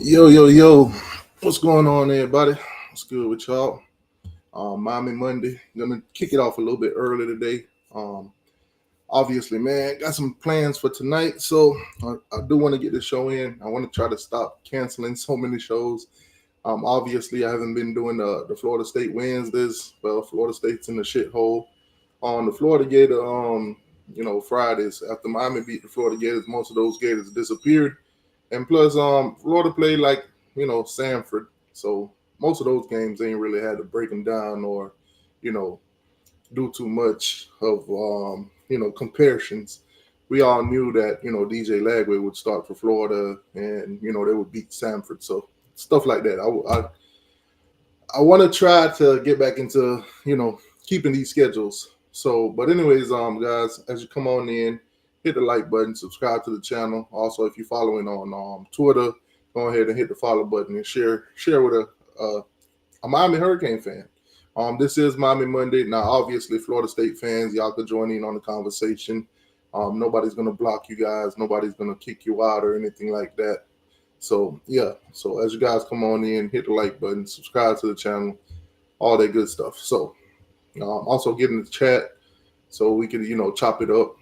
Yo. What's going on, everybody? What's good with y'all? Miami Monday. Gonna kick it off a little bit early today. Um, Obviously, man, got some plans for tonight, so I do want to get the show in. I want to try to stop canceling so many shows. Obviously, I haven't been doing the Florida State Wednesdays. Well, Florida State's in the shithole. On the Florida Gator, Fridays after Miami beat the Florida Gators, most of those Gators disappeared. And plus, Florida played like Sanford, so most of those games they ain't really had to break them down or you know do too much of comparisons. We all knew that DJ Lagway would start for Florida, and they would beat Sanford. So stuff like that. I want to try to get back into keeping these schedules. So, but anyways, guys, as you come on in, hit the like button, subscribe to the channel. Also, if you're following on Twitter, go ahead and hit the follow button and share with a Miami Hurricane fan. This is Miami Monday. Now, obviously, Florida State fans, y'all could join in on the conversation. Nobody's gonna block you guys. Nobody's gonna kick you out or anything like that. So yeah. So as you guys come on in, hit the like button, subscribe to the channel, all that good stuff. So also get in the chat so we can chop it up.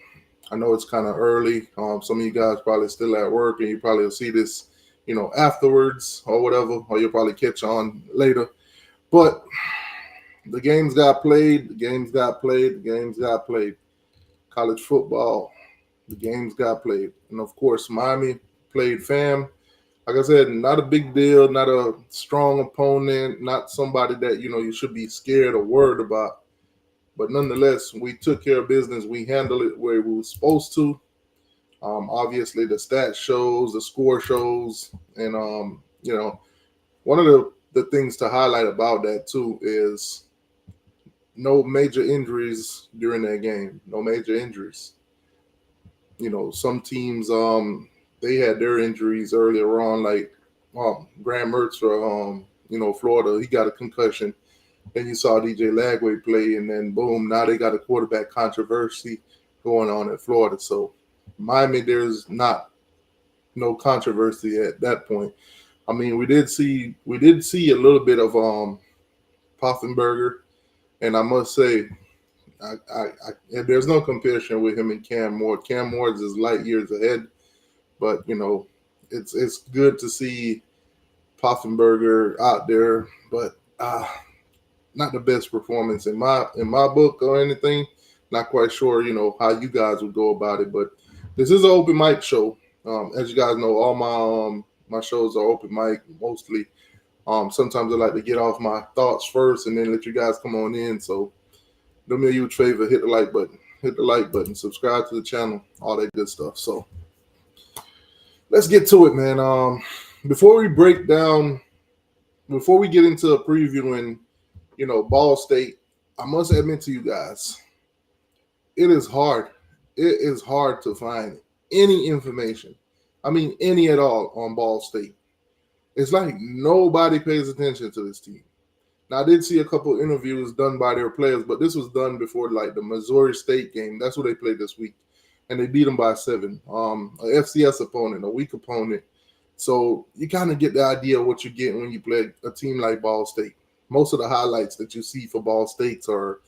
I know it's kind of early. Some of you guys probably still at work, and you probably will see this, afterwards or whatever, or you'll probably catch on later. But the games got played. The games got played. The games got played. College football. The games got played, and of course, Miami played fam. Like I said, not a big deal, not a strong opponent, not somebody that you should be scared or worried about. But nonetheless, we took care of business. We handled it where we were supposed to. Obviously, the stat shows, the score shows, and one of the things to highlight about that too is no major injuries during that game. No major injuries. Some teams they had their injuries earlier on, like Graham Mertz for Florida. He got a concussion. Then you saw DJ Lagway play, and then boom, now they got a quarterback controversy going on at Florida. So Miami, there's not no controversy at that point. I mean, we did see a little bit of Poffenberger, and I must say, there's no comparison with him and Cam Moore. Cam Moore is light years ahead, but it's good to see Poffenberger out there, but not the best performance in my book or anything. Not quite sure, how you guys would go about it, but this is an open mic show. As you guys know, all my shows are open mic mostly. Sometimes I like to get off my thoughts first and then let you guys come on in. So do me a huge favor, hit the like button, subscribe to the channel, all that good stuff. So let's get to it, man. Before we break down, before we get into a preview and Ball State, I must admit to you guys, it is hard. It is hard to find any information. I mean, any at all on Ball State. It's like nobody pays attention to this team. Now, I did see a couple interviews done by their players, but this was done before like the Missouri State game. That's what they played this week, and they beat them by 7. A FCS opponent, a weak opponent. So you kind of get the idea of what you're getting when you play a team like Ball State. Most of the highlights that you see for Ball States are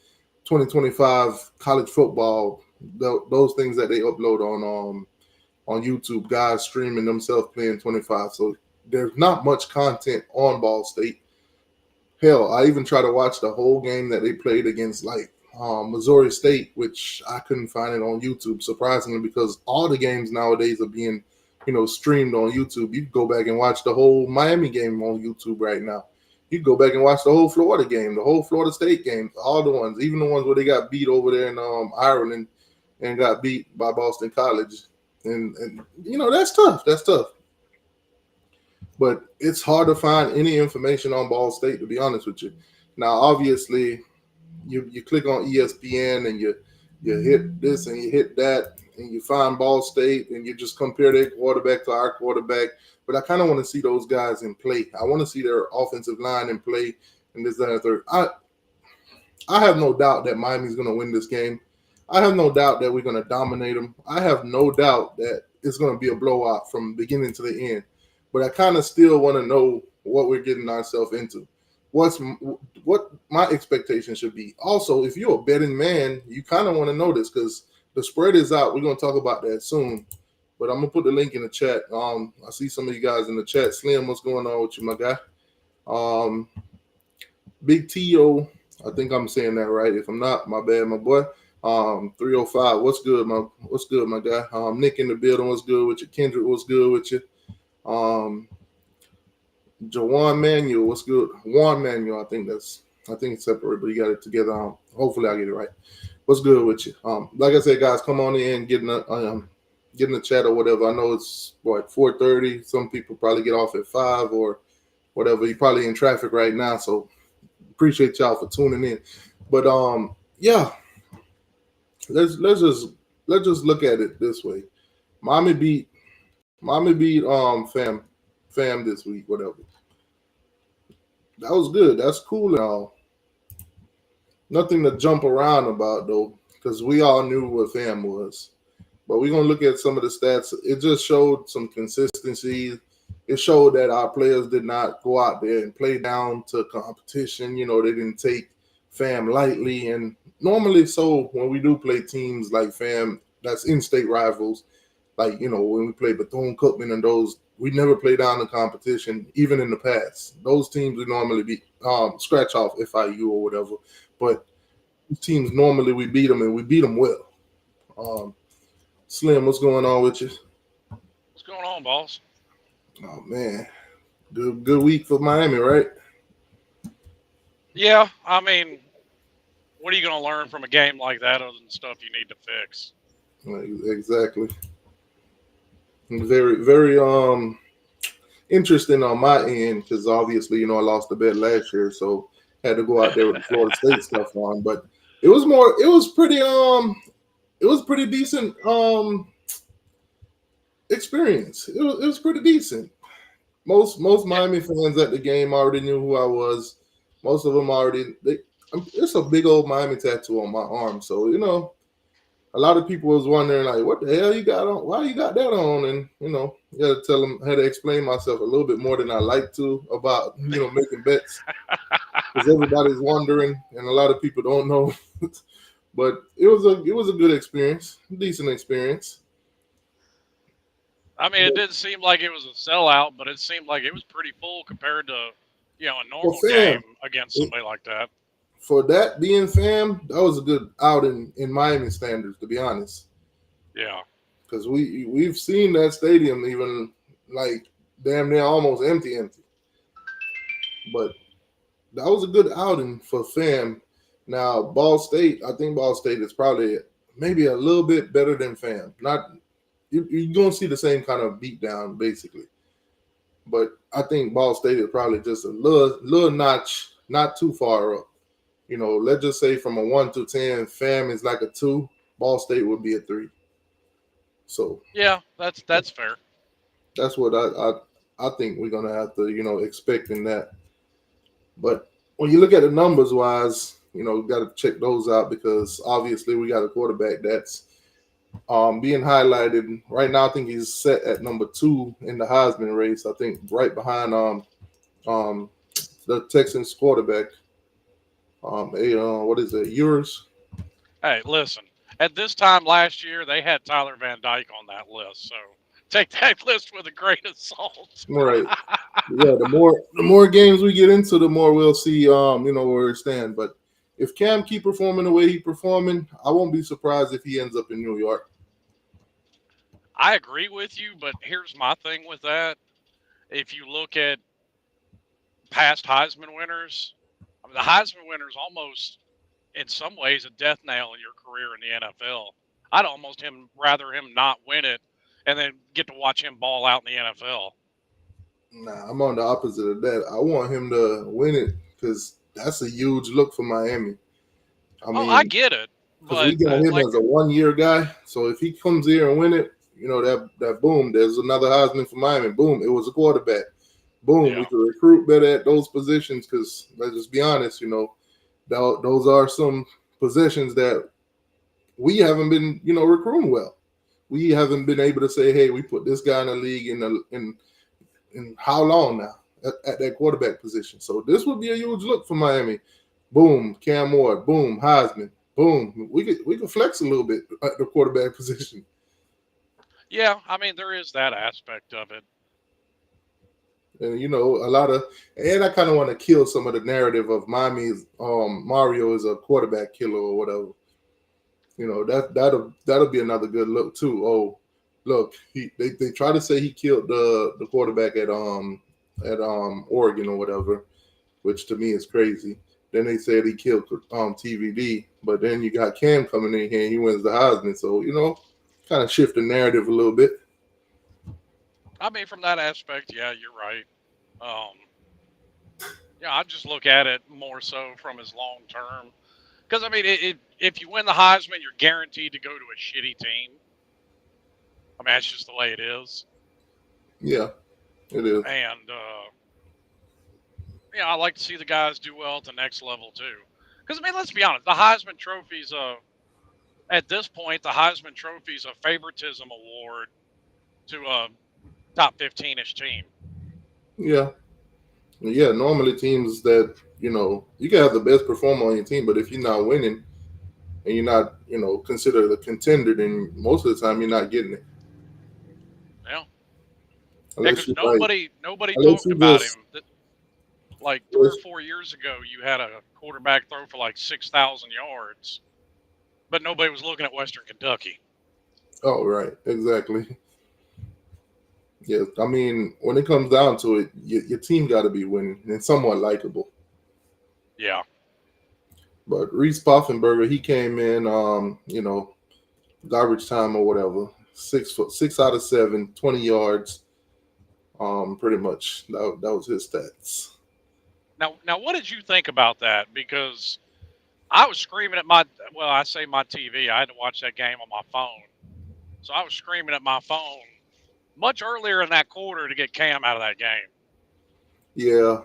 2025 college football. Those things that they upload on YouTube, guys streaming themselves playing 25. So there's not much content on Ball State. Hell, I even tried to watch the whole game that they played against like Missouri State, which I couldn't find it on YouTube, surprisingly, because all the games nowadays are being, streamed on YouTube. You can go back and watch the whole Miami game on YouTube right now. You can go back and watch the whole Florida game, the whole Florida State game, all the ones, even the ones where they got beat over there in Ireland and got beat by Boston College. And that's tough. That's tough. But it's hard to find any information on Ball State, to be honest with you. Now, obviously, you click on ESPN and you hit this and you hit that and you find Ball State and you just compare their quarterback to our quarterback. But I kind of want to see those guys in play. I want to see their offensive line in play and this, that, and third. I have no doubt that Miami's going to win this game. I have no doubt that we're going to dominate them. I have no doubt that it's going to be a blowout from beginning to the end. but I kind of still want to know what we're getting ourselves into. What my expectation should be. Also, if you're a betting man, you kind of want to know this because the spread is out. We're gonna talk about that soon. But I'm gonna put the link in the chat. I see some of you guys in the chat. Slim, what's going on with you, my guy? Big T.O., I think I'm saying that right. If I'm not, my bad, my boy. 305, what's good, my guy? Nick in the building, what's good with you? Kendrick, what's good with you? Jawan Manuel, what's good? Juan Manuel, I think it's separate, but you got it together. Hopefully I get it right. What's good with you? Like I said, guys, come on in, get in the chat or whatever. I know it's 4:30. Some people probably get off at 5 or whatever. You're probably in traffic right now, so appreciate y'all for tuning in. But yeah, let's just look at it this way. Miami beat fam this week, whatever. That was good. That's cool and all. Nothing to jump around about though, because we all knew what fam was. But we're gonna look at some of the stats. It just showed some consistency. It showed that our players did not go out there and play down to competition. You know, they didn't take fam lightly. And normally, so when we do play teams like fam, that's in-state rivals, like, you know, when we play Bethune-Cookman and those, we never play down the competition, even in the past. Those teams we normally beat, scratch off FIU or whatever. But teams normally we beat them and we beat them well. Slim, what's going on with you? What's going on, boss? Oh man, good week for Miami, right? Yeah, I mean, what are you going to learn from a game like that other than stuff you need to fix? Exactly. Very, very interesting on my end because obviously, you know, I lost the bet last year, so had to go out there with the Florida State stuff on. But it was pretty decent experience. It was pretty decent. Most Miami fans at the game already knew who I was. Most of them it's a big old Miami tattoo on my arm, so you know, a lot of people was wondering like, what the hell you got on? Why you got that on? And you know, you had to tell them, had to explain myself a little bit more than I like to about, you know, making bets because everybody's wondering and a lot of people don't know. But it was a good experience, decent experience. I mean, it didn't seem like it was a sellout, but it seemed like it was pretty full compared to, you know, a normal game against somebody like that. For that being fam, that was a good outing in Miami standards, to be honest. Yeah. Because we've seen that stadium even like damn near almost empty. But that was a good outing for fam. Now Ball State, I think Ball State is probably maybe a little bit better than fam. Not you're gonna see the same kind of beatdown basically. But I think Ball State is probably just a little notch, not too far up. You know, let's just say from a 1 to 10, fam is like a 2. Ball State would be a 3. So yeah, that's fair. That's what I think we're gonna have to, you know, expect in that. But when you look at the numbers wise, you know, we got to check those out because obviously we got a quarterback that's being highlighted right now. I think he's set at number 2 in the Heisman race. I think right behind the Texans quarterback. What is it? Yours? Hey, listen. At this time last year, they had Tyler Van Dyke on that list, so take that list with a grain of salt. Right. Yeah. The more games we get into, the more we'll see. You know, where we stand. But if Cam keep performing the way he's performing, I won't be surprised if he ends up in New York. I agree with you, but here's my thing with that. If you look at past Heisman winners, I mean, the Heisman winner is almost, in some ways, a death nail in your career in the NFL. I'd almost rather him not win it and then get to watch him ball out in the NFL. Nah, I'm on the opposite of that. I want him to win it because that's a huge look for Miami. I mean, I get it, because we but got him as a 1-year guy. So if he comes here and win it, you know, that boom, there's another Heisman for Miami. Boom, it was a quarterback. Boom, we could recruit better at those positions because let's just be honest, you know, those are some positions that we haven't been, you know, recruiting well. We haven't been able to say, hey, we put this guy in the league in in how long now at that quarterback position. So this would be a huge look for Miami. Boom, Cam Ward. Boom, Heisman. Boom. We could flex a little bit at the quarterback position. Yeah, I mean there is that aspect of it. And a lot of, and I kind of want to kill some of the narrative of Miami's Mario is a quarterback killer or whatever. That'll be another good look too. Oh, look, they try to say he killed the quarterback at Oregon or whatever, which to me is crazy. Then they said he killed TVD, but then you got Cam coming in here and he wins the Heisman. So kind of shift the narrative a little bit. I mean from that aspect, yeah, you're right. Um, yeah, I just look at it more so from his long term. Because I mean, if you win the Heisman, you're guaranteed to go to a shitty team. I mean, that's just the way it is. Yeah, it is. And I like to see the guys do well at the next level too. Because I mean, let's be honest, the Heisman Trophy's at this point, the Heisman Trophy's a favoritism award to a top 15-ish team. Yeah. Yeah, normally teams that, you can have the best performer on your team, but if you're not winning and you're not, considered a contender, then most of the time you're not getting it. Yeah. Unless Because you nobody unless talked you about just him. Like 3 or 4 years ago, you had a quarterback throw for like 6,000 yards, but nobody was looking at Western Kentucky. oh right, exactly. Yeah, I mean, when it comes down to it, your team got to be winning and somewhat likable. Yeah. But Reese Poffenberger, he came in, garbage time or whatever, 6 foot, 6 out of 7, 20 yards, pretty much. That was his stats. Now, what did you think about that? Because I was screaming at I say my TV. I had to watch that game on my phone. So I was screaming at my phone much earlier in that quarter to get Cam out of that game. Yeah,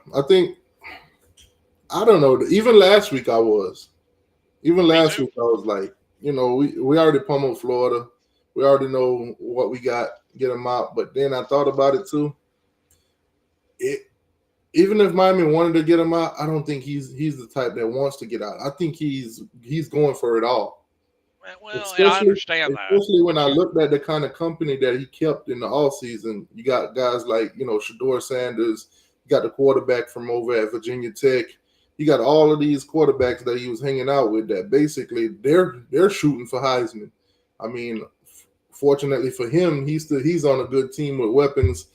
I don't know. Even last week I was. Even Me last too. week I was like, we already pummeled Florida. We already know what we got. Get them out. But then I thought about it too. It Even if Miami wanted to get him out, I don't think he's the type that wants to get out. I think he's going for it all. Well, and I Especially understand that. especially when I looked at the kind of company that he kept in the all season. You got guys like, Shador Sanders, you got the quarterback from over at Virginia Tech. You got all of these quarterbacks that he was hanging out with that basically they're shooting for Heisman. I mean, fortunately for him, he's on a good team with weapons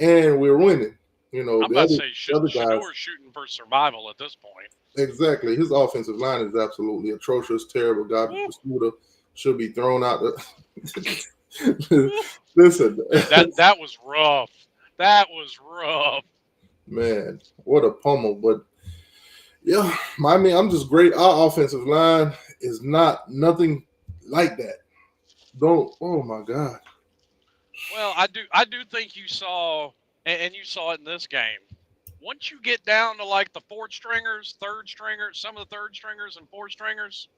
and we're winning. I'm The about to other say the other guys. Shador's shooting for survival at this point. Exactly. His offensive line is absolutely atrocious, terrible. Garbage Woo, Scooter should be thrown out. woo. Listen, Man, that was rough. That was rough. man, what a pummel. But yeah, I'm just great. Our offensive line is nothing like that. Don't, oh my God. Well, I do think you saw, and you saw it in this game. Once you get down to like the fourth stringers, third stringers, some of the third stringers and fourth stringers,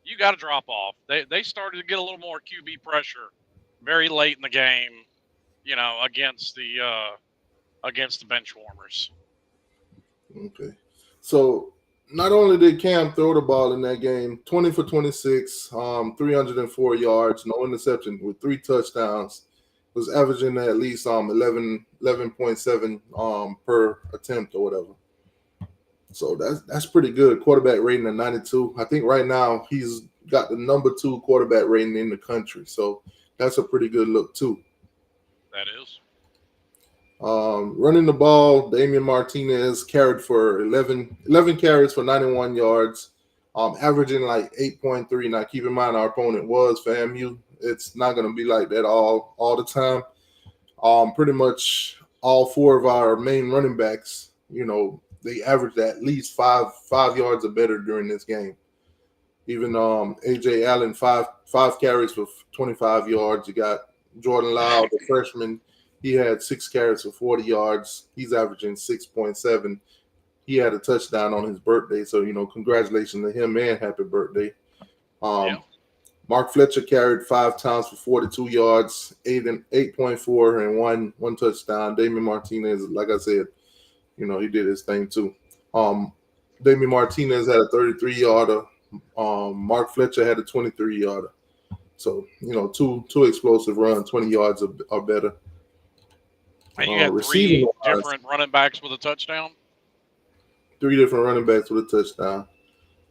you got to drop off. They started to get a little more QB pressure very late in the game, against the bench warmers. Okay. So not only did Cam throw the ball in that game, 20 for 26, 304 yards, no interception with 3 touchdowns, was averaging at least 11.7 per attempt or whatever. So that's pretty good. Quarterback rating of 92. I think right now he's got the number 2 quarterback rating in the country. So that's a pretty good look too. That is. Running the ball, Damian Martinez carried for 11 carries for 91 yards, averaging like 8.3. Now, keep in mind, our opponent was FAMU. It's not going to be like that all the time. Pretty much all 4 of our main running backs, they averaged at least 5 yards or better during this game. Even AJ Allen, five carries for 25 yards. You got Jordan Lau, the freshman. He had 6 carries for 40 yards. He's averaging 6.7. He had a touchdown on his birthday. So, congratulations to him and happy birthday. Yeah. Mark Fletcher carried 5 times for 42 yards, 8.4 and one touchdown. Damien Martinez, like I said, he did his thing too. Um, Damien Martinez had a 33-yarder. Mark Fletcher had a 23-yarder. So two explosive runs, 20 yards or better. And you had Receiving three wise, different running backs with a touchdown. 3 different running backs with a touchdown,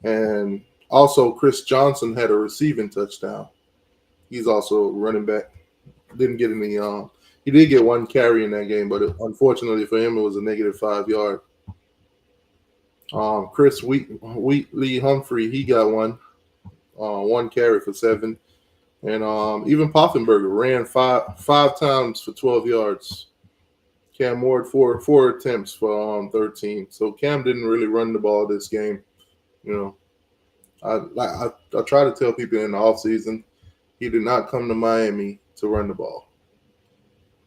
and also Chris Johnson had a receiving touchdown. He's also a running back. Didn't get any. He did get one carry in that game, but unfortunately for him, it was a -5 yard. Chris Wheatley Humphrey, he got one carry for 7. And even Poffenberger ran five times for 12 yards. Cam Ward four attempts for 13. So Cam didn't really run the ball this game. I try to tell people in the offseason, he did not come to Miami to run the ball.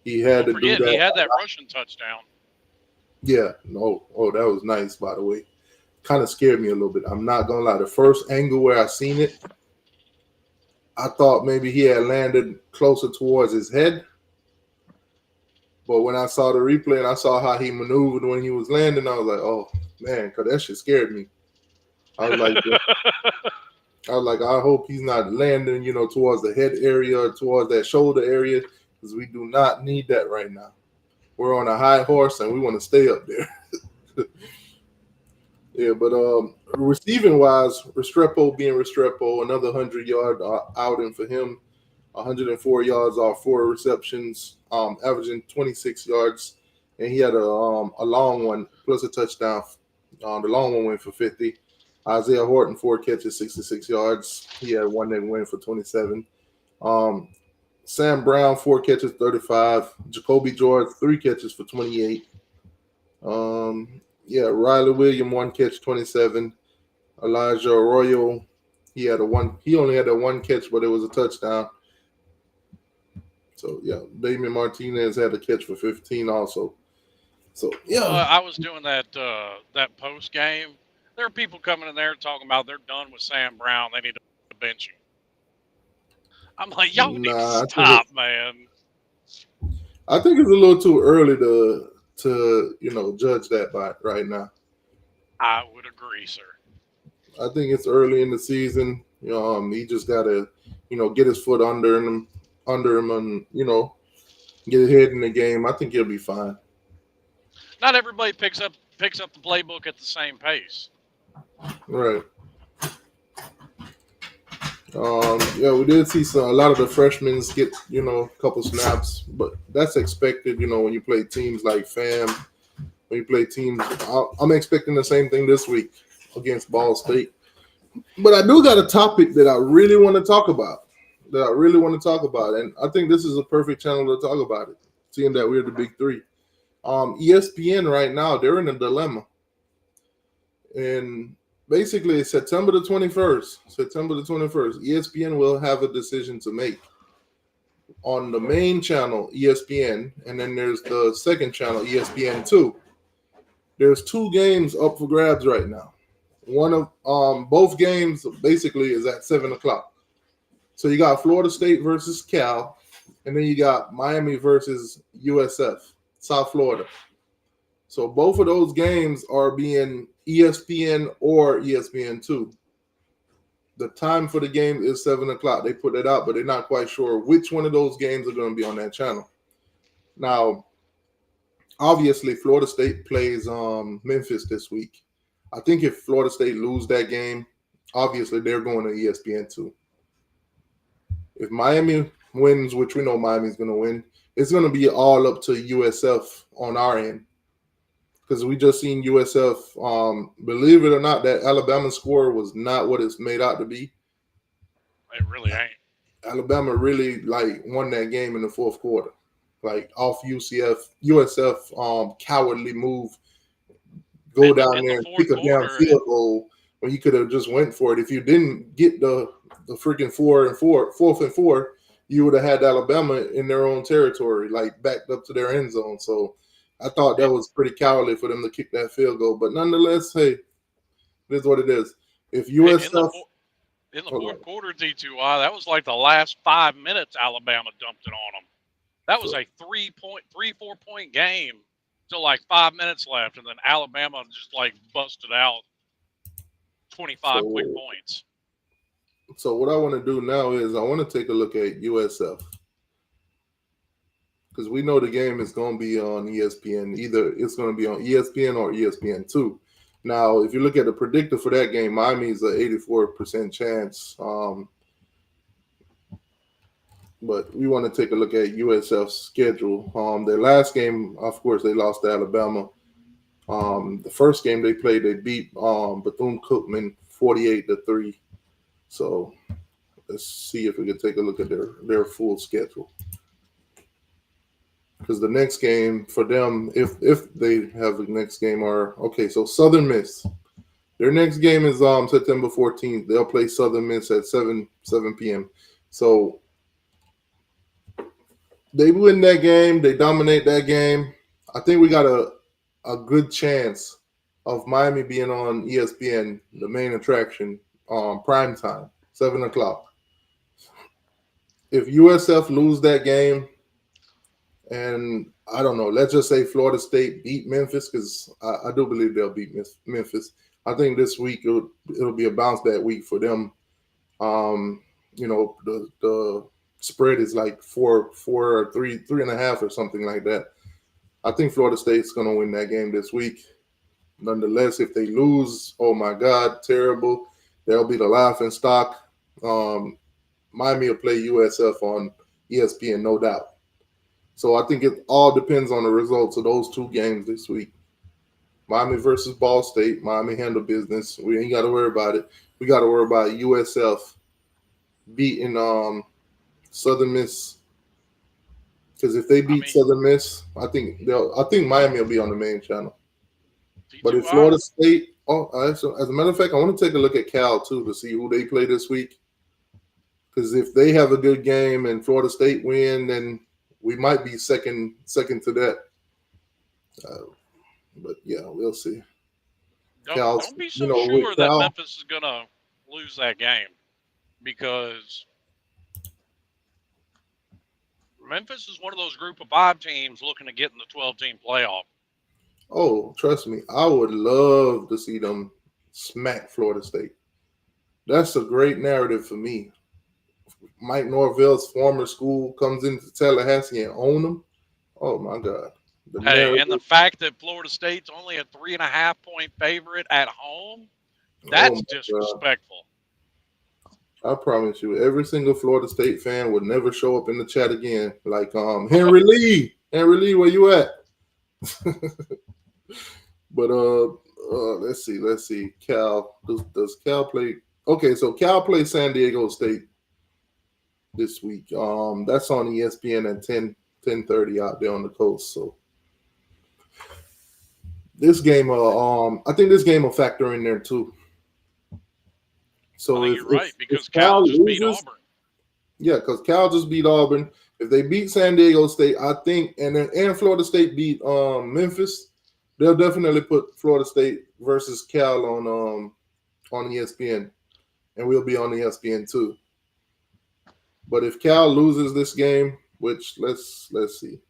He had Don't to do forget, he that. had that rushing touchdown. Yeah, no. Oh, that was nice, by the way. Kind of scared me a little bit. I'm not gonna lie. The first angle where I seen it, I thought maybe he had landed closer towards his head. But when I saw the replay and I saw how he maneuvered when he was landing, I was like, oh man, because that shit scared me. I was like, I hope he's not landing, towards the head area or towards that shoulder area, because we do not need that right now. We're on a high horse and we want to stay up there. Yeah, but receiving wise, Restrepo being Restrepo, another 100-yard outing for him. 104 yards off 4 receptions, averaging 26 yards, and he had a long one plus a touchdown. The long one went for 50. Isaiah Horton 4 catches, 66 yards. He had one that went for 27. Sam Brown 4 catches, 35. Jacoby George 3 catches for 28. Riley Williams 1 catch, 27. Elijah Arroyo, he only had that one catch, but it was a touchdown. So yeah, Damien Martinez had a catch for 15 also. So yeah, I was doing that post game. There are people coming in there talking about they're done with Sam Brown. They need to bench him. I'm like, y'all need to stop, man. I think it's a little too early to judge that by right now. I would agree, sir. I think it's early in the season. He just gotta get his foot under him, and get his head in the game. I think he'll be fine. Not everybody picks up the playbook at the same pace. Right. We did see a lot of the freshmen get a couple snaps, but that's expected. When you play teams like FAM, when you play teams, I'm expecting the same thing this week against Ball State. But I do got a topic that I really want to talk about. And I think this is a perfect channel to talk about it, seeing that we're the big three. ESPN right now, they're in a dilemma. And basically, September the 21st, ESPN will have a decision to make. On the main channel, ESPN, and then there's the second channel, ESPN2. There's 2 games up for grabs right now. One of both games basically is at 7:00. So you got Florida State versus Cal, and then you got Miami versus USF, South Florida. So both of those games are being ESPN or ESPN2. The time for the game is 7:00. They put it out, but they're not quite sure which one of those games are going to be on that channel. Now, obviously, Florida State plays Memphis this week. I think if Florida State lose that game, obviously they're going to ESPN2. If Miami wins, which we know Miami's going to win, it's going to be all up to USF on our end. Because we just seen USF, believe it or not, that Alabama score was not what it's made out to be. It really ain't. Alabama really won that game in the fourth quarter, off USF cowardly move, go down there and pick a down field goal when he could have just went for it. If you didn't get the freaking 4th and 4, you would have had Alabama in their own territory, backed up to their end zone. So I thought that was pretty cowardly for them to kick that field goal. But nonetheless, hey, it is what it is. If USF in the Hold fourth on. quarter, D2I, that was like the last 5 minutes Alabama dumped it on them. That was So, a 4 point game till like 5 minutes left, and then Alabama just like busted out 25 quick so, points. so what I want to do now is I want to take a look at USF because we know the game is going to be on ESPN. Either it's going to be on ESPN or ESPN2. Now, if you look at the predictor for that game, Miami's an 84% chance. But we want to take a look at USF's schedule. Their last game, of course, they lost to Alabama. The first game they played, they beat Bethune-Cookman 48-3. So let's see if we can take a look at their full schedule. Because the next game for them, if they have the next game, are okay. So Southern Miss, their next game is September 14th. They'll play Southern Miss at 7 p.m. So they win that game. They dominate that game. I think we got a good chance of Miami being on ESPN, the main attraction, prime time, 7 o'clock. If USF lose that game, and I don't know, let's just say Florida State beat Memphis, because I do believe they'll beat Memphis. I think this week it'll be a bounce back week for them. The spread is like 3.5 or something like that. I think Florida State's going to win that game this week. Nonetheless, if they lose, oh my God, terrible. They'll be the laughing stock. Miami will play USF on ESPN, no doubt. So I think it all depends on the results of those two games this week. Miami versus Ball State. Miami handle business. We ain't got to worry about it. We got to worry about USF beating Southern Miss. Because if they beat Southern Miss, I think Miami will be on the main channel. But if Florida State, as a matter of fact, I want to take a look at Cal too to see who they play this week. Because if they have a good game and Florida State win, then we might be second to that. But yeah, we'll see. Don't be so sure that Memphis is gonna lose that game, because Memphis is one of those group of 5 teams looking to get in the 12-team playoff. Oh, trust me, I would love to see them smack Florida State. That's a great narrative for me. Mike Norvell's former school comes into Tallahassee and own them. Oh my God! And the fact that Florida State's only a 3.5-point favorite at home—that's disrespectful. I promise you, every single Florida State fan would never show up in the chat again. Like Henry Lee, where you at? But let's see. Cal, does Cal play? Okay, so Cal plays San Diego State this week. That's on ESPN at 10:30 out there on the coast. So this game, I think this game will factor in there too. So you're right, because Cal just beat Auburn. Yeah, because Cal just beat Auburn. If they beat San Diego State, I think, and Florida State beat Memphis, they'll definitely put Florida State versus Cal on ESPN, and we'll be on ESPN too. But if Cal loses this game, which let's see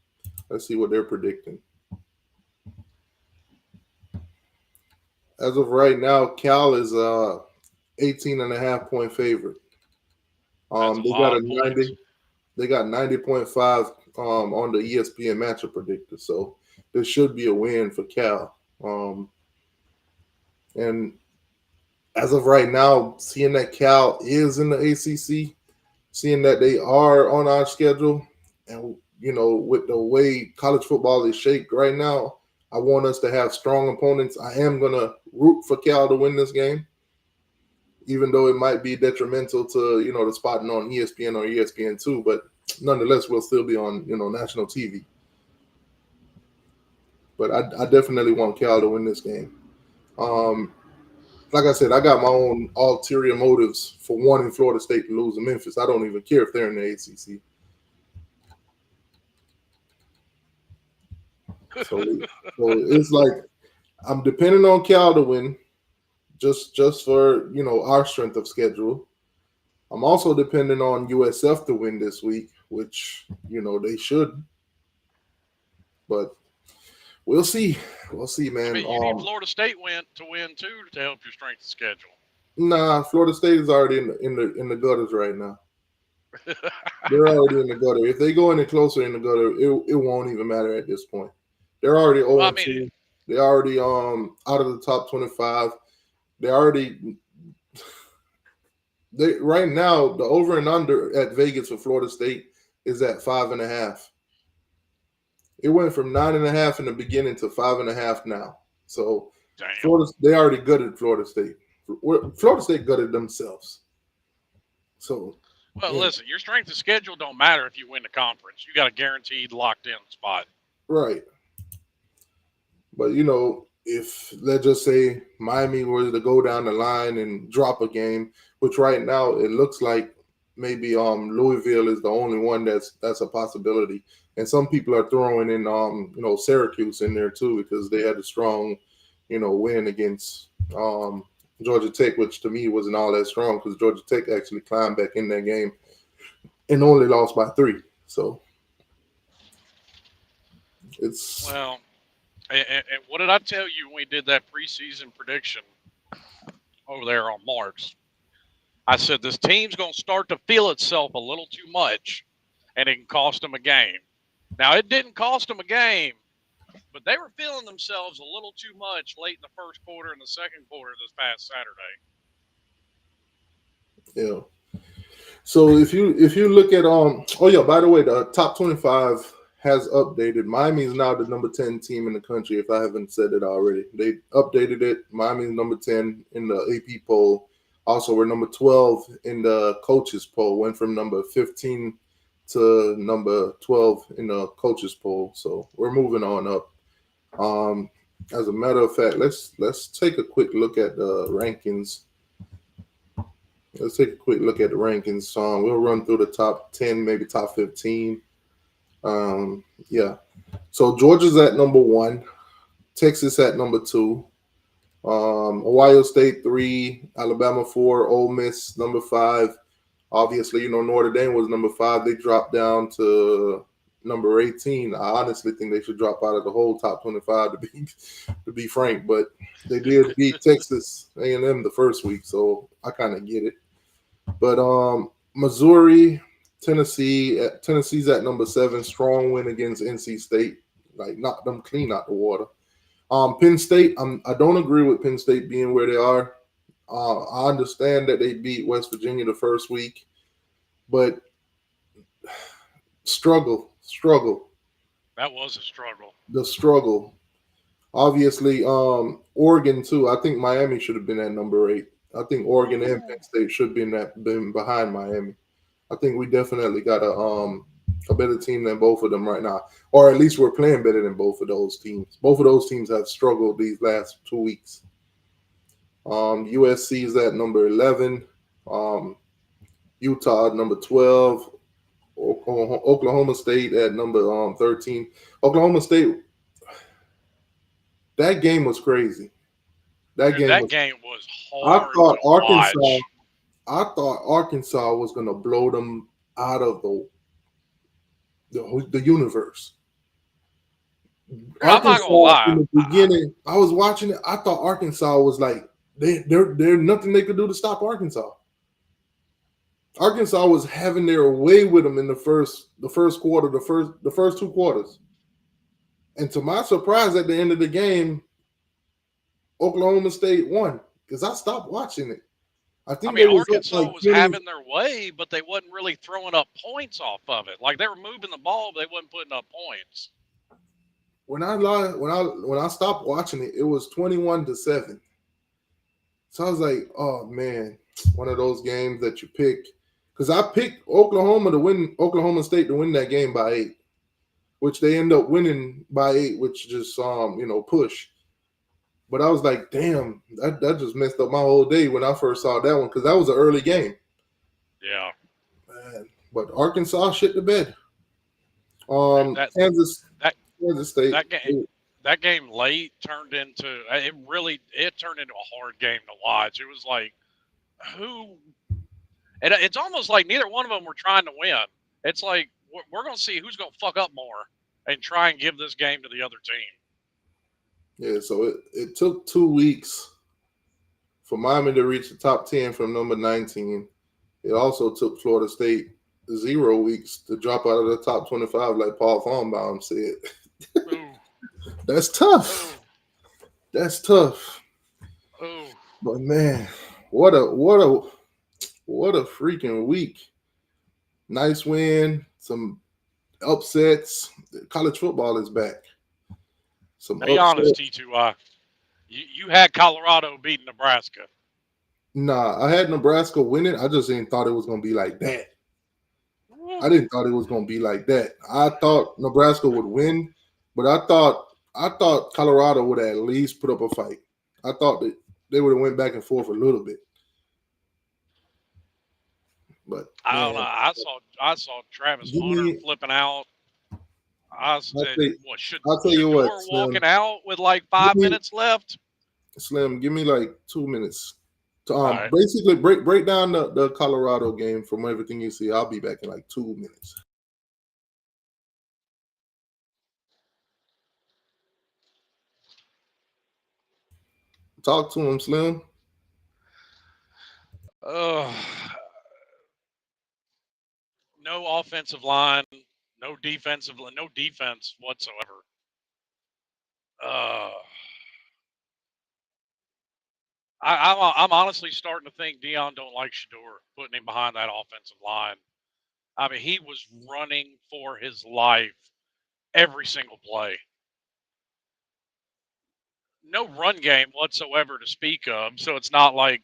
what they're predicting. As of right now, Cal is 18.5-point favorite. They got 90. They got 90.5 on the ESPN matchup predictor, so there should be a win for Cal. And as of right now, seeing that Cal is in the ACC, seeing that they are on our schedule, and with the way college football is shaped right now, I want us to have strong opponents. I am gonna root for Cal to win this game, even though it might be detrimental to the spotting on ESPN or ESPN2, but nonetheless, we'll still be on national TV. But I definitely want Cal to win this game. Like I said, I got my own ulterior motives for wanting Florida State to lose to Memphis. I don't even care if they're in the ACC. So it's like I'm depending on Cal to win, just for our strength of schedule. I'm also depending on USF to win this week, which they should, but we'll see. We'll see, I man. mean, you need Florida State to win too to help your strength of schedule. Nah, Florida State is already in the gutters right now. They're already in the gutter. If they go any closer in the gutter, it won't even matter at this point. They're already Well, 0 I and mean, 2. They're already out of the top 25. They already they right now the over and under at Vegas for Florida State is at 5.5. It went from 9.5 in the beginning to 5.5 now. So damn. Florida, they already gutted Florida State. Florida State gutted themselves. So Well, listen, your strength of schedule don't matter if you win the conference. You got a guaranteed locked in spot. right. But if let's just say Miami was to go down the line and drop a game, which right now it looks like maybe Louisville is the only one that's a possibility. And some people are throwing in Syracuse in there too because they had a strong, win against Georgia Tech, which to me wasn't all that strong because Georgia Tech actually climbed back in that game and only lost by 3. So it's Well, and what did I tell you when we did that preseason prediction over there on Marks? I said this team's going to start to feel itself a little too much, and it can cost them a game. Now, it didn't cost them a game, but they were feeling themselves a little too much late in the first quarter and the second quarter this past Saturday. yeah. So if you look at oh yeah, by the way, the top 25 has updated. Miami is now the number 10 team in the country. If I haven't said it already, they updated it. Miami is number 10 in the AP poll. Also, we're number 12 in the coaches poll. Went from number 15 to number 12 in the coaches poll. So we're moving on up. As a matter of fact, let's take a quick look at the rankings. Let's take a quick look at the rankings. We'll run through the top 10, maybe top 15. Yeah. So Georgia's at number 1, Texas at number 2, Ohio State 3, Alabama 4, Ole Miss number 5. Obviously, Notre Dame was number 5. They dropped down to number 18. I honestly think they should drop out of the whole top 25 to be frank, but they did beat Texas A&M the first week, so I kind of get it. But Missouri, Tennessee's at number 7. Strong win against NC State, like knocked them clean out the water. Penn State, I don't agree with Penn State being where they are. I understand that they beat West Virginia the first week, but struggle. That was a struggle. The struggle. Obviously, Oregon too. I think Miami should have been at number 8. I think Oregon and Penn State should been behind Miami. I think we definitely got a better team than both of them right now, or at least we're playing better than both of those teams. Both of those teams have struggled these last 2 weeks. USC is at number 11. Utah at number 12. Oklahoma State at number 13. Oklahoma State. That game was crazy. Dude, that game was I hard thought to Arkansas. watch. I thought Arkansas was going to blow them out of the universe. I'm not gonna lie. In the beginning, I was watching it. I thought Arkansas was like there's nothing they could do to stop Arkansas. Arkansas was having their way with them in the first quarter, the first 2 quarters. And to my surprise, at the end of the game, Oklahoma State won because I stopped watching it. I mean, Arkansas was having their way, but they wasn't really throwing up points off of it. Like they were moving the ball, but they wasn't putting up points. When I stopped watching it, it was 21-7. So I was like, oh man, one of those games that you pick. Because I picked Oklahoma State to win that game by 8, which they end up winning by 8, which just push. But I was like, damn, that just messed up my whole day when I first saw that one because that was an early game. Yeah. Man. But Arkansas shit the bed. Kansas State. That game late turned into it turned into a hard game to watch. It was like And it's almost like neither one of them were trying to win. It's like we're going to see who's going to fuck up more and try and give this game to the other team. Yeah, so it took 2 weeks for Miami to reach the top 10 from number 19. It also took Florida State 0 weeks to drop out of the top 25, like Paul Farnbaum said. Ooh. That's tough. Ooh. That's tough. Ooh. But man, what a freaking week. Nice win, some upsets. College football is back. Some Be honest, upsets. T2I. You had Colorado beating Nebraska. Nah, I had Nebraska winning. I just didn't thought it was gonna be like that. I didn't thought it was gonna be like that. I thought Nebraska would win, but I thought Colorado would at least put up a fight. I thought that they would have went back and forth a little bit. But I don't man, know. I saw Travis give Hunter me flipping out. I said, what should I'll tell you what, Shador Slim. walking out with like Give 5 me minutes left? Slim, give me like 2 minutes. To, All right. basically break down the Colorado game from everything you see. I'll be back in like 2 minutes. Talk to him, Slim. Uh, no offensive line, no defense whatsoever. Uh, I'm honestly starting to think Dion don't like Shador putting him behind that offensive line. I mean, he was running for his life every single play. No run game whatsoever to speak of. So it's not like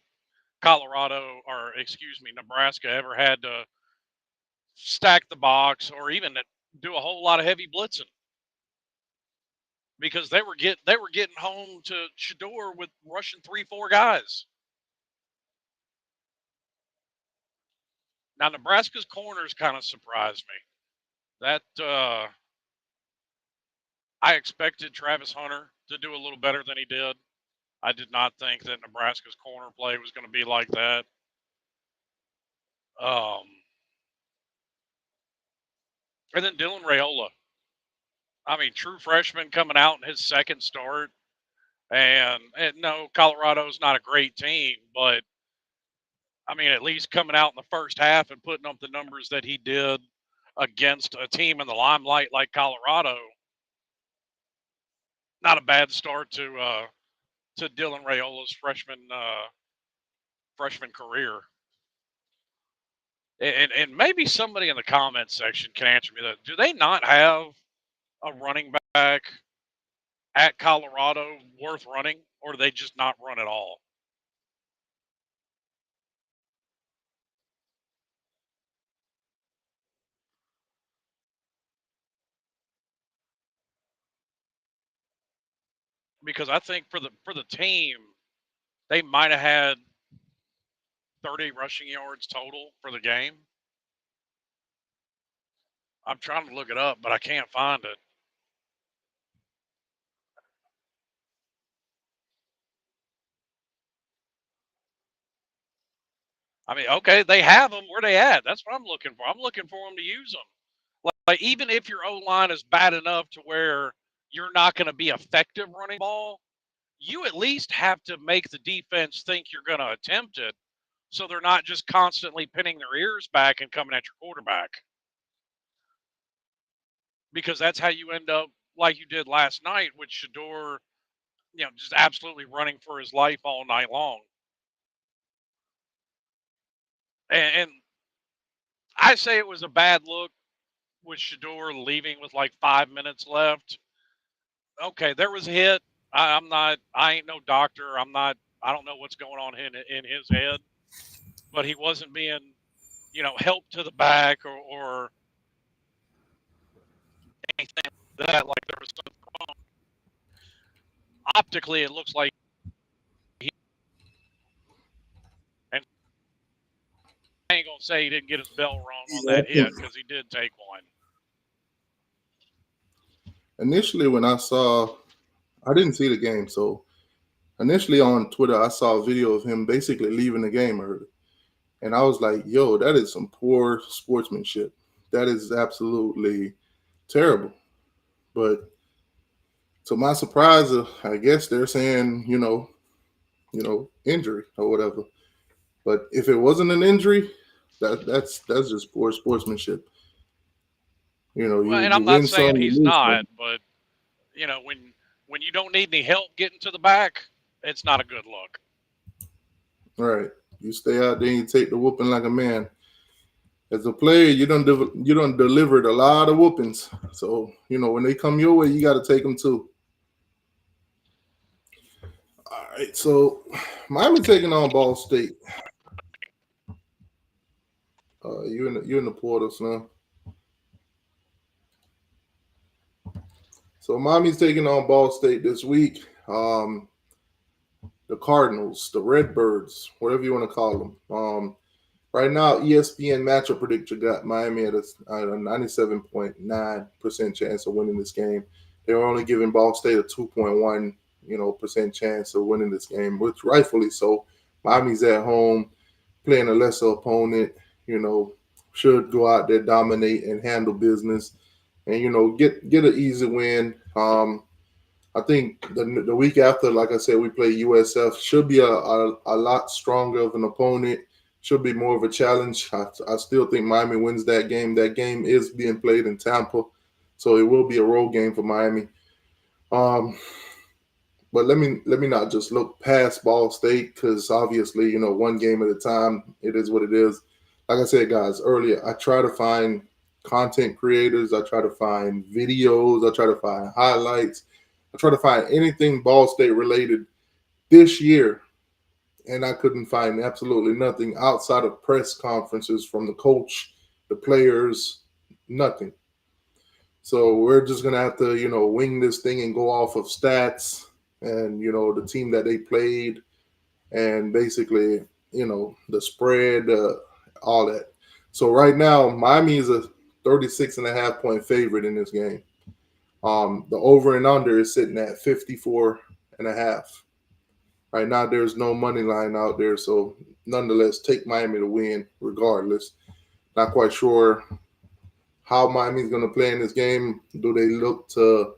Nebraska ever had to stack the box or even do a whole lot of heavy blitzing because they were getting home to Shador with rushing 3-4 guys. Now Nebraska's corners kind of surprised me. That I expected Travis Hunter to do a little better than he did. I did not think that Nebraska's corner play was going to be like that. And then Dylan Raiola. I mean, true freshman coming out in his second start. And no, Colorado's not a great team, but I mean, at least coming out in the first half and putting up the numbers that he did against a team in the limelight like Colorado, not a bad start to Dylan Raiola's freshman career. And maybe somebody in the comments section can answer me that. Do they not have a running back at Colorado worth running, or do they just not run at all? Because I think for the team, they might have had 30 rushing yards total for the game. I'm trying to look it up, but I can't find it. I mean, okay, they have them. Where they at? That's what I'm looking for. I'm looking for them to use them. Like even if your O line is bad enough to where you're not going to be effective running ball, you at least have to make the defense think you're going to attempt it, so they're not just constantly pinning their ears back and coming at your quarterback. Because that's how you end up like you did last night with Shador, just absolutely running for his life all night long. And I say it was a bad look with Shador leaving with like 5 minutes left. Okay, there was a hit. I ain't no doctor. I don't know what's going on in his head, but he wasn't being, helped to the back or anything like that. Like there was something wrong. Optically, it looks like and I ain't gonna say he didn't get his bell rung on that hit because he did take one. Initially, when I didn't see the game, so initially on Twitter, I saw a video of him basically leaving the game early. And I was like, yo, that is some poor sportsmanship. That is absolutely terrible. But to my surprise, I guess they're saying, injury or whatever. But if it wasn't an injury, that's just poor sportsmanship. Well, and You I'm not win saying some, you he's lose not, some. but when you don't need any help getting to the back, it's not a good look. Right. You stay out there and you take the whooping like a man. As a player, you done delivered a lot of whoopings. So when they come your way, you got to take them too. All right. So Miami taking on Ball State. You in the portals now. So Miami's taking on Ball State this week. The Cardinals, the Redbirds, whatever you want to call them. Right now, ESPN matchup predictor got Miami at a 97.9% chance of winning this game. They were only giving Ball State a 2.1 percent chance of winning this game, which rightfully so. Miami's at home, playing a lesser opponent. You know, should go out there, dominate, and handle business, and get an easy win. I think the week after, like I said, we play USF. Should be a lot stronger of an opponent. Should be more of a challenge. I still think Miami wins that game. That game is being played in Tampa, so it will be a road game for Miami. Um, but let me not just look past Ball State because obviously one game at a time. It is what it is. Like I said, guys, earlier, I try to find content creators. I try to find videos. I try to find highlights. I try to find anything Ball State related this year, and I couldn't find absolutely nothing outside of press conferences from the coach, the players, nothing. So we're just gonna have to, wing this thing and go off of stats and the team that they played and basically, the spread, all that. So right now, Miami is a 36 and a half point favorite in this game. The over and under is sitting at 54 and a half. Right now, there's no money line out there, so nonetheless, take Miami to win regardless. Not quite sure how Miami's going to play in this game. Do they look to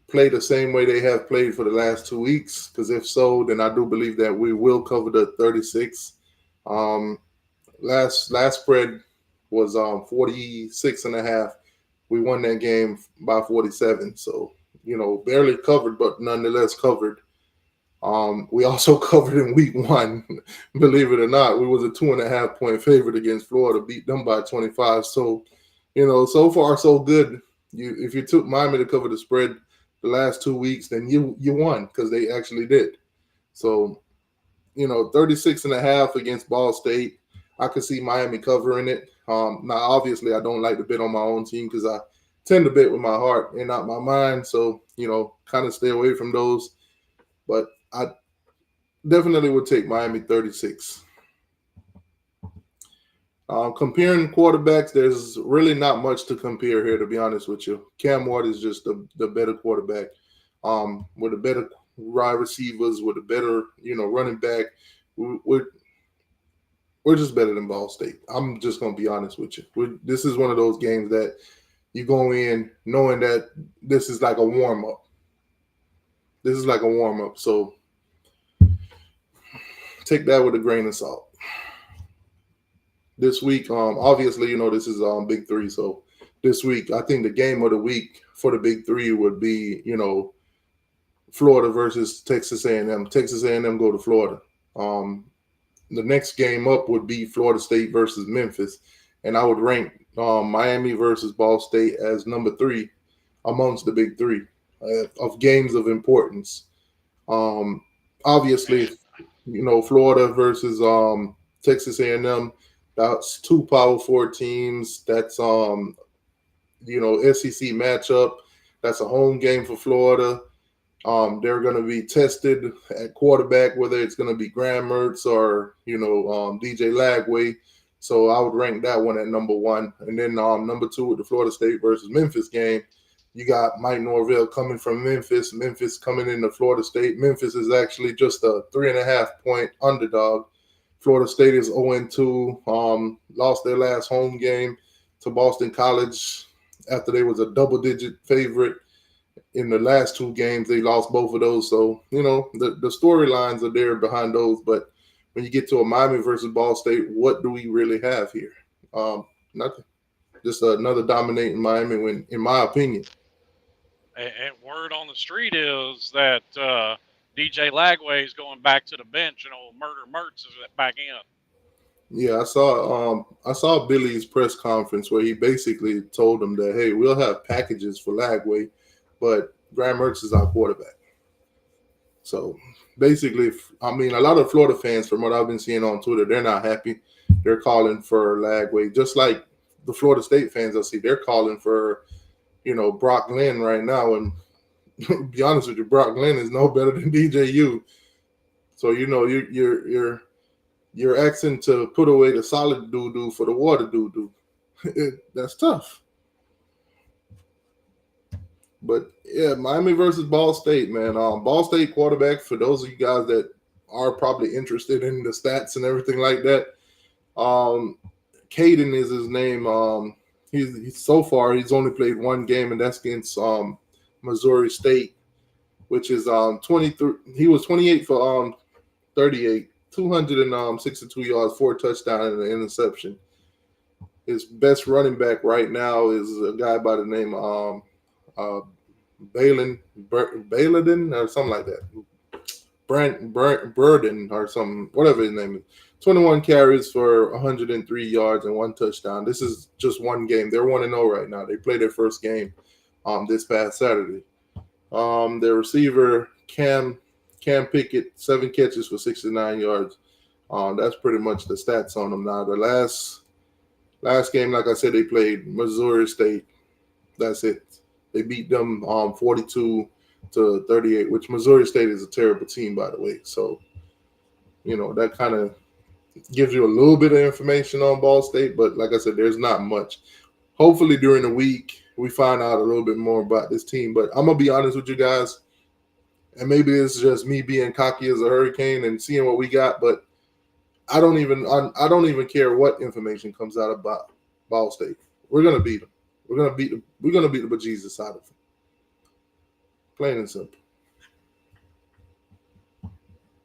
play the same way they have played for the last 2 weeks? Because if so, then I do believe that we will cover the 36. Um, last spread was 46 and a half. We won that game by 47. So, barely covered, but nonetheless covered. We also covered in week one, believe it or not. We was a 2.5 point favorite against Florida, beat them by 25. So, so far so good. If you took Miami to cover the spread the last 2 weeks, then you won because they actually did. So, 36 and a half against Ball State. I could see Miami covering it. Now, obviously, I don't like to bet on my own team because I tend to bet with my heart and not my mind. So, kind of stay away from those. But I definitely would take Miami 36. Comparing quarterbacks, there's really not much to compare here, to be honest with you. Cam Ward is just the better quarterback, with the better wide receivers, with a better, running back. We're, we're just better than Ball State. I'm just going to be honest with you. This is one of those games that you go in knowing that this is like a warm up. This is like a warm up. So take that with a grain of salt. This week, obviously, this is Big Three. So this week, I think the game of the week for the Big Three would be, Florida versus Texas A&M. Texas A&M go to Florida. The next game up would be Florida State versus Memphis, and I would rank Miami versus Ball State as number 3 amongst the Big Three of games of importance. Obviously, Florida versus Texas A&M. That's two Power Four teams. That's SEC matchup. That's a home game for Florida. They're going to be tested at quarterback, whether it's going to be Graham Mertz or DJ Lagway. So I would rank that one at number 1, and then number 2 with the Florida State versus Memphis game. You got Mike Norvell coming from Memphis. Memphis coming into Florida State. Memphis is actually just a 3.5 point underdog. Florida State is 0-2. Lost their last home game to Boston College after they was a double-digit favorite in the last two games. They lost both of those. So, the storylines are there behind those. But when you get to a Miami versus Ball State, what do we really have here? Nothing. Just another dominating Miami win, in my opinion. And word on the street is that DJ Lagway is going back to the bench, and old Murder Mertz is back in. Yeah, I saw Billy's press conference where he basically told them that, hey, we'll have packages for Lagway, but Graham Mertz is our quarterback. So basically, a lot of Florida fans, from what I've been seeing on Twitter, they're not happy. They're calling for Lagway, just like the Florida State fans I see. They're calling for, Brock Glenn right now. And to be honest with you, Brock Glenn is no better than DJU. So you're asking to put away the solid doo-doo for the water doo-doo. That's tough. But yeah, Miami versus Ball State, man. Ball State quarterback, for those of you guys that are probably interested in the stats and everything like that, Caden is his name. He's so far he's only played one game, and that's against Missouri State, which is 23. He was 28 for 38, 262 yards, 4 touchdowns, and an interception. His best running back right now is a guy by the name Baladin or something like that. Burden or something, whatever his name is. 21 carries for 103 yards and 1 touchdown. This is just one game. They're 1-0 right now. They played their first game this past Saturday. Their receiver, Cam Pickett, 7 catches for 69 yards. That's pretty much the stats on them now. The last game, like I said, they played Missouri State. That's it. They beat them 42-38, which Missouri State is a terrible team, by the way. So, that kind of gives you a little bit of information on Ball State, but like I said, there's not much. Hopefully during the week we find out a little bit more about this team. But I'm gonna be honest with you guys, and maybe it's just me being cocky as a hurricane and seeing what we got, but I don't even care what information comes out about Ball State. We're gonna beat them. We're gonna beat the bejesus out of them. Plain and simple.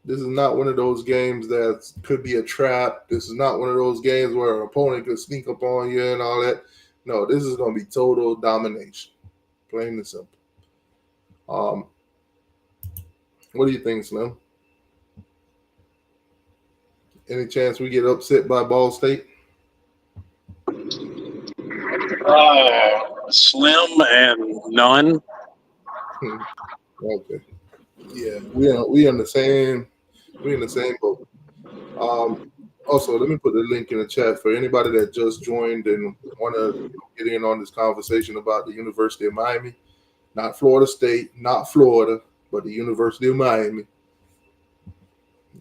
This is not one of those games that could be a trap. This is not one of those games where an opponent could sneak up on you and all that. No, this is going to be total domination. Plain and simple. What do you think, Slim? Any chance we get upset by Ball State? Slim and none. Okay. Yeah, we in the same boat. Also, let me put the link in the chat for anybody that just joined and want to get in on this conversation about the University of Miami, not Florida State, not Florida, but the University of Miami.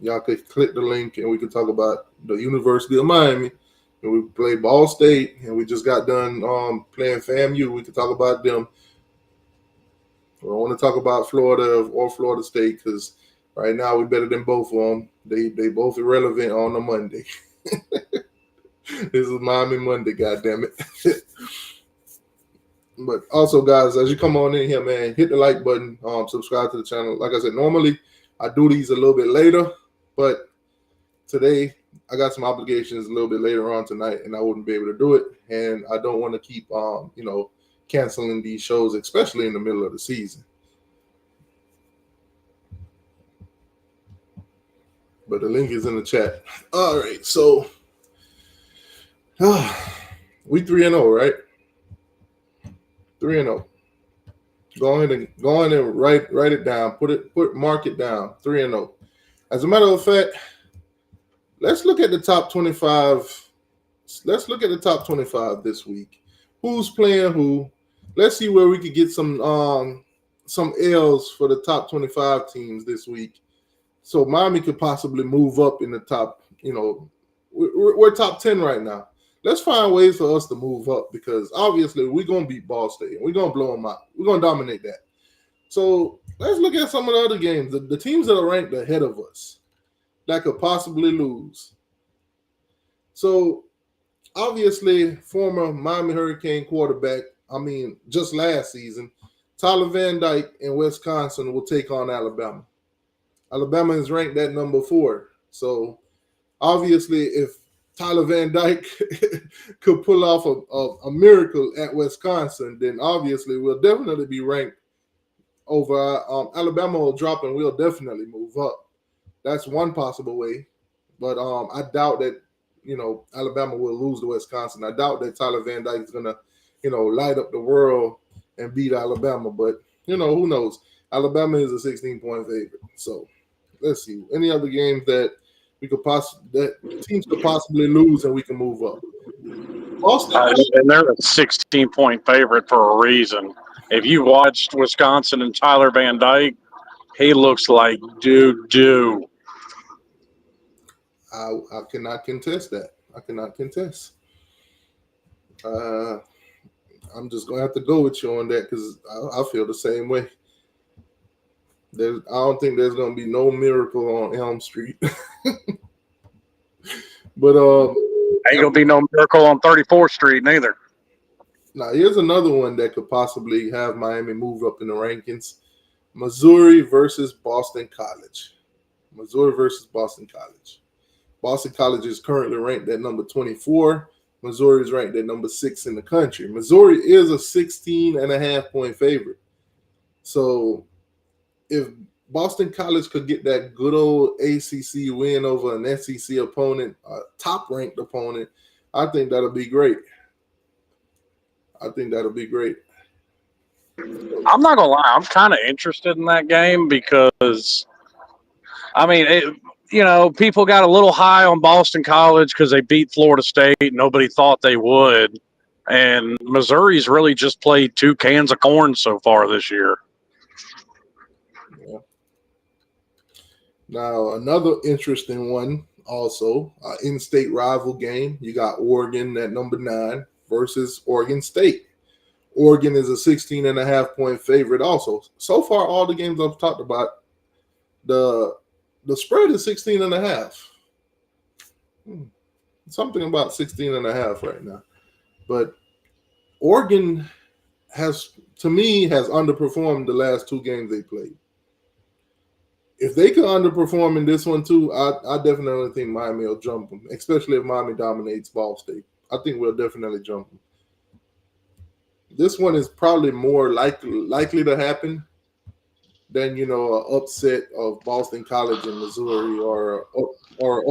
Y'all could click the link and we can talk about the University of Miami. And we played Ball State, and we just got done playing FAMU. We could talk about them. I don't want to talk about Florida or Florida State because right now we're better than both of them. They both irrelevant on a Monday. This is Miami Monday, goddammit. But also, guys, as you come on in here, man, hit the like button, subscribe to the channel. Like I said, normally I do these a little bit later, but today I got some obligations a little bit later on tonight, and I wouldn't be able to do it. And I don't want to keep, canceling these shows, especially in the middle of the season. But the link is in the chat. All right, so we 3-0, right? 3-0. Go ahead and write it down. Mark it down. 3-0. As a matter of fact, let's look at the top 25. Let's look at the top 25 this week. Who's playing who? Let's see where we could get some L's for the top 25 teams this week. So Miami could possibly move up in the top, we're top 10 right now. Let's find ways for us to move up because obviously we're going to beat Ball State. We're going to blow them out. We're going to dominate that. So let's look at some of the other games. The teams that are ranked ahead of us that could possibly lose. So obviously, former Miami Hurricane quarterback, just last season, Tyler Van Dyke in Wisconsin will take on Alabama. Alabama is ranked at number 4. So obviously, if Tyler Van Dyke could pull off a miracle at Wisconsin, then obviously we'll definitely be ranked over Alabama will drop and we'll definitely move up. That's one possible way. But I doubt that, Alabama will lose to Wisconsin. I doubt that Tyler Van Dyke is going to, light up the world and beat Alabama. But, who knows? Alabama is a 16-point favorite. So let's see. Any other games that that teams could possibly lose and we can move up? Boston. And they're a 16-point favorite for a reason. If you watched Wisconsin and Tyler Van Dyke, he looks like doo-doo. I cannot contest that. I cannot contest. I'm just going to have to go with you on that because I feel the same way. I don't think there's going to be no miracle on Elm Street. But ain't going to be no miracle on 34th Street neither. Now, here's another one that could possibly have Miami move up in the rankings. Missouri versus Boston College. Missouri versus Boston College. Boston College is currently ranked at number 24. Missouri is ranked at number 6 in the country. Missouri is a 16.5-point favorite. So if Boston College could get that good old ACC win over an SEC opponent, a top-ranked opponent, I think that'll be great. I'm not going to lie. I'm kind of interested in that game because, people got a little high on Boston College because they beat Florida State. Nobody thought they would. And Missouri's really just played 2 cans of corn so far this year. Yeah. Now, another interesting one also, in-state rival game. You got Oregon at number 9 versus Oregon State. Oregon is a 16.5-point favorite also. So far, all the games I've talked about, the spread is 16.5. Something about 16.5 right now. But Oregon has underperformed the last 2 games they played. If they could underperform in this one too, I definitely think Miami will jump them, especially if Miami dominates Ball State. I think we'll definitely jump them. This one is probably more likely to happen than, an upset of Boston College and Missouri or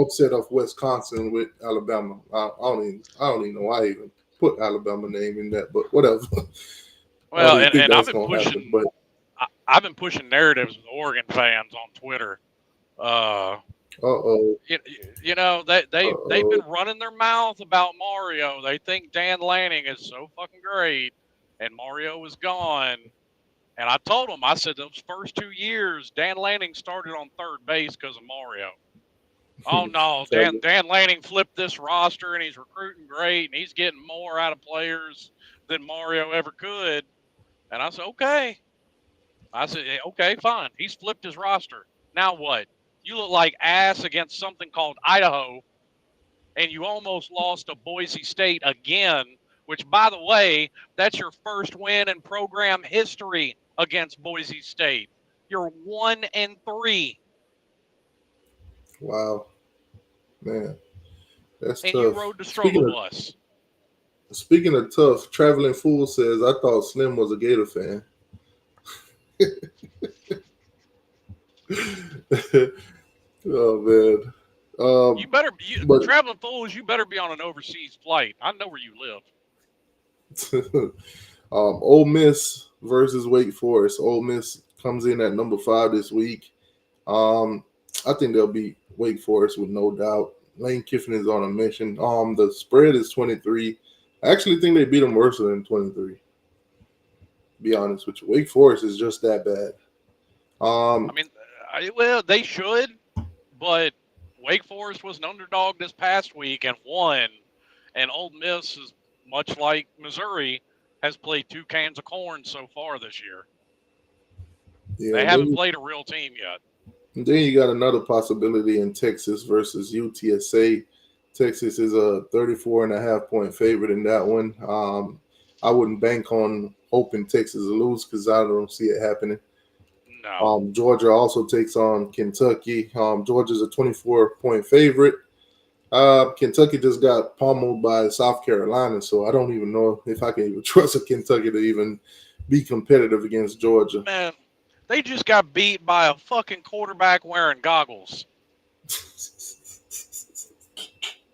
upset of Wisconsin with Alabama. I don't even know why I even put Alabama name in that, but whatever. Well, and I've been pushing narratives with Oregon fans on Twitter. They've been running their mouth about Mario. They think Dan Lanning is so fucking great, and Mario is gone. And I told them, I said, those first 2 years, Dan Lanning started on third base because of Mario. Oh no, Dan Lanning flipped this roster, and he's recruiting great, and he's getting more out of players than Mario ever could. And I said, okay. Okay, fine. He's flipped his roster. Now what? You look like ass against something called Idaho, and you almost lost to Boise State again, which, by the way, that's your first win in program history against Boise State. You're 1-3. Wow. Man, that's and tough. You rode the struggle bus. Speaking of tough, Traveling Fool says, I thought Slim was a Gator fan. Oh, man. Traveling Fools, you better be on an overseas flight. I know where you live. Ole Miss versus Wake Forest. Ole Miss comes in at number 5 this week. I think they'll beat Wake Forest with no doubt. Lane Kiffin is on a mission. The spread is 23. I actually think they beat them worse than 23. Be honest with you, Wake Forest is just that bad. They should, but Wake Forest was an underdog this past week and won. And Ole Miss is much like Missouri, has played 2 cans of corn so far this year. Yeah, they haven't played a real team yet. And then you got another possibility in Texas versus UTSA. Texas is a 34.5-point favorite in that one. I wouldn't bank on hoping Texas will lose because I don't see it happening. No. Georgia also takes on Kentucky. Georgia's a 24-point favorite. Kentucky just got pummeled by South Carolina, so I don't even know if I can even trust a Kentucky to even be competitive against Georgia. Man, they just got beat by a fucking quarterback wearing goggles.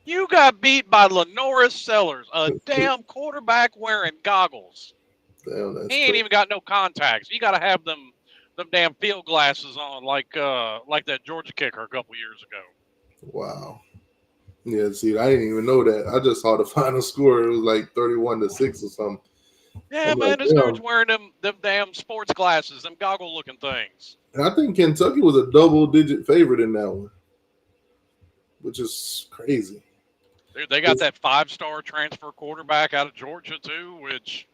You got beat by Lenoris Sellers, a damn quarterback wearing goggles. Damn, that's He ain't even got no contacts. You got to have them damn field glasses on, like that Georgia kicker a couple years ago. Wow. Yeah, see, I didn't even know that. I just saw the final score. It was like 31-6 or something. Yeah, I'm man, like, this damn. dude's wearing them damn sports glasses, them goggle-looking things. And I think Kentucky was a double-digit favorite in that one, which is crazy. Dude, they got that 5-star transfer quarterback out of Georgia, too, which,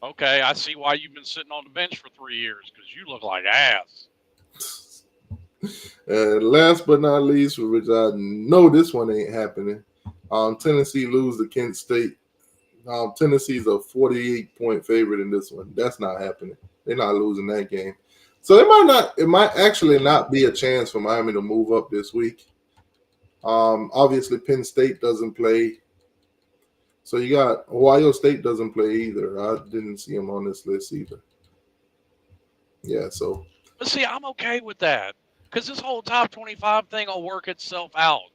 okay, I see why you've been sitting on the bench for 3 years, because you look like ass. And last but not least, which I know this one ain't happening, Tennessee lose to Kent State. Tennessee's a 48-point favorite in this one. That's not happening. They're not losing that game. So it might actually not be a chance for Miami to move up this week. Obviously, Penn State doesn't play. So you got Ohio State doesn't play either. I didn't see them on this list either. Yeah, so. But see, I'm okay with that, because this whole top 25 thing will work itself out.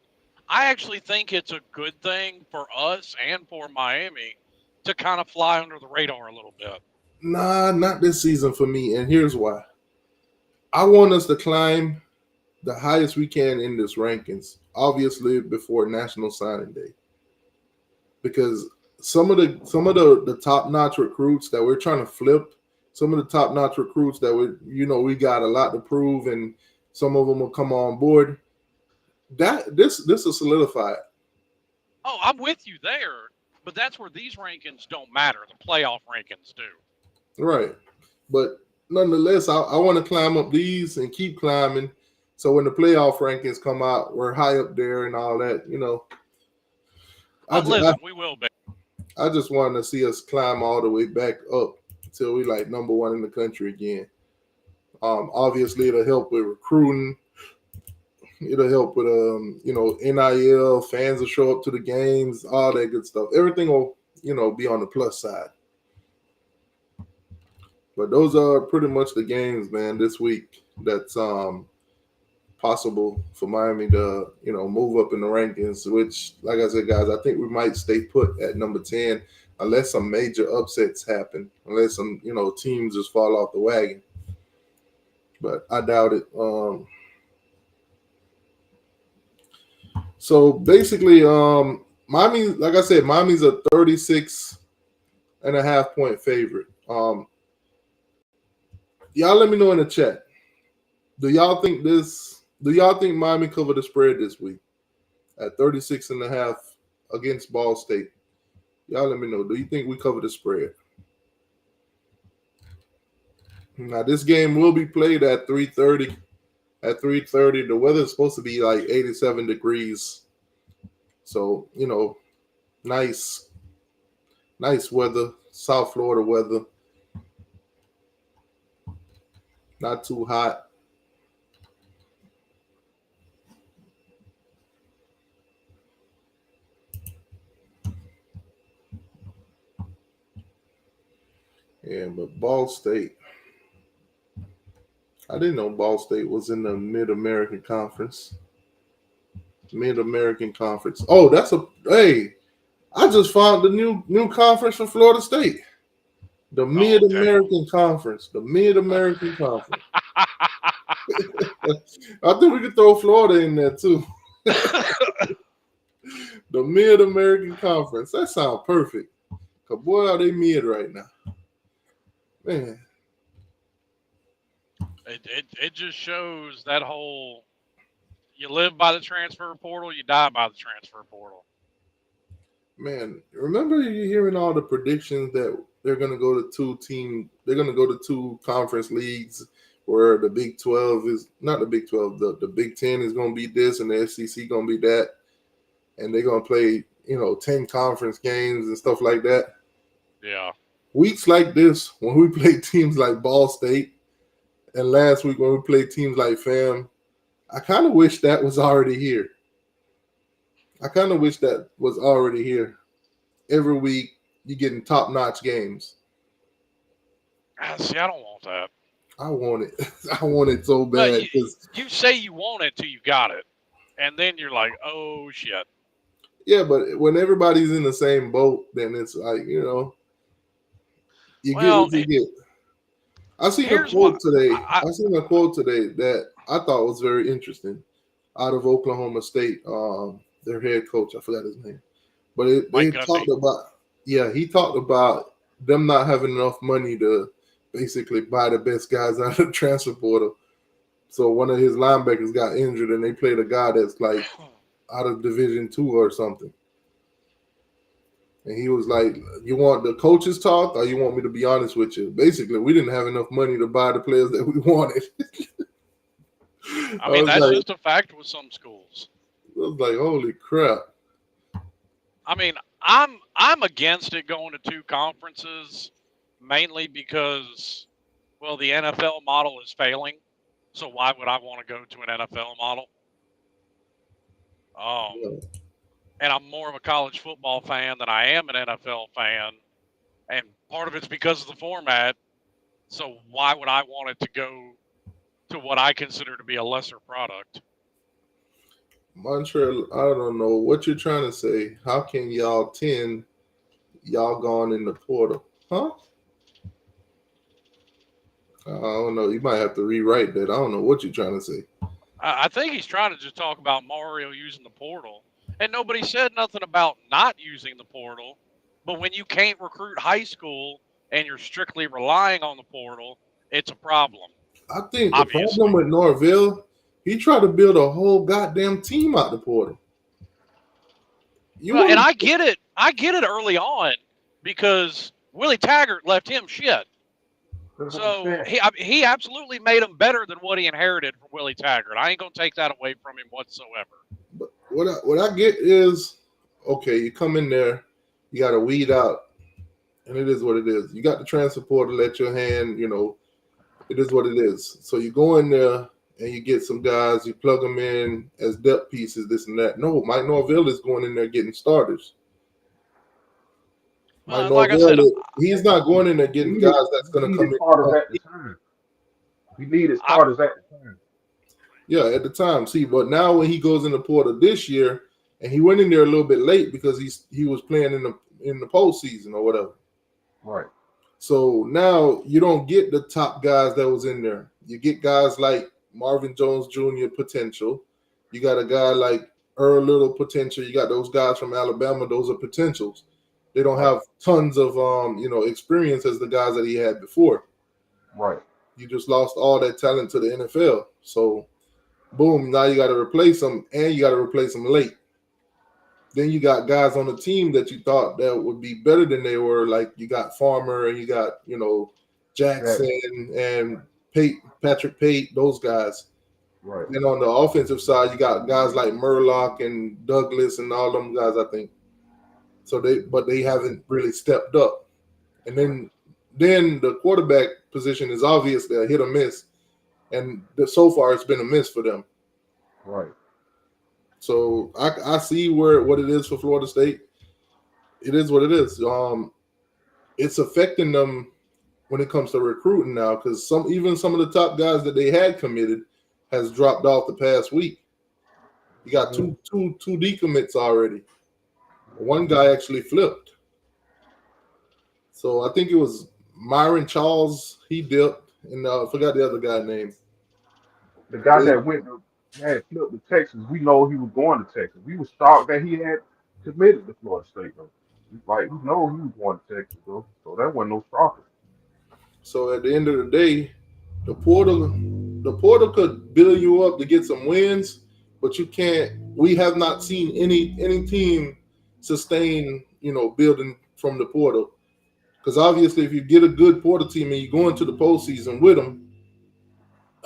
I actually think it's a good thing for us and for Miami to kind of fly under the radar a little bit. Nah, not this season for me, and here's why. I want us to climb the highest we can in this rankings, obviously before National Signing Day, because some of the top-notch recruits that we're trying to flip, some of the top-notch recruits that we got a lot to prove, and some of them will come on board. This will solidify it. Oh, I'm with you there, but that's where these rankings don't matter. The playoff rankings do. Right. But nonetheless, I want to climb up these and keep climbing. So when the playoff rankings come out, we're high up there and all that, Listen, we will be. I just wanted to see us climb all the way back up until we like number one in the country again. Obviously, it'll help with recruiting. It'll help with NIL. Fans will show up to the games, all that good stuff. Everything will be on the plus side. But those are pretty much the games, man, this week that's possible for Miami to move up in the rankings. Which, like I said, guys, I think we might stay put at number 10 unless some major upsets happen, unless some teams just fall off the wagon. But I doubt it. So basically, Miami, like I said, Miami's a 36.5-point favorite. Y'all let me know in the chat. Do y'all think Miami covered the spread this week at 36.5 against Ball State? Y'all let me know. Do you think we covered the spread? Now, this game will be played at 3:30. At 3:30, the weather is supposed to be like 87 degrees. So, nice weather, South Florida weather. Not too hot. Yeah, but Ball State. I didn't know Ball State was in the Mid-American Conference. Mid-American Conference. Oh, hey, I just found the new conference for Florida State. The Mid-American Conference. The Mid-American Conference. I think we could throw Florida in there too. The Mid-American Conference. That sounds perfect. Cause boy, are they mid right now. Man. It just shows that whole you live by the transfer portal, you die by the transfer portal. Man, remember you hearing all the predictions that they're going to go to two conference leagues where the Big 12 is not the Big 12, the Big 10 is going to be this and the SEC going to be that. and they're gonna play 10 conference games and stuff like that. Yeah. Weeks like this, when we play teams like Ball State, and last week when we played teams like FAM, I kind of wish that was already here. Every week, you're getting top-notch games. See, I don't want that. I want it. I want it so But bad. you say you want it till you got it, and then you're like, oh shit. Yeah, but when everybody's in the same boat, then it's like you get what you get. I seen a quote today that I thought was very interesting out of Oklahoma State. Their head coach, I forgot his name, but he talked about them not having enough money to basically buy the best guys out of the transfer portal. So one of his linebackers got injured, and they played a guy that's like out of Division II or something. And he was like, you want the coaches talk or you want me to be honest with you? Basically, we didn't have enough money to buy the players that we wanted. I mean, that's just a fact with some schools. I was like, holy crap. I mean, I'm against it going to two conferences, mainly because, well, the NFL model is failing. So why would I want to go to an NFL model? And I'm more of a college football fan than I am an NFL fan. And part of it's because of the format. So why would I want it to go to what I consider to be a lesser product? Montreal, I don't know what you're trying to say. How can y'all gone in the portal? Huh? I don't know. You might have to rewrite that. I don't know what you're trying to say. I think he's trying to just talk about Mario using the portal. And nobody said nothing about not using the portal. But when you can't recruit high school and you're strictly relying on the portal, it's a problem. I think the problem with Norvell, he tried to build a whole goddamn team out the portal. And I get it. I get it early on because Willie Taggart left him shit. So he absolutely made him better than what he inherited from Willie Taggart. I ain't gonna take that away from him whatsoever. But what I get is, okay, you come in there, you got to weed out, and it is what it is. You got the transfer portal at your hand, it is what it is. So you go in there and you get some guys, you plug them in as depth pieces, this and that. No, Mike Norvell is going in there getting starters. Like I said, he's not going in there getting guys that's going to come in. Starters at the time. We needed starters at the time. Yeah, at the time. See, but now when he goes in the portal this year, and he went in there a little bit late because he was playing in the postseason or whatever. Right. So now you don't get the top guys that was in there. You get guys like Marvin Jones Jr. potential. You got a guy like Earl Little potential. You got those guys from Alabama. Those are potentials. They don't have tons of experience as the guys that he had before. Right. You just lost all that talent to the NFL. So boom, now you got to replace them, and you got to replace them late. Then you got guys on the team that you thought that would be better than they were, like you got Farmer and you got, Jackson and Patrick Pate, those guys. Right. And on the offensive side, you got guys like Murlock and Douglas and all them guys, I think. So they haven't really stepped up. And then the quarterback position is obviously a hit or miss. And so far it's been a miss for them. Right. So I see what it is for Florida State. It is what it is. It's affecting them when it comes to recruiting now because some of the top guys that they had committed has dropped off the past week. You got two decommits already. One guy actually flipped. So I think it was Myron Charles. He dipped, and I forgot the other guy's name. The guy that had flipped to Texas, we know he was going to Texas. We were shocked that he had committed to Florida State, though. Like, we know he was going to Texas, though. So that wasn't no shocker. So at the end of the day, the portal could build you up to get some wins, but you can't. We have not seen any team sustain, building from the portal. Because obviously, if you get a good portal team and you go into the postseason with them,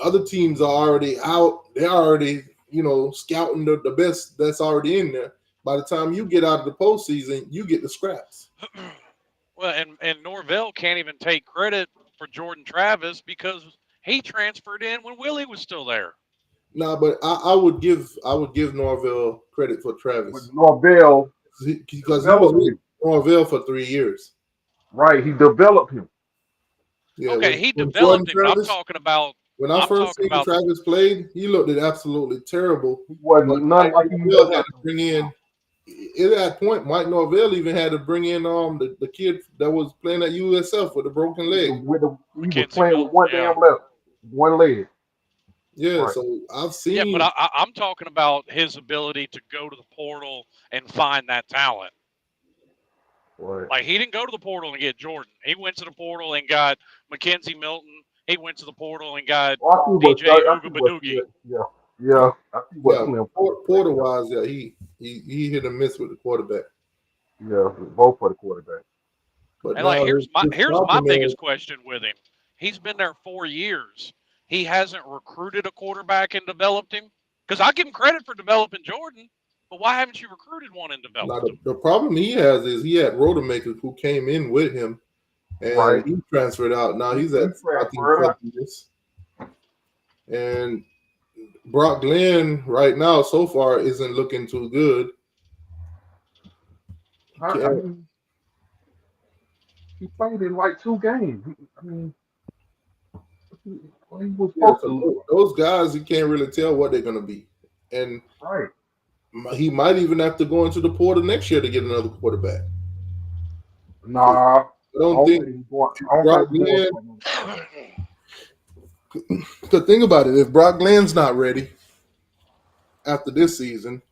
other teams are already out. They're already, scouting the best that's already in there. By the time you get out of the postseason, you get the scraps. Well, and Norvell can't even take credit for Jordan Travis because he transferred in when Willie was still there. Nah, but I would give Norvell credit for But Travis Norvell because he was developed with him. Norvell for 3 years. Right, he developed him. Yeah, Okay, he when Jordan developed him, but I'm Travis, talking about when I first seen the Travis played, he looked absolutely terrible. He But wasn't Mike nothing like he Norvell was had to after. bring in. At that point, Mike Norvell even had to bring in the kid that was playing at USF with a broken leg. He was Mackenzie playing with Milton. one Yeah, damn left, one leg. Yeah, Right. so I've yeah, seen. but I'm talking about his ability to go to the portal and find that talent. Right. Like, he didn't go to the portal and get Jordan. He went to the portal and got Mackenzie Milton. He went to the portal and got Well, DJ I see what Ugabadugi. yeah. I see what Yeah, Slim Porter wise, yeah, he hit and miss with the quarterback. Yeah, both for the quarterback. But And like, now here's my his problem biggest is question with him. He's been there 4 years. He hasn't recruited a quarterback and developed him. Because I give him credit for developing Jordan, but why haven't you recruited one and now developed him? the problem he has is he had Rodemaker who came in with him and Right. he transferred out. Now he's He at I think transferred out. St. Louis. And Brock Glenn right now so far isn't looking too good. I mean, he played in like 2 games. I mean, he was Yeah, supposed to look so those guys you can't really tell what they're gonna be. And right. he might even have to go into the portal next year to get another quarterback. Nah, I don't think he's going. I don't Brock think he's going Glenn. for another quarterback. Because think about it, if Brock Glenn's not ready after this season,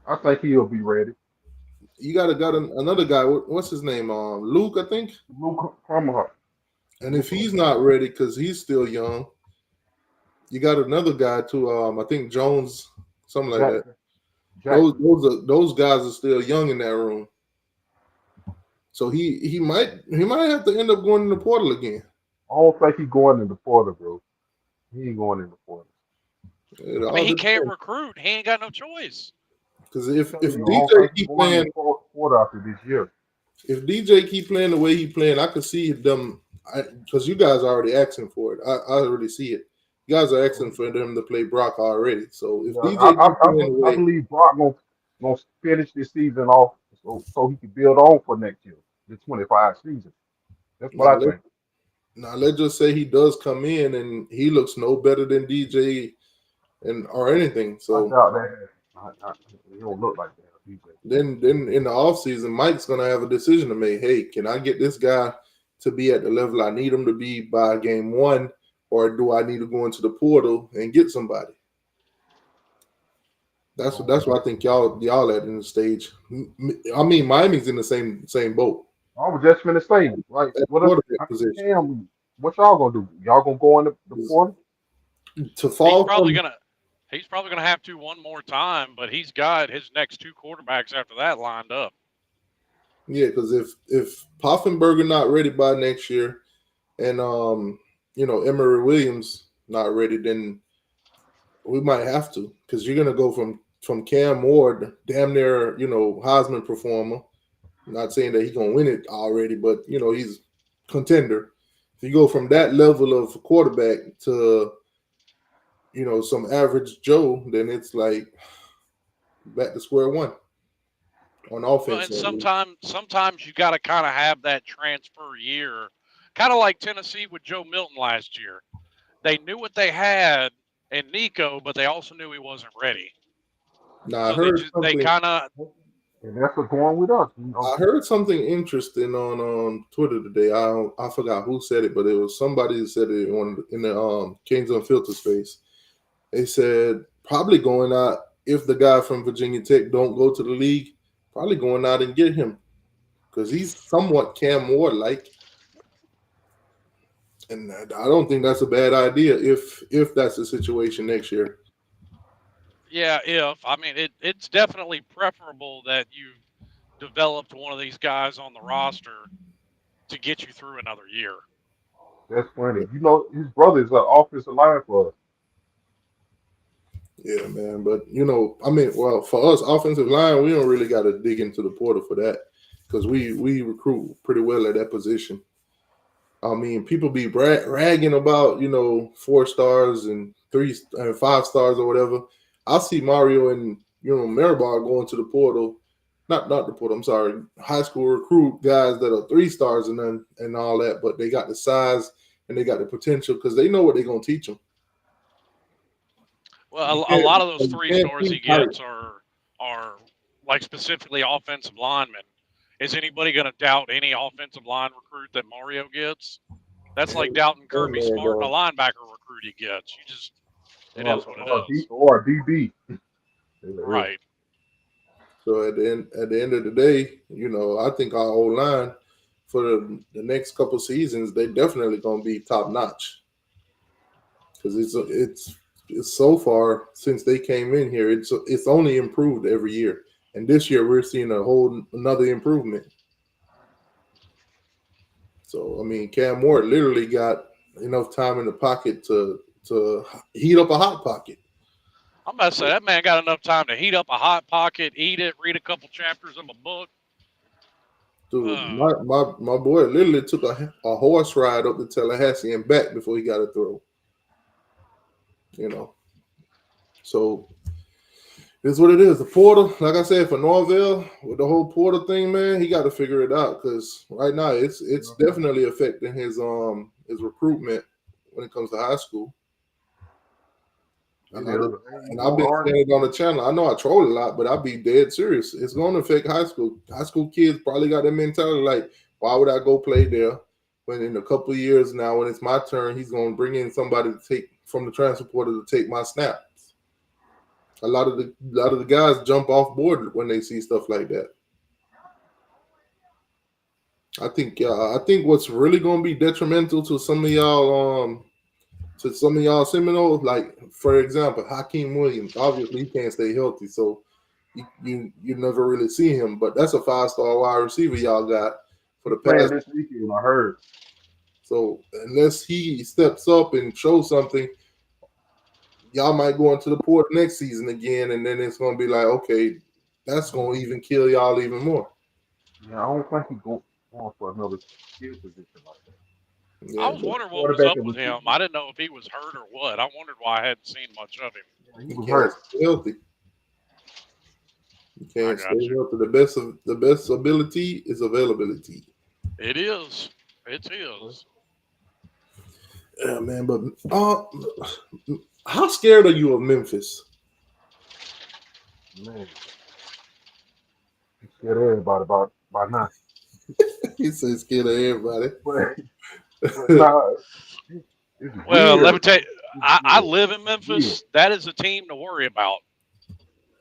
I think he'll be ready. you got another guy. What's his name? Luke, I think. Luke Hummer. And if he's not ready because he's still young, you got another guy too. I think Jones, something like that. Those guys are still young in that room. So he might have to end up going in the portal again. I don't think he's going in the portal, bro. He ain't going in the portal. I mean, he can't recruit. He ain't got no choice. Because if I DJ keep playing portal after this year, if DJ keep playing the way he playing, I could see them. Because you guys are already asking for it. I already see it. You guys are asking for them to play Brock already. So if DJ keep playing the way, I believe Brock gonna finish this season off so he can build on for next year, the 25 season. That's what I think. Now let's just say he does come in and he looks no better than DJ or anything. So I doubt that. He don't look like that. DJ. Then in the offseason, Mike's gonna have a decision to make. Hey, can I get this guy to be at the level I need him to be by game 1, or do I need to go into the portal and get somebody? That's what I think y'all at in the stage. I mean, Miami's in the same boat. I was just gonna say, like, what y'all gonna do? Y'all gonna go in the portal? To fall He's probably gonna have to one more time, but he's got his next 2 quarterbacks after that lined up. Yeah, because if Poffenberger not ready by next year, and Emory Williams not ready, then we might have to, because you're gonna go from Cam Ward, damn near Heisman performer. I'm not saying that he's gonna win it already, but he's contender. If you go from that level of quarterback to some average Joe, then it's like back to square one on offense. Well, and sometimes you got to kind of have that transfer year, kind of like Tennessee with Joe Milton last year. They knew what they had in Nico, but they also knew he wasn't ready. Now, so they kind of. And that's what's going with us. I heard something interesting on Twitter today. I forgot who said it, but it was somebody who said it in the Kings Unfiltered space. They said probably going out, if the guy from Virginia Tech don't go to the league, probably going out and get him, because he's somewhat Cam Ward-like. And I don't think that's a bad idea if that's the situation next year. Yeah, it's definitely preferable that you've developed one of these guys on the roster to get you through another year. That's funny. His brother's an offensive line for us. Yeah, man. But I mean, well, for us, offensive line, we don't really got to dig into the portal for that because we recruit pretty well at that position. I mean, people be ragging about 4 stars and 5 stars or whatever. I see Mario and Maribor going to the portal, not the portal. I'm sorry, high school recruit guys that are 3 stars and all that, but they got the size and they got the potential because they know what they're gonna teach them. Well, a lot of those You three can't stars he teach height. gets are like specifically offensive linemen. Is anybody going to doubt any offensive line recruit that Mario gets? That's like doubting Kirby Smart and a linebacker recruit he gets. It is what it is. Or DB. Right. So at the end of the day, I think our O line for the next couple seasons, they definitely gonna be top notch because it's so far since they came in here, it's only improved every year, and this year we're seeing a whole another improvement. So I mean, Cam Ward literally got enough time in the pocket to heat up a hot pocket. I'm about to say that man got enough time to heat up a hot pocket, eat it, read a couple chapters of a book. Dude, my boy literally took a horse ride up to Tallahassee and back before he got a throw. So it's what it is. The portal, like I said, for Norvell with the whole portal thing, man, he got to figure it out because right now it's definitely affecting his recruitment when it comes to high school. And I've been saying it on the channel. I know I troll a lot, but I'll be dead serious. It's going to affect high school. High school kids probably got that mentality like, why would I go play there when in a couple of years now, when it's my turn, he's going to bring in somebody to take from the transfer portal to take my snaps. A lot of the guys jump off board when they see stuff like that. I think what's really going to be detrimental to some of y'all Seminoles, like for example, Hakeem Williams. Obviously, he can't stay healthy, so you never really see him. But that's a 5-star wide receiver y'all got for the past. This weekend, I heard. So unless he steps up and shows something, y'all might go into the port next season again, and then it's going to be like, okay, that's going to even kill y'all even more. Yeah, I don't think he's going for another skill position like that. Yeah, I was wondering what was up with him. I didn't know if he was hurt or what. I wondered why I hadn't seen much of him. Yeah, he was hurt. Stay healthy. You can't stay healthy. The best ability is availability. It is. It is. Yeah, man. But how scared are you of Memphis? Man, he scared everybody by now. He said scared of everybody. But nah, well, let me tell you, I live in Memphis. That is a team to worry about.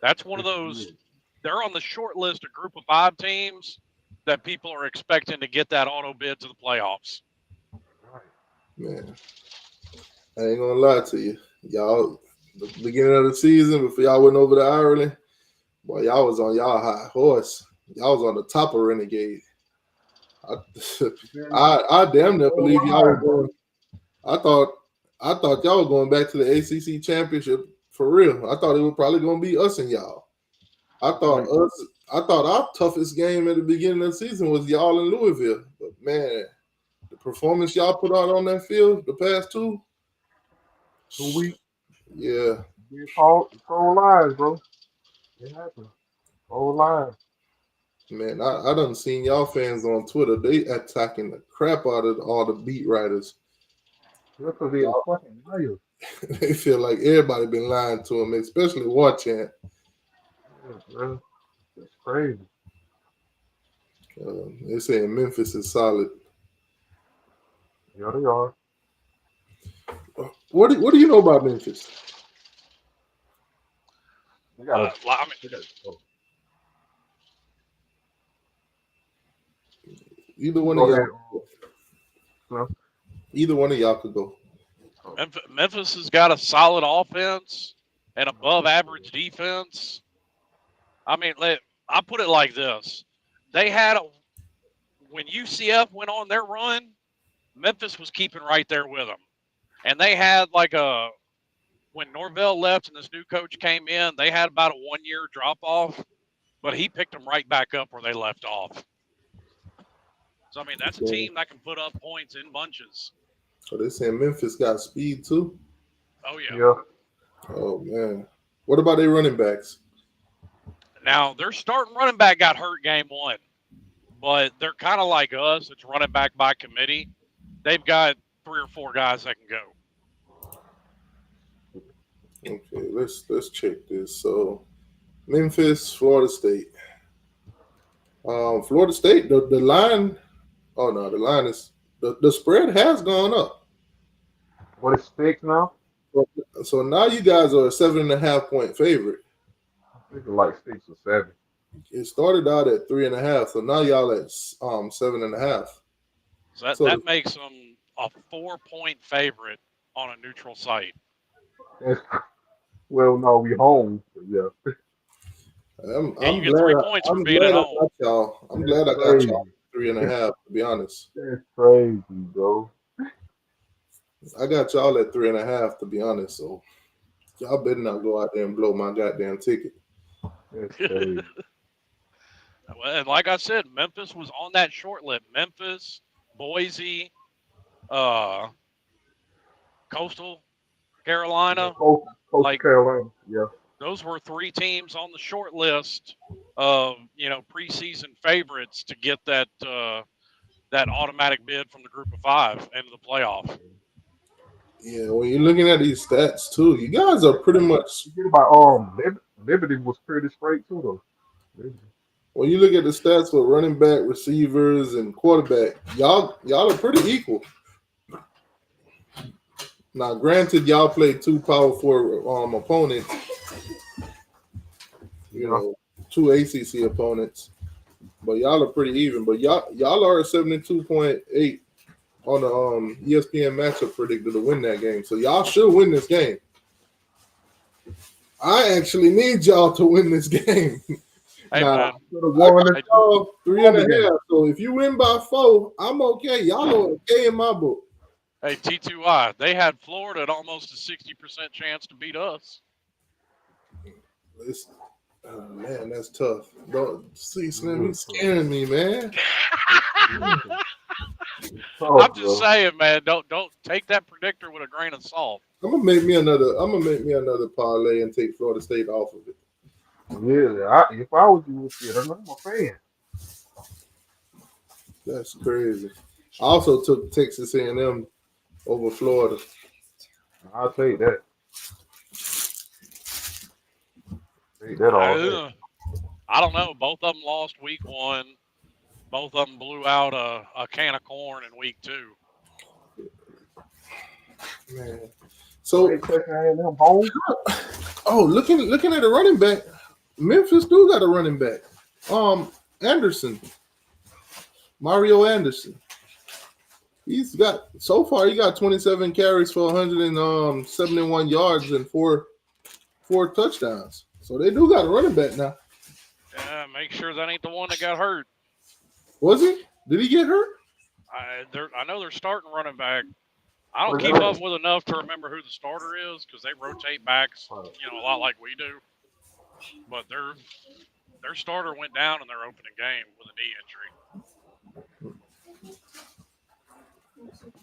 That's one of those. They're on the short list of group of 5 teams that people are expecting to get that auto bid to the playoffs. Man, I ain't gonna lie to you. Y'all, the beginning of the season, before y'all went over to Ireland, boy, y'all was on y'all high horse. Y'all was on the top of Renegade. I damn near believe y'all were going. I thought y'all were going back to the ACC championship for real. I thought it was probably going to be us and y'all. I thought our toughest game at the beginning of the season was y'all in Louisville. But man, the performance y'all put out on that field the past 2 weeks, yeah, we told lies, bro. It happened. Told lies. Man, I done seen y'all fans on Twitter. They attacking the crap out of all the beat writers. That's because they're fucking liars. They feel like everybody been lying to them, especially War Chant. Yeah, that's crazy. They're saying Memphis is solid. Yeah, they are. What do you know about Memphis? They got Either one of y'all. Either one of y'all could go. Memphis has got a solid offense and above average defense. I mean, I put it like this. They had when UCF went on their run, Memphis was keeping right there with them. And they had like a when Norvell left and this new coach came in, they had about a 1 year drop off, but he picked them right back up where they left off. So I mean, that's a team that can put up points in bunches. So they saying Memphis got speed too. Oh yeah. Yeah. Oh man, what about their running backs? Now their starting running back got hurt game 1, but they're kind of like us. It's running back by committee. They've got 3 or 4 guys that can go. Okay, let's check this. So Memphis, Florida State. Florida State, the line. Oh no, the line is the spread has gone up. What is 6 now? So now you guys are a 7.5 point favorite. I think it's like 6 or 7. It started out at 3.5, so now y'all at 7.5. So that makes them a 4-point favorite on a neutral site. Well, no, we home. But yeah. I'm you get glad 3 points for being at home. I'm glad I got y'all 3.5. To be honest, That's crazy, bro. I got y'all at 3.5. To be honest, so y'all better not go out there and blow my goddamn ticket. That's crazy. And like I said, Memphis was on that short list. Memphis, Boise, Coastal Carolina. Coastal Carolina, yeah. Those were 3 teams on the short list of preseason favorites to get that that automatic bid from the group of 5 into the playoff. Yeah, when you're looking at these stats too, you guys are pretty much. Forget about Liberty was pretty straight too though. When you look at the stats for running back, receivers, and quarterback, y'all are pretty equal. Now, granted, y'all played 2 Power 4 opponents. You know, 2 ACC opponents, but y'all are pretty even. But y'all are a 72.8 on the ESPN matchup predictor to win that game. So y'all should win this game. I actually need y'all to win this game. Hey, now, man. 3.5. So if you win by 4, I'm okay. Y'all are okay in my book. Hey, T2I, they had Florida at almost a 60% chance to beat us. Listen, man, that's tough. Don't see Slim, he's scaring me, man. I'm just saying, man. Don't take that predictor with a grain of salt. I'm gonna make me another parlay and take Florida State off of it. Yeah, if I was you, I'm a fan. That's crazy. I also took Texas A&M over Florida. I'll take that. Take that all day. I don't know. Both of them lost week 1. Both of them blew out a can of corn in week 2. Man. So, looking at the running back, Memphis do got a running back. Anderson. Mario Anderson. He got 27 carries for 171 yards and four touchdowns. So they do got a running back now. Yeah, make sure that ain't the one that got hurt. Was he? Did he get hurt? I know they're starting running back. I don't keep up with enough to remember who the starter is because they rotate backs, a lot like we do. But their starter went down in their opening game with a knee injury.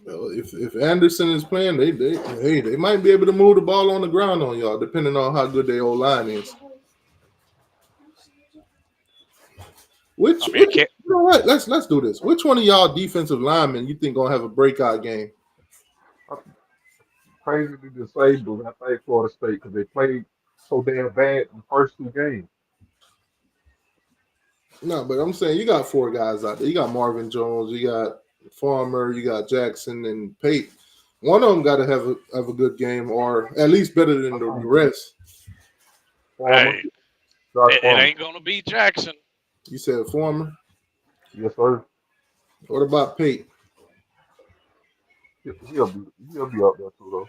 Well, if Anderson is playing, they might be able to move the ball on the ground on y'all, depending on how good their old line is. You know what? Let's do this. Which one of y'all defensive linemen you think gonna have a breakout game? Crazy to say, but I think Florida State because they played so damn bad in the first 2 games. No, but I'm saying you got 4 guys out there. You got Marvin Jones, you got Farmer, you got Jackson and Pate. One of them got to have a good game, or at least better than the rest. Hey, it ain't gonna be Jackson. You said Farmer? Yes, sir. What about Pate? He'll be up there too, though.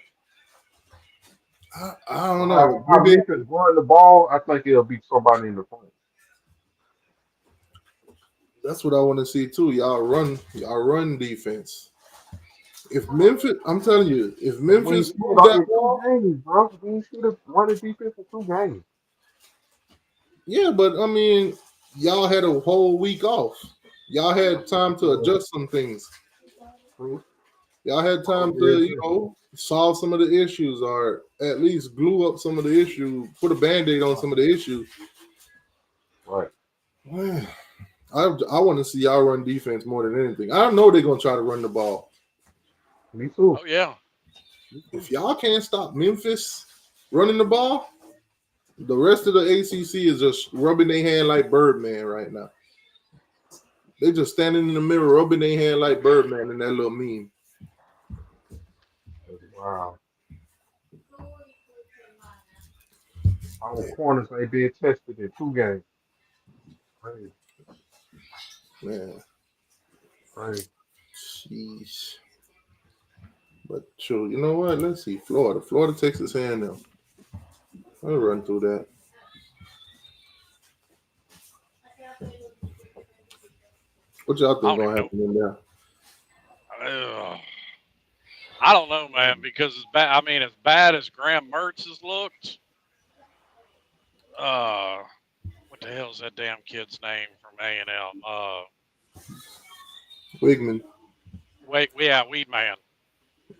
I don't know. Maybe if it's run the ball, I think it'll be somebody in the front. That's what I want to see too. Y'all run defense. If Memphis, I'm telling you, if We ain't Memphis seen moved it that in ball, 2 games, bro. We ain't seen it running defense in 2 games. yeah, but I mean, y'all had a whole week off. Y'all had time to adjust some things. True. Y'all had time Very to, true. solve some of the issues or at least glue up some of the issues, put a band-aid on some of the issues. Right. Man, I want to see y'all run defense more than anything. I know they're gonna try to run the ball. Me too. Oh yeah. If y'all can't stop Memphis running the ball, the rest of the ACC is just rubbing their hand like Birdman right now. They just standing in the mirror, rubbing their hand like Birdman in that little meme. Wow. Our corners ain't being tested in 2 games. Crazy. Man, Crazy. jeez. But sure, you know what? Let's see. Florida, Texas A&M. I'll run through that. What y'all I think don't even gonna know. happen in there? I don't know, man, because as bad. I mean, as bad as Graham Mertz has looked. What the hell's that damn kid's name from A&M? Wigman. Weedman.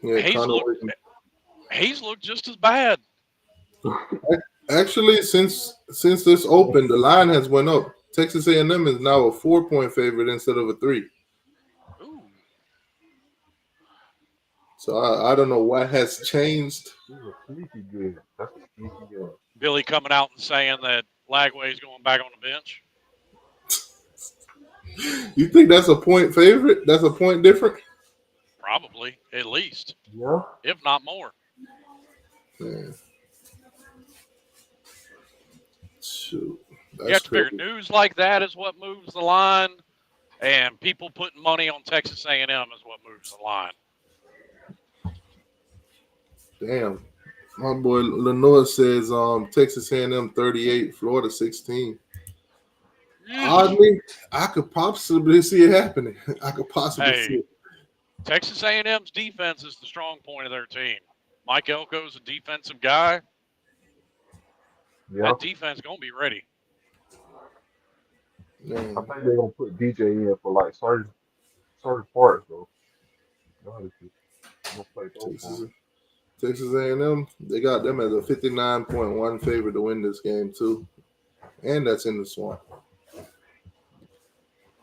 Yeah, He's Connor looked. Wigman. He's looked just as bad. Actually, since this opened, the line has went up. Texas A&M is now a 4-point favorite instead of a 3. Ooh. So I don't know what has changed. He's a sneaky good. That's a sneaky good. Billy coming out and saying that Lagway's going back on the bench. You think that's a point favorite? That's a point different? Probably, at least, Yeah. if not more. Yeah. Shoot. That's You have to figure crazy. news like that is what moves the line, and people putting money on Texas A&M is what moves the line. Damn. My boy Lenore says Texas A&M 38, Florida 16. Oddly, I could possibly see it happening. I could possibly see Hey, it. Texas A&M's defense is the strong point of their team. Mike Elko's a defensive guy. Yeah. That defense gonna be ready. Man, I think they're gonna put DJ in for like certain parts though. Honestly, I'm gonna play those for him. Texas A&M, they got them as a 59.1 favorite to win this game too, and that's in the swamp.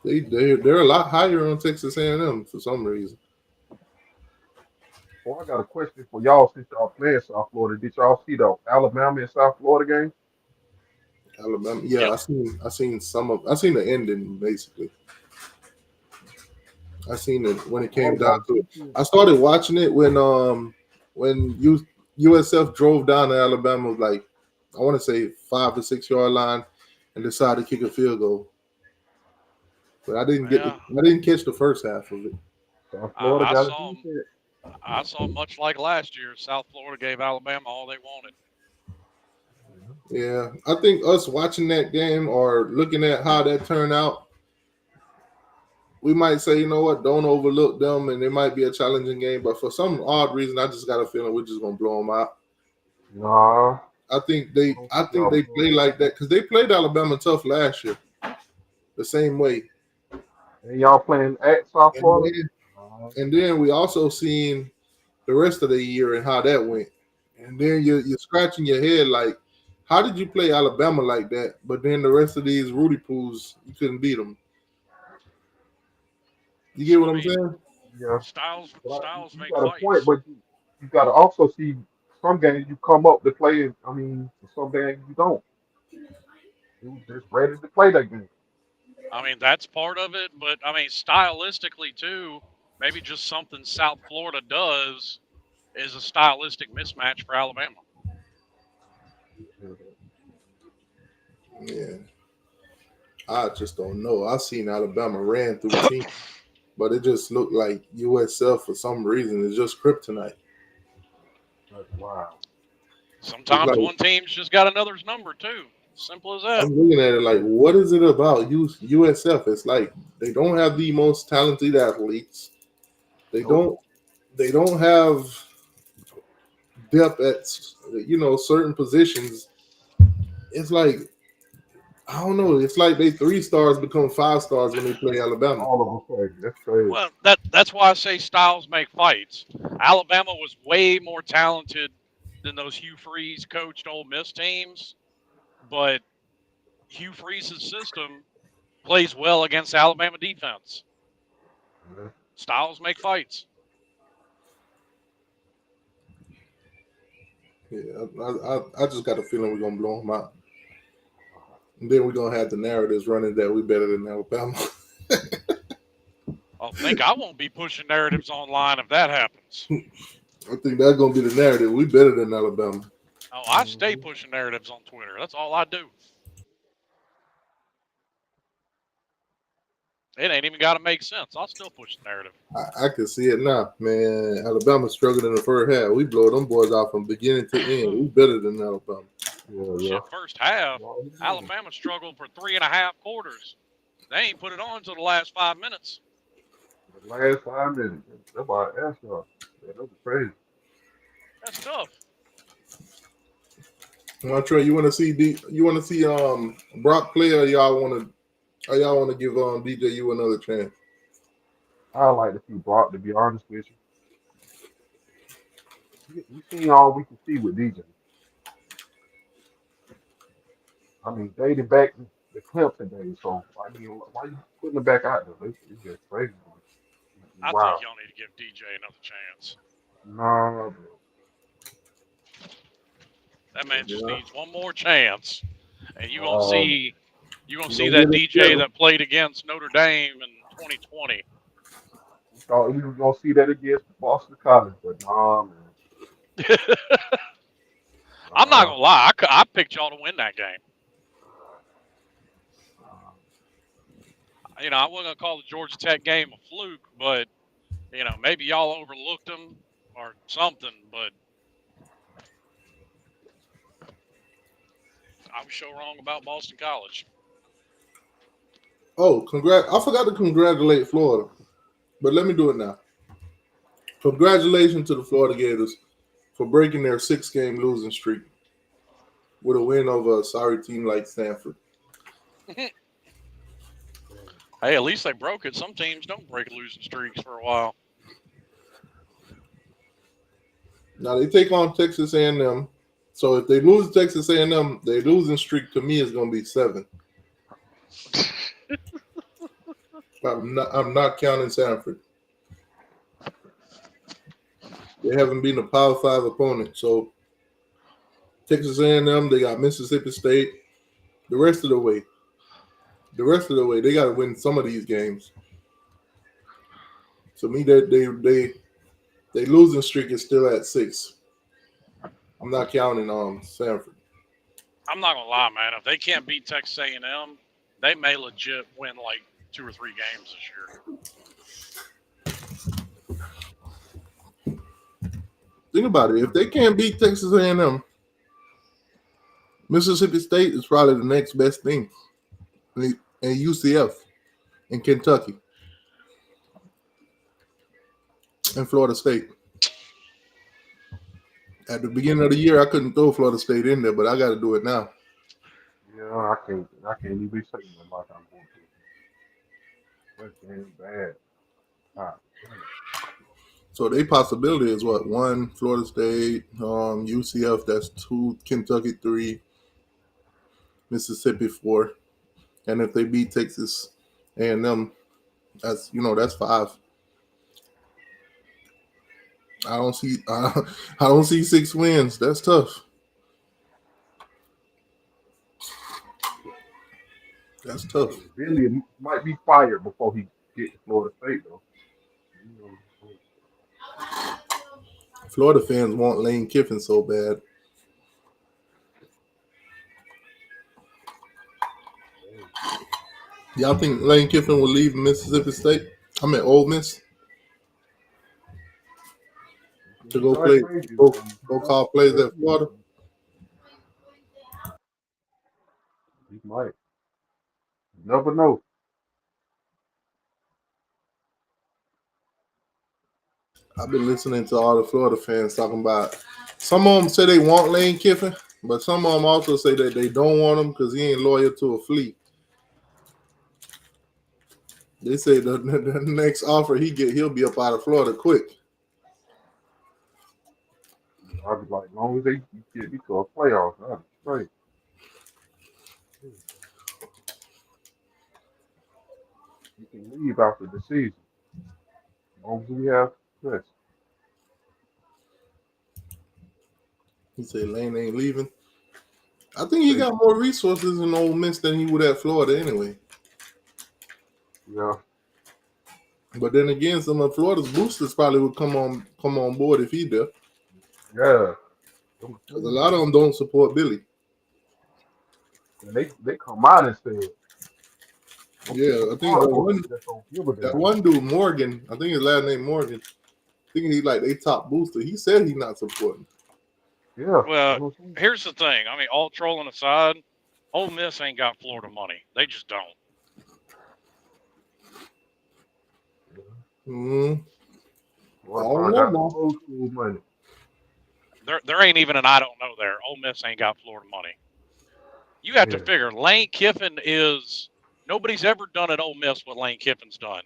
They're a lot higher on Texas A&M for some reason. Well, I got a question for y'all since y'all playing South Florida. Did y'all see the Alabama and South Florida game? Alabama, yeah, Yep. I seen the ending basically. I seen it when it came down to it. I started watching it when USF drove down to Alabama like I want to say 5 or 6 yard line and decided to kick a field goal. But I didn't catch the first half of it. South Florida I got a saw defense. I saw much like last year. South Florida gave Alabama all they wanted. Yeah, I think us watching that game or looking at how that turned out, we might say, you know what, don't overlook them, and it might be a challenging game. But for some odd reason, I just got a feeling we're just gonna blow them out. Nah, I think I don't y'all they doing play like that because they played Alabama tough last year, the same way. And y'all playing at South And Florida? then, Nah. and then we also seen the rest of the year and how that went. And then you're scratching your head like, how did you play Alabama like that? But then the rest of these Rudy Poos, you couldn't beat them. You get what I I'm mean, saying? Yeah. styles But you make got a point, fights. but you got to also see some games you come up to play. I mean, some games you don't. You just ready to play that game. I mean, that's part of it, but I mean, stylistically too, maybe just something South Florida does is a stylistic mismatch for Alabama. Yeah. I just don't know. I seen Alabama ran through teams, but it just looked like USF for some reason is just kryptonite. Like, wow. It's Sometimes like one team's just got another's number too. Simple as that. I'm looking at it like, what is it about USF? It's like they don't have the most talented athletes. They Nope. don't. they don't have depth at certain positions. It's like I don't know. It's like they 3 stars become 5 stars when they play Alabama. All of them crazy. That's crazy. Well, that's why I say styles make fights. Alabama was way more talented than those Hugh Freeze coached Ole Miss teams, but Hugh Freeze's system plays well against Alabama defense. Yeah. Styles make fights. Yeah, I just got a feeling we're gonna blow them out, and then we're gonna have the narratives running that we better than Alabama. I think I won't be pushing narratives online if that happens. I think that's gonna be the narrative. We better than Alabama. Oh, I stay pushing narratives on Twitter. That's all I do. It ain't even got to make sense. I'll still push the narrative. I can see it now, man. Alabama struggled in the first half. We blow them boys out from beginning to end. We better than Alabama. Shit, first half, Alabama struggled for 3.5 quarters. They ain't put it on until the last 5 minutes. The last 5 minutes, that's about an answer. That was crazy. That's tough. Trey, you want to see Brock play, or y'all want to give DJU another chance? I like to see Brock, to be honest with you. We seen all we can see with DJ. I mean, dating back the Clemson days. So I mean, why you putting him back out there? It's just crazy. I Wow. think y'all need to give DJ another chance. Nah, bro. That man just needs one more chance, and you gonna see that get it DJ together. that played against Notre Dame in 2020. We thought we were gonna see that against Boston College, but nah, man. I'm not gonna lie, I picked y'all to win that game. You know, I wasn't gonna call the Georgia Tech game a fluke, but you know, maybe y'all overlooked them or something. But I was so wrong about Boston College. Oh, I forgot to congratulate Florida, but let me do it now. Congratulations to the Florida Gators for breaking their 6-game losing streak with a win over a sorry team like Stanford. Hey, at least they broke it. Some teams don't break losing streaks for a while. Now they take on Texas A&M. So if they lose Texas A&M, their losing streak to me is going to be 7. I'm not counting Stanford. They haven't been a Power 5 opponent. So Texas A&M, they got Mississippi State. The rest of the way, they got to win some of these games. To me, they losing streak is still at 6. I'm not counting Stanford. I'm not gonna lie, man. If they can't beat Texas A&M, they may legit win like 2 or 3 games this year. Think about it. If they can't beat Texas A&M, Mississippi State is probably the next best thing, and UCF, and Kentucky, and Florida State. At the beginning of the year, I couldn't throw Florida State in there, but I got to do it now. Yeah, I can't even say nothing like I'm going to. That game bad. So their possibility is what? 1, Florida State, UCF, that's 2, Kentucky 3, Mississippi 4, and if they beat Texas A&M, that's 5. I don't see 6 wins. That's tough. That's tough. Billy might be fired before he get to Florida State, though. Florida fans want Lane Kiffin so bad. Y'all think Lane Kiffin will leave Mississippi State? I mean, Ole Miss to go play, go call plays at Florida. He might. You never know. I've been listening to all the Florida fans talking about. Some of them say they want Lane Kiffin, but some of them also say that they don't want him because he ain't loyal to a fleet. They say the next offer he get, he'll be up out of Florida quick. I'd be like, as long as they get me to a playoff, I'd be straight. You can leave after the season. As long as we have success. He said Lane ain't leaving. I think he got more resources in Ole Miss than he would at Florida anyway. Yeah. But then again, some of Florida's boosters probably would come on board if he did. Yeah. Because a lot of them don't support Billy. And they come out and say, Yeah, I think that one dude, Morgan, I think his last name Morgan, I think he's like they top booster. He said he's not supporting. Yeah. Well, here's the thing. I mean, all trolling aside, Ole Miss ain't got Florida money. They just don't. Mm-hmm. Old school money. There ain't even an I don't know there. Ole Miss ain't got Florida money. You have to figure Lane Kiffin is nobody's ever done at Ole Miss what Lane Kiffin's done.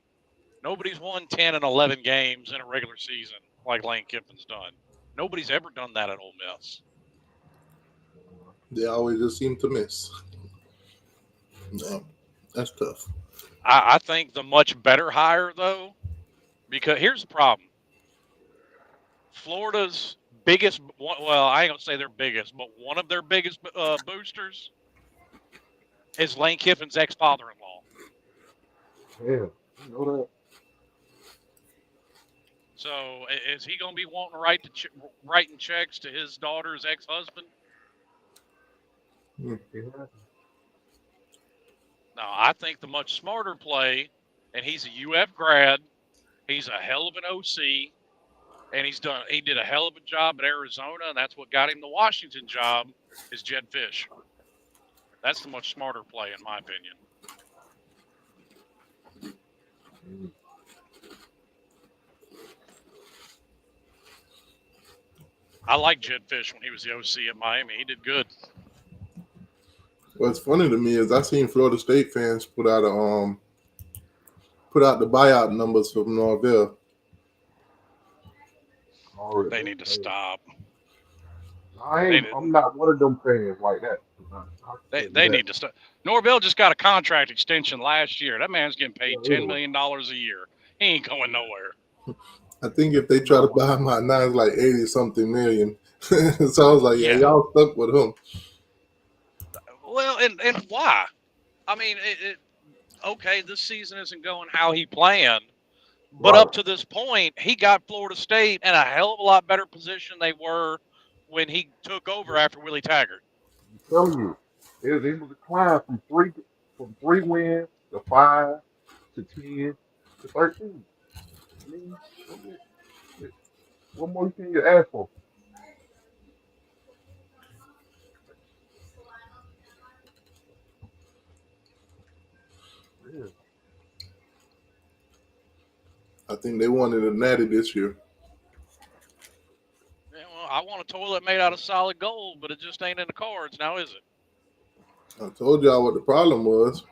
Nobody's won 10 and 11 games in a regular season like Lane Kiffin's done. Nobody's ever done that at Ole Miss. They always just seem to miss. No, that's tough. I think the much better hire, though, because here's the problem. Florida's biggest, well, I ain't going to say their biggest, but one of their biggest boosters is Lane Kiffin's ex-father-in-law. Yeah, you know that. So is he going to be wanting to writing checks to his daughter's ex-husband? Yeah. No, I think the much smarter play, and he's a UF grad, he's a hell of an OC, and he did a hell of a job at Arizona, and that's what got him the Washington job, is Jed Fish. That's the much smarter play, in my opinion. I liked Jed Fish when he was the OC at Miami. He did good. What's funny to me is I seen Florida State fans put out the buyout numbers from Norvell. They need to stop. I'm not one of them fans like that. They need to stop. Norvell just got a contract extension last year. That man's getting paid $10 million a year. He ain't going nowhere. I think if they try to buy him out now, it's like 80-something million. So I was like, yeah, y'all stuck with him. Well, and why? I mean, okay, this season isn't going how he planned, but up to this point, he got Florida State in a hell of a lot better position they were when he took over after Willie Taggart. I'm telling you, it was a climb from three wins to 5 to 10 to 13. I mean, what more can you ask for? Yeah. I think they wanted a natty this year. Yeah, well, I want a toilet made out of solid gold, but it just ain't in the cards now, is it? I told y'all what the problem was.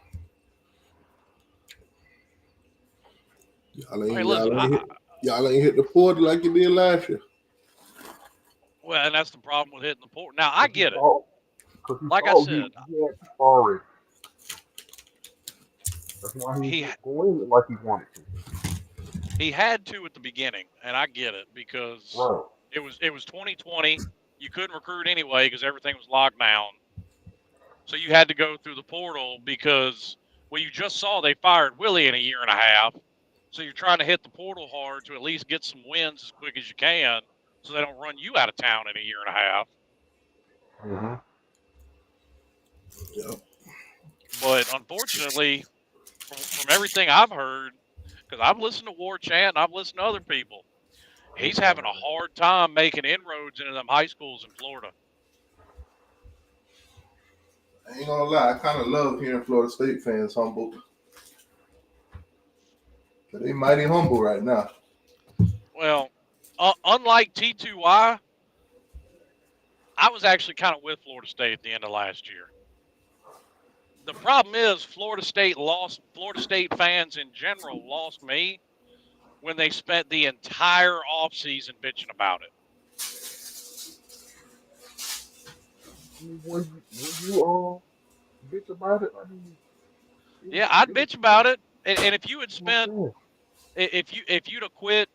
Y'all ain't hit the portal like you did last year. Well, and that's the problem with hitting the portal. Now, I get it. Like I said, he had already. That's why he going like he wanted to. He had to at the beginning, and I get it because it was 2020. You couldn't recruit anyway because everything was locked down. So you had to go through the portal because, well, you just saw they fired Willie in a year and a half. So you're trying to hit the portal hard to at least get some wins as quick as you can so they don't run you out of town in a year and a half. Mm-hmm. Yep. But unfortunately, from everything I've heard, because I've listened to War Chant and I've listened to other people, he's having a hard time making inroads into them high schools in Florida. I ain't gonna lie, I kind of love hearing Florida State fans humbled. But they mighty humble right now. Well, unlike T2Y, I was actually kind of with Florida State at the end of last year. The problem is Florida State fans in general lost me when they spent the entire offseason bitching about it. I mean, when you bitch about it, I mean, Yeah, I'd it was bitch about it. And if you had spent, okay. if you'd have quit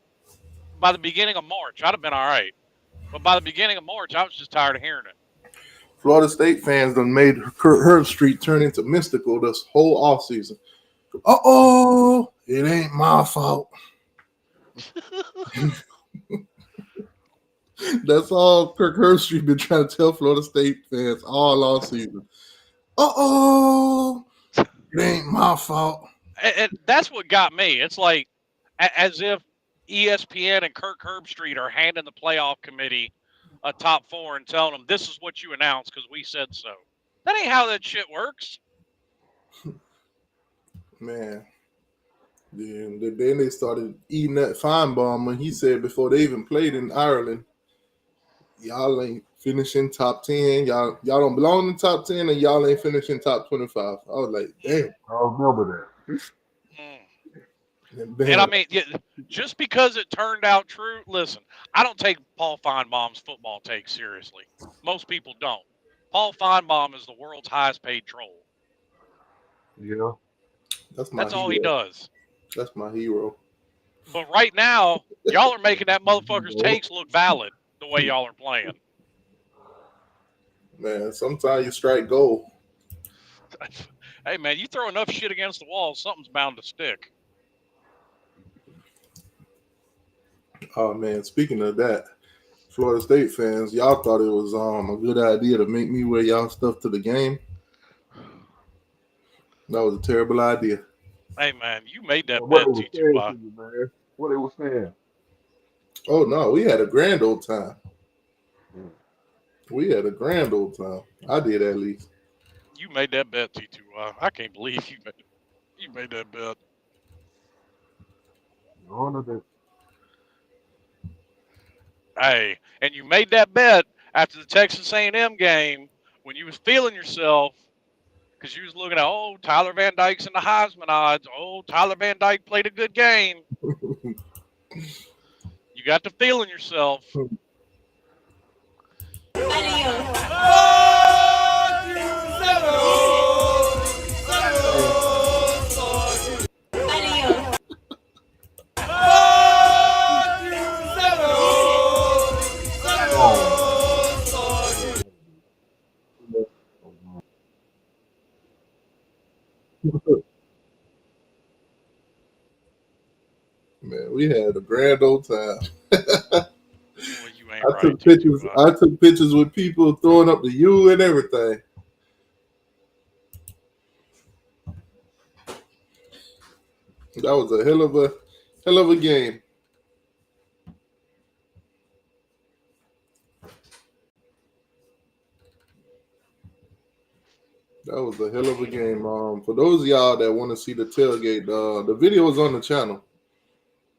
by the beginning of March, I'd have been all right. But by the beginning of March, I was just tired of hearing it. Florida State fans done made Kurt Herbstreit turn into mystical this whole offseason. Uh-oh, it ain't my fault. That's all Kirk Herbstreit been trying to tell Florida State fans all offseason. Uh-oh, it ain't my fault. And that's what got me. It's like as if ESPN and Kirk Herbstreit are handing the playoff committee a top 4 and telling them this is what you announced because we said so. That ain't how that shit works. Man. Yeah, and then they started eating that Feinbaum when he said before they even played in Ireland, y'all ain't finishing top 10. Y'all don't belong in the top 10 and y'all ain't finishing top 25. I was like, damn. I remember that. And I mean, just because it turned out true, listen, I don't take Paul Feinbaum's football take seriously. Most people don't. Paul Feinbaum is the world's highest paid troll. Yeah. That's all he does. That's my hero. But right now, y'all are making that motherfucker's takes look valid the way y'all are playing. Man, sometimes you strike gold. Hey, man, you throw enough shit against the wall, something's bound to stick. Oh, man, speaking of that, Florida State fans, y'all thought it was a good idea to make me wear y'all stuff to the game. That was a terrible idea. Hey, man, you made that What bet, it was saying T2Y. to you, man. What it was saying. Oh, no, we had a grand old time. Mm. We had a grand old time. I did at least. You made that bet, T2Y. I can't believe you made that bet. None of that. Hey, and you made that bet after the Texas A&M game when you was feeling yourself because you was looking at, Tyler Van Dyke's in the Heisman odds. Oh, Tyler Van Dyke played a good game. You got to feeling yourself. Man, we had a grand old time. Well, you ain't right, took pictures. I took pictures with people throwing up the U and everything. That was a hell of a game. That was a hell of a game. For those of y'all that want to see the tailgate, the video is on the channel.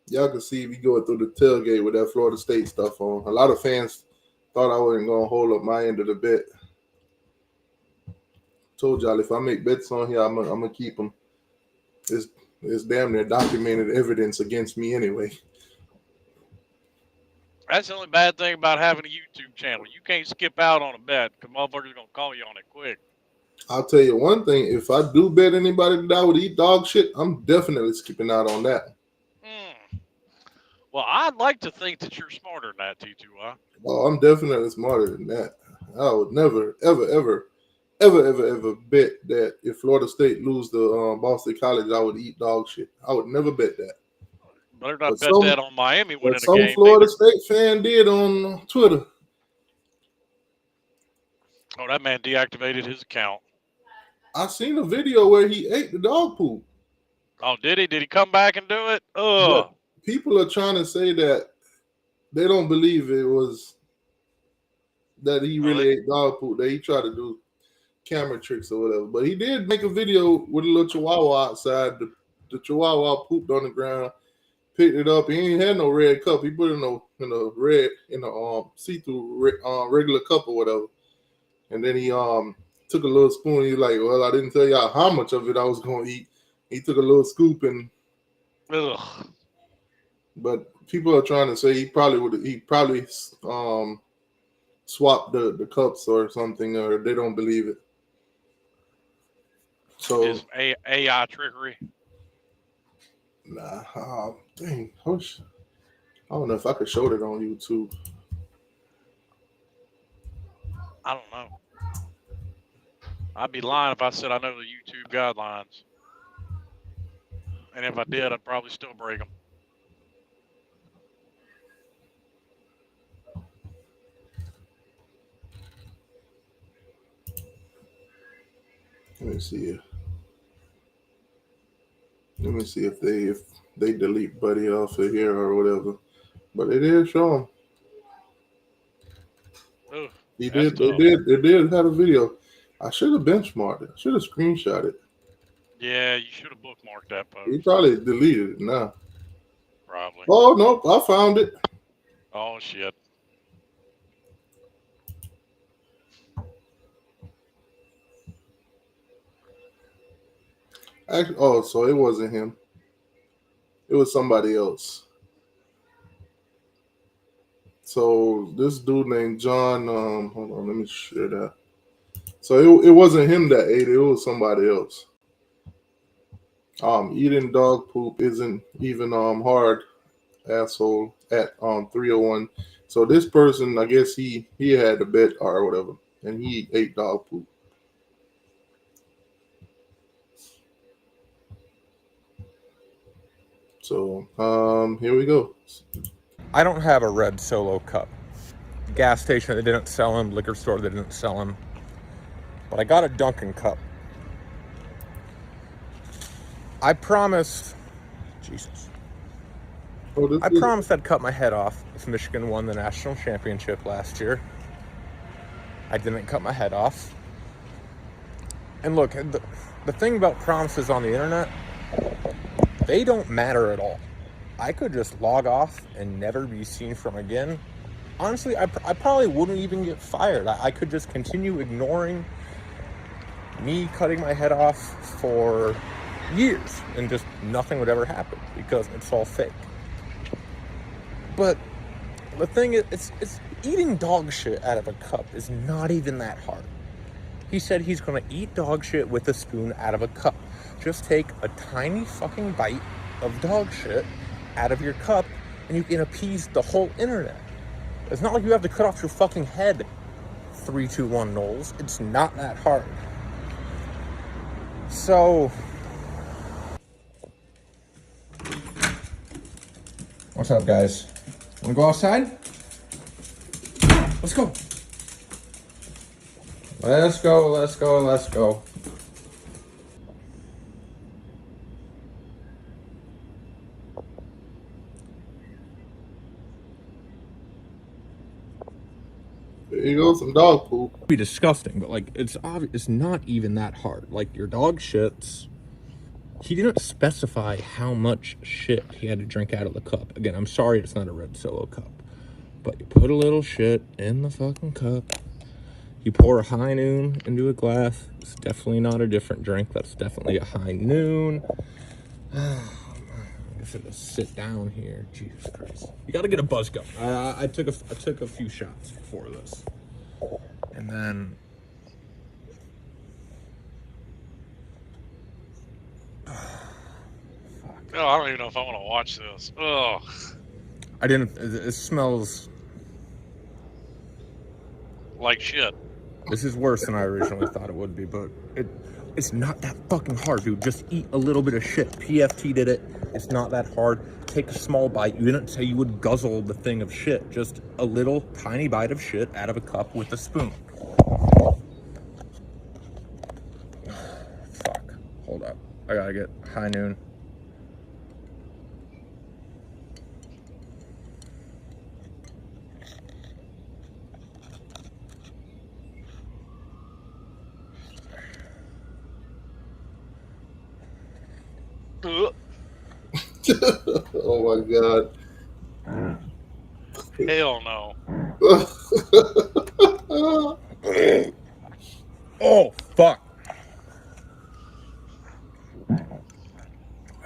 Y'all can see me going through the tailgate with that Florida State stuff on. A lot of fans thought I wasn't going to hold up my end of the bet. Told y'all if I make bets on here, I'm gonna keep them. It's damn near documented evidence against me anyway. That's the only bad thing about having a YouTube channel. You can't skip out on a bet because motherfuckers going to call you on it quick. I'll tell you one thing. If I do bet anybody that I would eat dog shit, I'm definitely skipping out on that. Well, I'd like to think that you're smarter than that, T2Y. Oh, I'm definitely smarter than that. I would never, ever bet that if Florida State lose the Boston College, I would eat dog shit. I would never bet that. Better not bet that on Miami winning a game. Some Florida State fan did on Twitter. Oh, that man deactivated his account. I seen a video where he ate the dog poop. Oh, did he? Did he come back and do it? Ugh. People are trying to say that they don't believe it was that he really ate dog poop, that he tried to do camera tricks or whatever. But he did make a video with a little chihuahua outside. The chihuahua pooped on the ground. picked it up. He ain't had no red cup. He put it in a red see-through regular cup or whatever. And then he took a little spoon. He was like, "Well, I didn't tell y'all how much of it I was gonna eat." He took a little scoop and. Ugh. But people are trying to say he probably swapped the cups or something, or they don't believe it. So Is AI trickery? nah, dang, I don't know if I could show that on YouTube. I don't know. I'd be lying if I said I know the YouTube guidelines. And if I did, I'd probably still break them. Let me see. Let me see if they delete Buddy off of here or whatever. But it is showing. Ugh, He that's did. tough. They did have a video. I should have benchmarked it. I should have screenshot it. Yeah, you should have bookmarked that He post. probably deleted it now. Probably. Oh no, I found it. Oh shit. Actually, so it wasn't him. It was somebody else. So this dude named John, hold on, let me share that. So it wasn't him that ate it, it was somebody else. Eating dog poop isn't even hard, asshole, at 301. So this person, I guess he had a bet or whatever, and he ate dog poop. So here we go. I don't have a red Solo cup. Gas station, they didn't sell them. Liquor store, they didn't sell them. But I got a Dunkin' cup. I promised, Jesus. I promised I'd cut my head off if Michigan won the national championship last year. I didn't cut my head off. And look, the thing about promises on the internet, they don't matter at all. I could just log off and never be seen from again. Honestly, I probably wouldn't even get fired. I could just continue ignoring me cutting my head off for years and just nothing would ever happen because it's all fake. But the thing is, it's eating dog shit out of a cup is not even that hard. He said he's gonna eat dog shit with a spoon out of a cup. Just take a tiny fucking bite of dog shit out of your cup and you can appease the whole internet. It's not like you have to cut off your fucking head, 321 Knowles. It's not that hard. So, what's up, guys? Wanna go outside? Let's go. Let's go, let's go, let's go. There you go, some dog poop. It'd be disgusting, but like it's obvious, it's not even that hard. Like your dog shits. He didn't specify how much shit he had to drink out of the cup. Again, I'm sorry it's not a red Solo cup, but you put a little shit in the fucking cup. You pour a High Noon into a glass. It's definitely not a different drink. That's definitely a High Noon. I guess I just sit down here. Jesus Christ! You got to get a buzz going. I took a few shots before this, and then. Oh, I don't even know if I want to watch this. Ugh. I didn't. It smells like shit. This is worse than I originally thought it would be, but it's not that fucking hard, dude. Just eat a little bit of shit. PFT did it. It's not that hard. Take a small bite. You didn't say you would guzzle the thing of shit. Just a little tiny bite of shit out of a cup with a spoon. Fuck. Hold up. I gotta get High Noon. Oh my God. Hell no. Oh, fuck.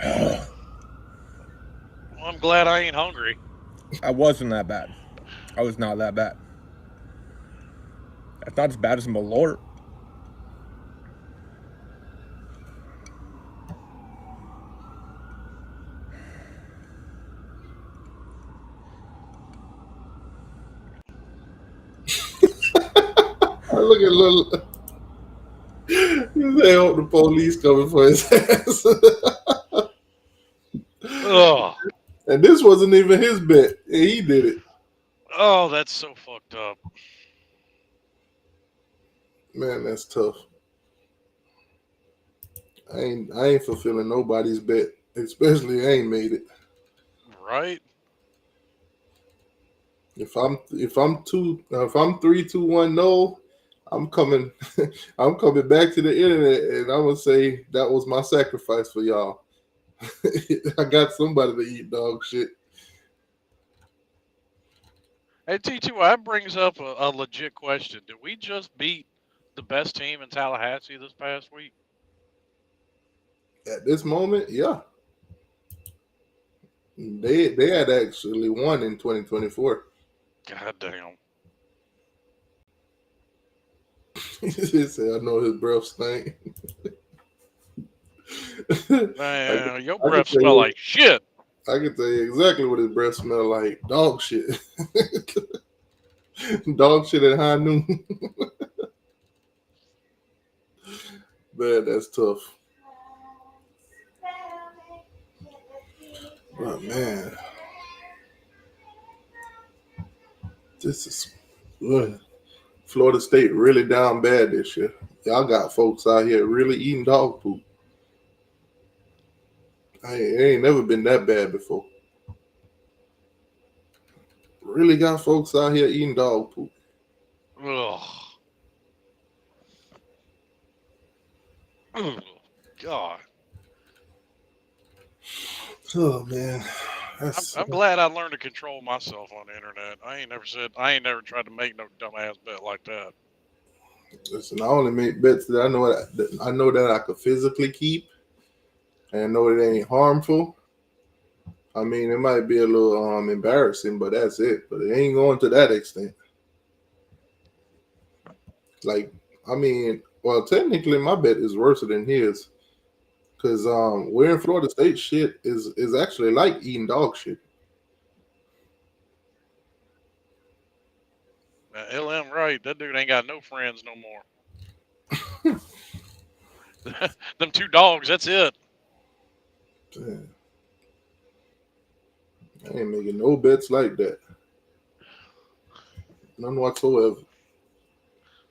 Well, I'm glad I ain't hungry. I wasn't that bad. I was not that bad. That's not as bad as Malort. Look at little. They hope the police coming for his ass. Ugh. And this wasn't even his bet. He did it. Oh, that's so fucked up. Man, that's tough. I ain't fulfilling nobody's bet, especially I ain't made it. Right? If I'm 3-2-1 no, I'm coming I'm coming back to the internet and I'm gonna say that was my sacrifice for y'all. I got somebody to eat dog shit. Hey, T2, that brings up a legit question. Did we just beat the best team in Tallahassee this past week? At this moment, yeah. They had actually won in 2024. God damn. He said, I know his breath stink. Man, your I can breath tell smell you- like shit. I can tell you exactly what his breath smell like. Dog shit. Dog shit at high noon. Man, that's tough. But man, this is good. Florida State really down bad this year. Y'all got folks out here really eating dog poop. It ain't never been that bad before. Really got folks out here eating dog poop. Ugh. Ugh. God. Oh man, I'm glad I learned to control myself on the internet. I ain't never tried to make no dumbass bet like that. listen. I only make bets that I know that I could physically keep, and I know it ain't harmful. I mean, it might be a little embarrassing, but that's it. But it ain't going to that extent. Like, I mean, well, technically, my bet is worse than his. Because we're in Florida State shit is actually like eating dog shit. LM right, that dude ain't got no friends no more. Them two dogs, that's it. Damn. I ain't making no bets like that. None whatsoever.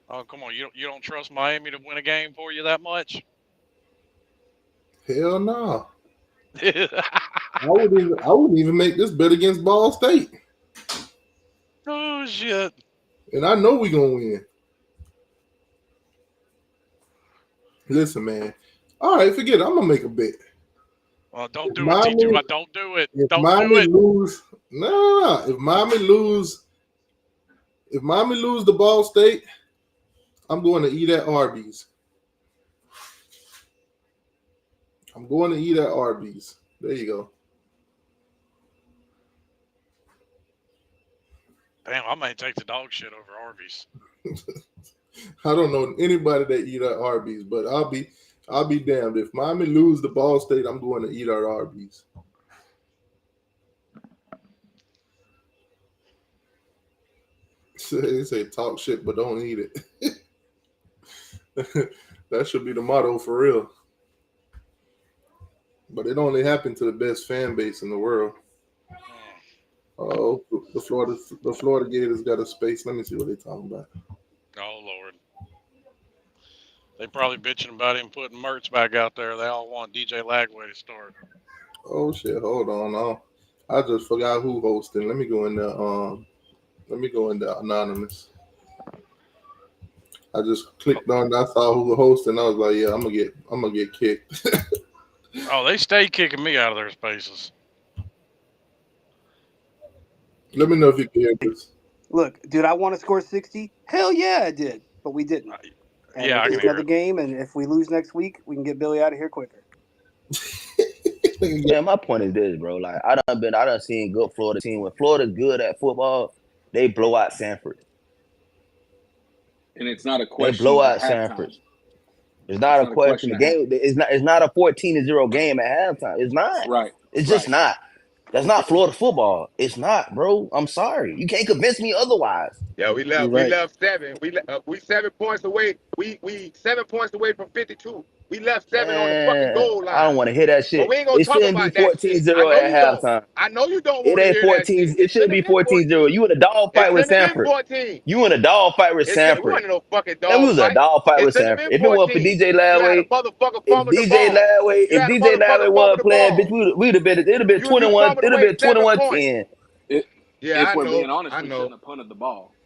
Oh, come on, you don't trust Miami to win a game for you that much? Hell no. I wouldn't even make this bet against Ball State. Oh shit. And I know we gonna win. Listen, man. All right, forget it. I'm gonna make a bet. Well, don't If do it, Miami, T2. Don't do it. if Don't Miami do it. lose, no. If Miami lose the Ball State, I'm going to eat at Arby's. I'm going to eat at Arby's. There you go. Damn, I might take the dog shit over Arby's. I don't know anybody that eat at Arby's, but I'll be damned. If Miami lose the Ball State, I'm going to eat at Arby's. They say talk shit, but don't eat it. That should be the motto for real. But it only happened to the best fan base in the world. Oh, the Florida Gators got a space. Let me see what they're talking about. Oh Lord. They probably bitching about him putting Mertz back out there. They all want DJ Lagway to start. Oh shit, hold on. I just forgot who hosting. Let me go in there. Let me go in there anonymous. I just clicked on. I saw who was hosting. I was like, yeah, I'm gonna get kicked. Oh, they stay kicking me out of their spaces. Let me know if you can hear this. Look, did I want to score 60? Hell yeah, I did, but we didn't. And Yeah, I it's can just hear another it. game, and if we lose next week, we can get Billy out of here quicker. Man, my point is this, bro. Like I done seen good Florida team. When Florida's good at football, they blow out Sanford. And it's not a They question blow at out Sanford. halftime. It's not It's a not a question. question The at half. game. It's not a 14-0 game at halftime. It's not. Right. It's just Right. not. That's not Florida football. It's not, bro. I'm sorry. You can't convince me otherwise. Yeah, we You're left. We right. left 7. We 7 points away. We 7 points away from 52. We left 7 on the fucking Man, goal I line. don't want to hear that But shit. we ain't gonna It talk shouldn't be about that shit. I 14-0 know you at don't. halftime. I know you don't It want to ain't hear that 14. shit. It It should shouldn't be have been 14-0. 14. You in a dog It fight with shouldn't have been Sanford. 14. You in a dog fight with We Sanford. wasn't in no fucking That dog was a fight. dog fight It with shouldn't have Sanford. been If it wasn't for 14. DJ You had a Ladway, motherfucker if fumble the DJ ball. Ladway, You if had a DJ motherfucker Ladway fumble wasn't the playing, bitch, ball. we'd have been. It'd have been You would be 21. fumbling It'd have away been 7 points. 21-10. Yeah, If I we're know. being honest, I we know. shouldn't have punted the ball.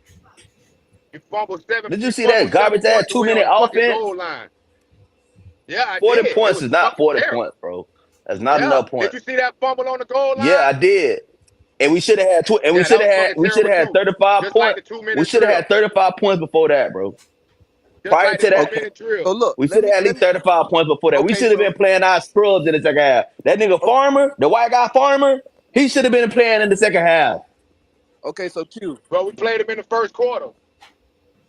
You fumbled 7. Did you You see that fumbled 7 garbage ass points away 2-minute on the fucking offense? goal line. Yeah, I 40 did. It points was is not fucking 40 terrible. points, bro. That's not Yeah. enough Did points. you see that fumble on the goal Yeah, I line? did. And we should have had Yeah, that was fucking we should terrible have had too. 35 Just like points. the We 2-minute should have drill. had 35 points before that, bro. Just Prior like the to that, Okay. 2-minute drill. So look, we let should me have at let least me. 35 points before that. We Okay, should have been so playing our scrubs in the second half. That nigga okay, Farmer, the white guy Farmer, he should have been playing in the second half. okay, so Q, But we played him in the first quarter.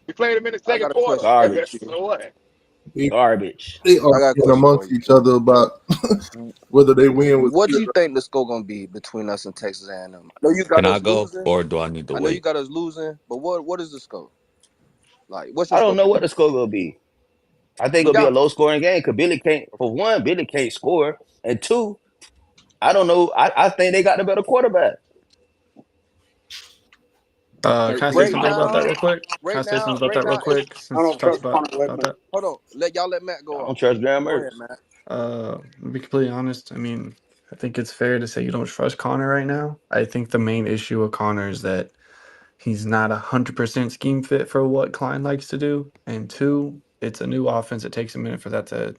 We played him in the I second got a quarter. question for you, Garbage. Q. So what? They, Garbage. they I got a arguing question for amongst you, each Q. other about whether they win was What do good. you think the score gonna be between us and Texas A&M? I know you Can got I us go losing. or do I need to I know you wait? got us losing, but what is the score? Like, what's your I don't score know what prediction? the score gonna be. I think We it'll be a got low scoring game because Billy can't. For one, Billy can't score, and two, I don't know. I think they got the better quarterback. Can I say 13 right to something about that 19. now. real quick? Can I Right say something now, about right that real now, it's quick I don't since you know. talked Trust Connor, about that? hold on. Y'all let Matt I go don't off. trust Graham Go ahead, Mertz. Matt. To be completely honest, I mean, I think it's fair to say you don't trust Connor right now. I think the main issue with Connor is that he's not 100% scheme fit for what Klein likes to do, and two, it's a new offense. It takes a minute for that to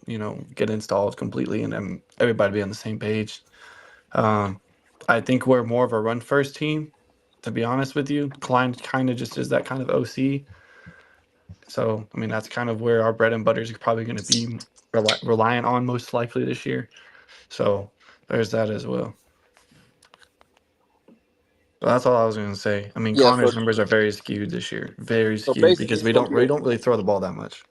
get installed completely, and then everybody be on the same page. Um, I think we're more of a run first team. To be honest with you, Klein kind of just is that kind of OC. So, I mean, that's kind of where our bread and butter is probably going to be reliant on most likely this year. So, there's that as well. But that's all I was going to say. I mean, Yeah. Connor's numbers are very skewed this year, very So skewed basically, because it's gonna be we don't really throw the ball that much.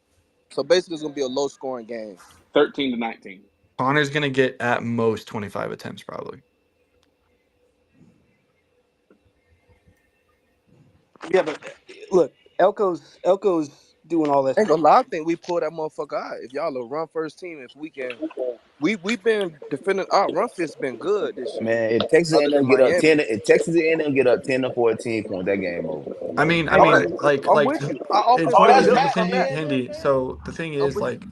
it's gonna be a low scoring game. 13 to 19. Connor's going to get at most 25 attempts probably. Yeah, but look, Elko's doing all that. Ain't gonna lie, I think we pull that motherfucker out. If y'all a run first team, if we can, we've been defending our run fit's been good this year, Man, if Texas other than A&M get up Miami. 10, if Texas A&M get up 10 to 14 points, that game over. I All right, mean, like I'm like with you. Our it's offense Oh, been really that's built because Matt from Hindi that. A&M Hindi. fan. So the thing I'm is with like,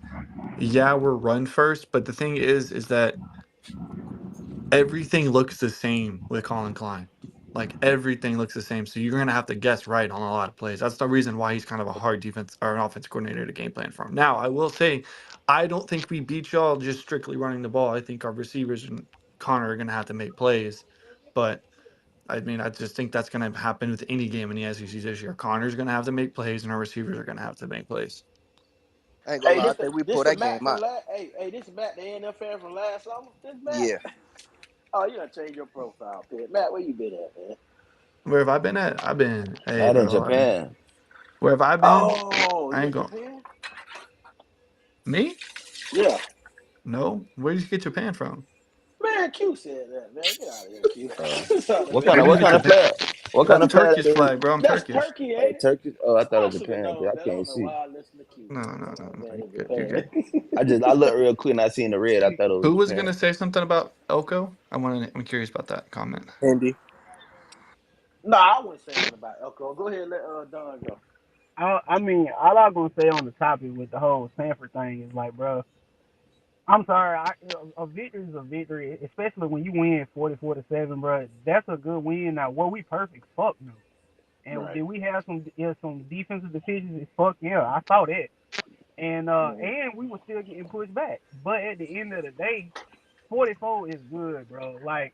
yeah, we're run first, but the thing is that everything looks the same with Colin Klein. Like everything looks the same. So you're gonna have to guess right on a lot of plays. That's the reason why he's kind of a hard defense or an offense coordinator to game plan from. Now, I will say, I don't think we beat y'all just strictly running the ball. I think our receivers and Connor are gonna have to make plays. But I mean, I just think that's gonna happen with any game in the SEC this year. Connor's gonna have to make plays, and our receivers are gonna have to make plays. I ain't gonna Hey, lie. I think we pull this the that Matt game from out. last. Hey, this is Matt the A&M fan from last summer. This Matt. Yeah. Oh, you done changed your profile, Pitt. Matt, where you been at, man? Where have I been at? Hey, Matt in bro. Japan. Where have I been? Oh, I you ain't in going. Japan? Me? Yeah. No. Where did you get Japan from? Man, Q said that, man. Get out of here, Q. Get out of What Where kind do of you what think kind of Japan? flag? What kind That's of flag Turkish they in? flag, bro. I'm That's Turkish. Turkey, ain't it? Turkey. Oh, I thought I it was should have Japan. known Cause I that. I can't don't know see. why I listened to Q. No, Man. no, no, no. Man You're in good. You're Japan. good. I looked real quick and I seen the red. I thought it was Who was Japan. gonna say something about Elko? I'm curious about that comment. Andy. No, I wouldn't say nothing about Elko. Go ahead, and let Don go. I mean, all I'm gonna say on the topic with the whole Stanford thing is like, bro, I'm sorry. A victory is a victory, especially when you win 44-7, bro. That's a good win. Now, were we perfect? Fuck no. And Right. did we have some defensive decisions? Fuck yeah, I saw that. Mm-hmm. And we were still getting pushed back. But at the end of the day, 44 is good, bro. Like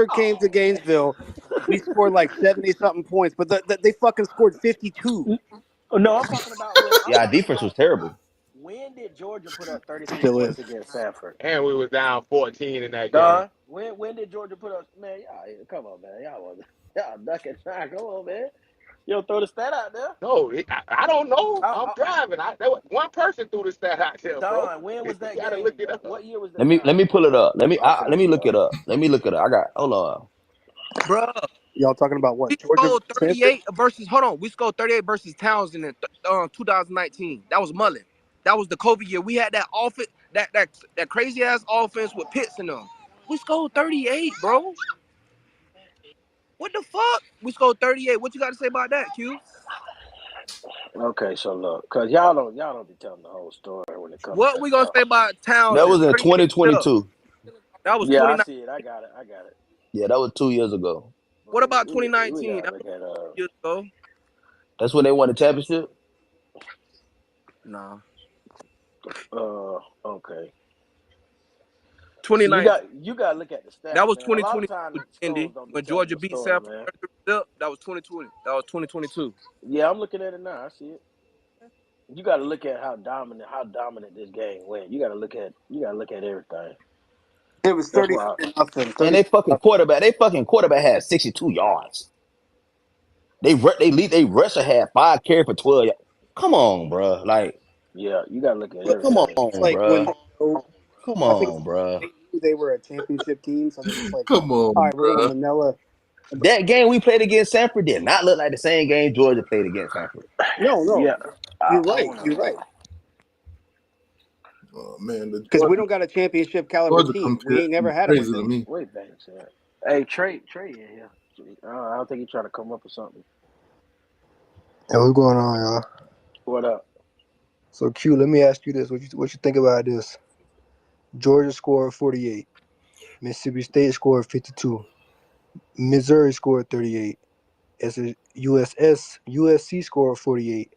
Stanford came to Gainesville, we scored like 70 something points, but they fucking scored 52. No, I'm talking about when. I'm Yeah, our talking defense was about terrible. when did Georgia put up 33 Still points is. against Stanford? And we was down 14 in that game. Duh. When did Georgia put up? Man, y'all, come on, man. Y'all ducking. Come on, man. You don't throw the stat out there. No, I don't know. I, I'm I, driving. One person threw the stat out there, bro. Don, when You was that gotta look game? it up. What year was Let that, me Don? pull it up. Let me I'm finna look it up. Let me look it up. I got hold on. Bruh, Y'all talking about we what? Georgia scored Stanford? 38 versus. Hold on, we scored 38 versus Townsend in 2019. That was Mullen. That was the COVID year. We had that offense, that crazy ass offense with Pitts in them. We scored 38, bro. What the fuck? We scored 38. What you got to say about that, Q? Okay, so look, cause y'all don't be telling the whole story when it comes to What that we gonna stuff. say about That Townsend? was in 38 up. 2022. That was Yeah, I 29. see it. I got it. Yeah, that was 2 years ago. But What about we 2019? gotta That look was at years ago. That's when they won the championship. Nah, okay. See, 2019. you got to look at the That stats, was man. A lot of 2022, times the scores Indy, don't be when telling Georgia the beat story, Samford. man. That was 2020. That was 2022. Yeah, I'm looking at it now. I see it. You got to look at how dominant this game went. You got to look at everything. It was That's 33 why. to nothing. And 33 they fucking quarterback had 62 yards. They rusher had 5 carry for 12 yards. Come on, bro. Like, Yeah, you got to look at come everything. It's on, like when bro. Come I think on, bro. they knew they were a championship team, so they're just like, Come all on, right, we're gonna bro. vanilla. That game we played against Sanford did not look like the same game Georgia played against Sanford. No, Yeah, you're I right. don't You're know. right. Oh man, the Because we don't got a championship caliber Georgia team. We ain't comparison never is had a crazy one. to me. Wait, Banks. Hey, Trey in here. I don't think he's trying to come up or something. Hey, what's going on, y'all? What up? So Q, let me ask you this: what you think about this? Georgia scored 48. Mississippi State scored 52. Missouri scored 38. USC scored 48.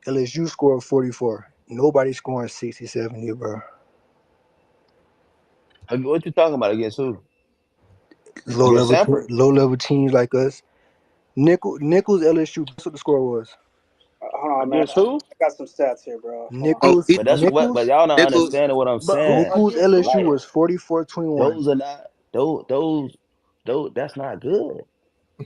LSU scored 44. Nobody scoring 60, 70, bro. What you talking about against who? Low Against level, Sanford? low level teams like us. Nichols LSU. Guess what the score was? Hold on, man. Against who? I got some stats here, bro. Hold on. Oh, Nichols, he, But y'all not Nichols. understanding what I'm But who saying. Nichols against who LSU Like, though? was 44-21. those are not those that's not good.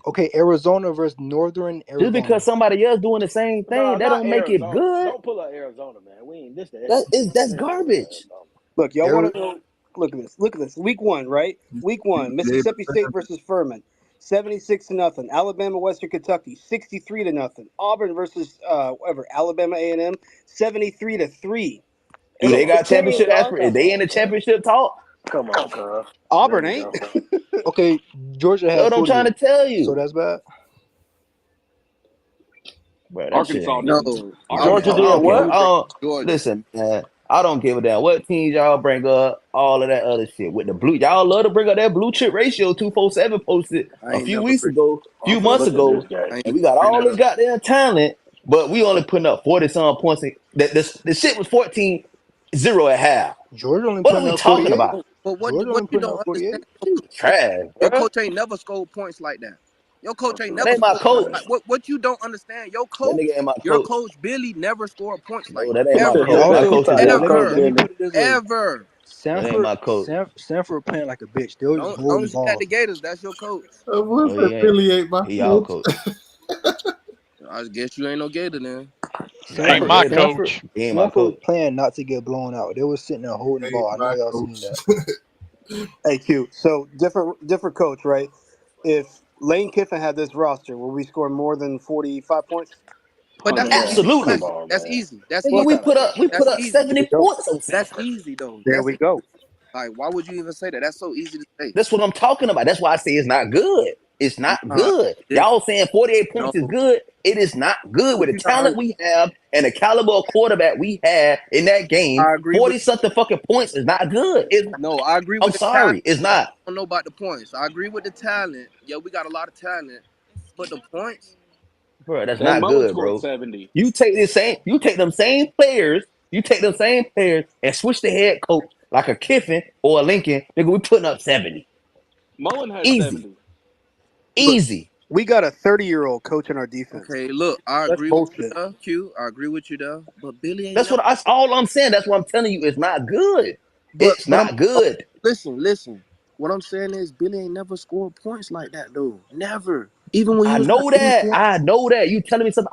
Okay, Arizona versus Northern Just because Arizona. somebody else doing the same No, thing, that not don't make it Arizona. good. Don't pull up Arizona, man. We ain't this the SEC. That's We ain't pulling garbage. Arizona. Look, y'all want Ari- to know? Look at this. Look at this. Week 1, right? Week You 1, be able Mississippi to State versus Furman, 76-0. Alabama, Western Kentucky, 63-0. Auburn versus whatever, Alabama A&M, 73-3. Do And they I'm just got saying, championship dog. aspirations? They in the championship talk? Come on, cuz. There Auburn you ain't. go. okay, Georgia That's had what I'm trying 48. to tell So you. that's bad. Bro, that shit Arkansas ain't No, good. didn't. I I would Georgia Arkansas did don't didn't. care. what? include Georgia. Listen, man. I don't give a damn what teams y'all bring up, all of that other shit. With the blue, y'all love to bring up that blue chip ratio 247 posted I a ain't few never weeks bring. ago, I'm few finna months look at this ago, game. I ain't and never we got bring all that this up. goddamn talent, but we only putting up 40 some points. The shit was 14-0 at half. Georgia only What are putting we up talking 48. about? But Georgia what only you putting don't up 48. understand? Trash, Your bro. coach ain't never scored points like that. Your I'm coach ain't finna That never look ain't at my scored this points coach. game. like what you don't understand. That nigga ain't my Your coach. coach Billy never scored points like No, that. that ain't my Ever. And coach. My also, He coach is talking let, your let me coach, let Ever. me didn't put it this way: Ever. that ain't my coach. Sanford playing like a bitch. They was just holding the Don't ball. say that the Gators, that's your coach. What's No, he ain't. affiliate my He y'all coach? coach. I guess you ain't no Gator then. I Ain't ain't no Sanford, my Gator. Sanford, coach. He ain't my Sanford was coach. playing not to get blown out. They was sitting there holding the Ain't ball. I know my y'all seen coach. that. Hey, Q. So different coach, right? If Lane Kiffin had this roster, will we score more than 45 points? But that's Man, easy. 100%. come Absolutely. on, That's man. easy. That's Nigga, Fuck easy. out of here. we put That's up easy. There we 70 go. points on That's Sanford. easy though. There That's we easy. go. Like why would you even say that? That's so easy to say. That's what I'm talking about. That's why I say it's not good. It's not Nah, good. it's Y'all saying 48 no. points is good. It is not good with What the you not talent we have and the caliber of quarterback we had in that game. I agree with 40 something fucking points is not good. no, I agree I'm with the talent. sorry. It's I not. don't know about the points. I agree with the talent. Yeah, we got a lot of talent. But the points, Bro, that's And not Mullen good, scored bro. 70. You take them same players, and switch the head coach like a Kiffin or a Lincoln, nigga, we putting up 70. Mullen had Easy. 70. Look, Easy. we got a 30-year-old coach in our defense. okay, look, I That's agree with you bullshit. there, Q. I agree with you there. But Billy ain't That's never all I'm saying. That's what I'm telling you. It's not good. but It's but I'm not good. listen. What I'm saying is Billy ain't never scored points like that though. Never. Even when he I was know at 80 that. points. I know that. You telling me something?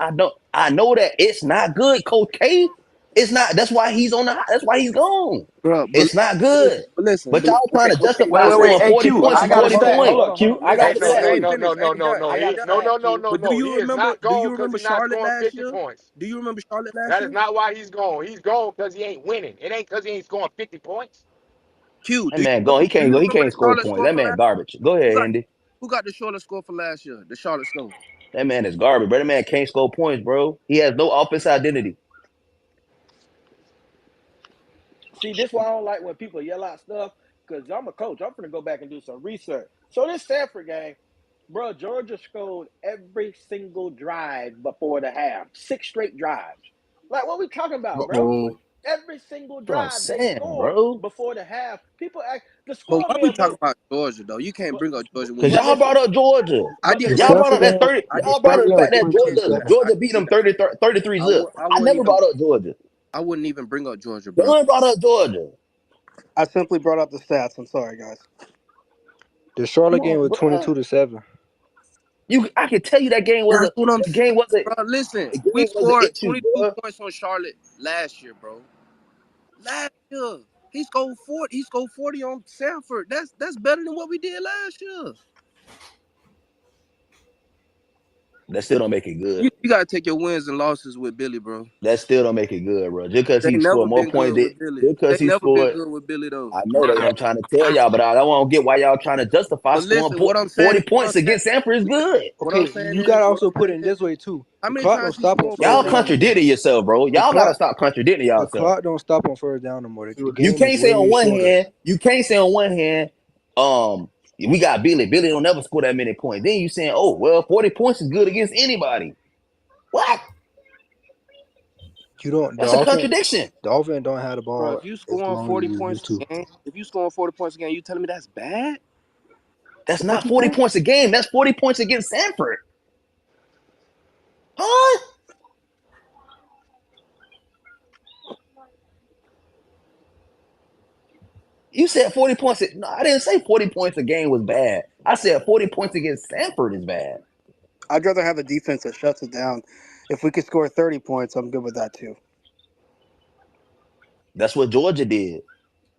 I know that it's not good, Coach K. It's not. That's why he's on the. That's why he's gone. Bro, It's not good. But y'all trying to justify Wait. scoring Hey, 40 Q, points I and got a 40 stat. Hold points. on, Q. I got Hey, a no, stat. no, ain't no, finished. no, no, Ain't no, done. no. I got a No, stat, no, no, Q. no, But do no. you He is remember? not Do you gone because remember he's not Charlotte scoring last 50 year? points. Do you remember Charlotte last That is year? not why he's gone. He's gone because he ain't winning. It ain't because he ain't scoring 50 points. Q, That man gone. do you He remember can't the score Charlotte points. score That for man last? garbage. Go Who ahead, got Andy. who got the Charlotte score for last year? The Charlotte score. That man is garbage, bro. That man can't score points, bro. He has no offense identity. See, this why I don't like when people yell out stuff, because I'm a coach. I'm going to go back and do some research. So this Stanford game, bro, Georgia scored every single drive before the half. 6 straight drives. Like, what we talking about, bro? Uh-oh. Every single That's what I'm drive they saying, scored bro. before the half. People act, the But score why may we have talking been, about Georgia though? You can't but, bring up Georgia when Cause we but y'all just. brought listen, up Georgia. I but did The listen, Y'all not. brought Stanford up that game, 30. I did Y'all brought not. up Stanford the game was fact that 22-7. Georgia beat them 30, 33 zip. I I wouldn't never even. brought up Georgia. I wouldn't even bring up Georgia, bro. John brought up Georgia. I simply brought up the stats. I'm sorry, guys. The Charlotte come game on, was bro. 22-7. I can tell you that game was That's what I'm saying, bro. the Listen, we game was an scored issue, 22 bro. points on Charlotte last year, bro. Last year, he scored 40. He scored 40 on Sanford. That's better than what we did last year. That still don't make it good. You gotta take your wins and losses with Billy, bro. That still don't make it good, bro. Just because They he never scored more been points, good with Billy. just because They he never been scored. good with Billy though. I know that's what I'm trying to tell y'all, but I don't get why y'all trying to justify But scoring listen, what I'm 40 saying, points against Sanford is good. what I'm Okay, saying you gotta is, also put it in this way too. how The many clock don't times he stop on scored first Y'all 40 on down no more. contradicting yourself, bro. The Y'all gotta clock, stop contradicting the yourself. clock don't stop on first down no more. The You game can't is say on way one shorter. hand, we got Billy. Billy don't never score that many points. Then you saying, oh well, 40 points is good against anybody. What? You don't. That's a contradiction. The offense don't have the bro. ball If you as scoring long as 40 you points used to. a game, you telling me that's bad? That's What not you 40 saying? points a game. That's 40 points against Sanford. Huh? You said 40 points. No, I didn't say 40 points a game was bad. I said 40 points against Sanford is bad. I'd rather have a defense that shuts it down. If we could score 30 points, I'm good with that too. That's what Georgia did.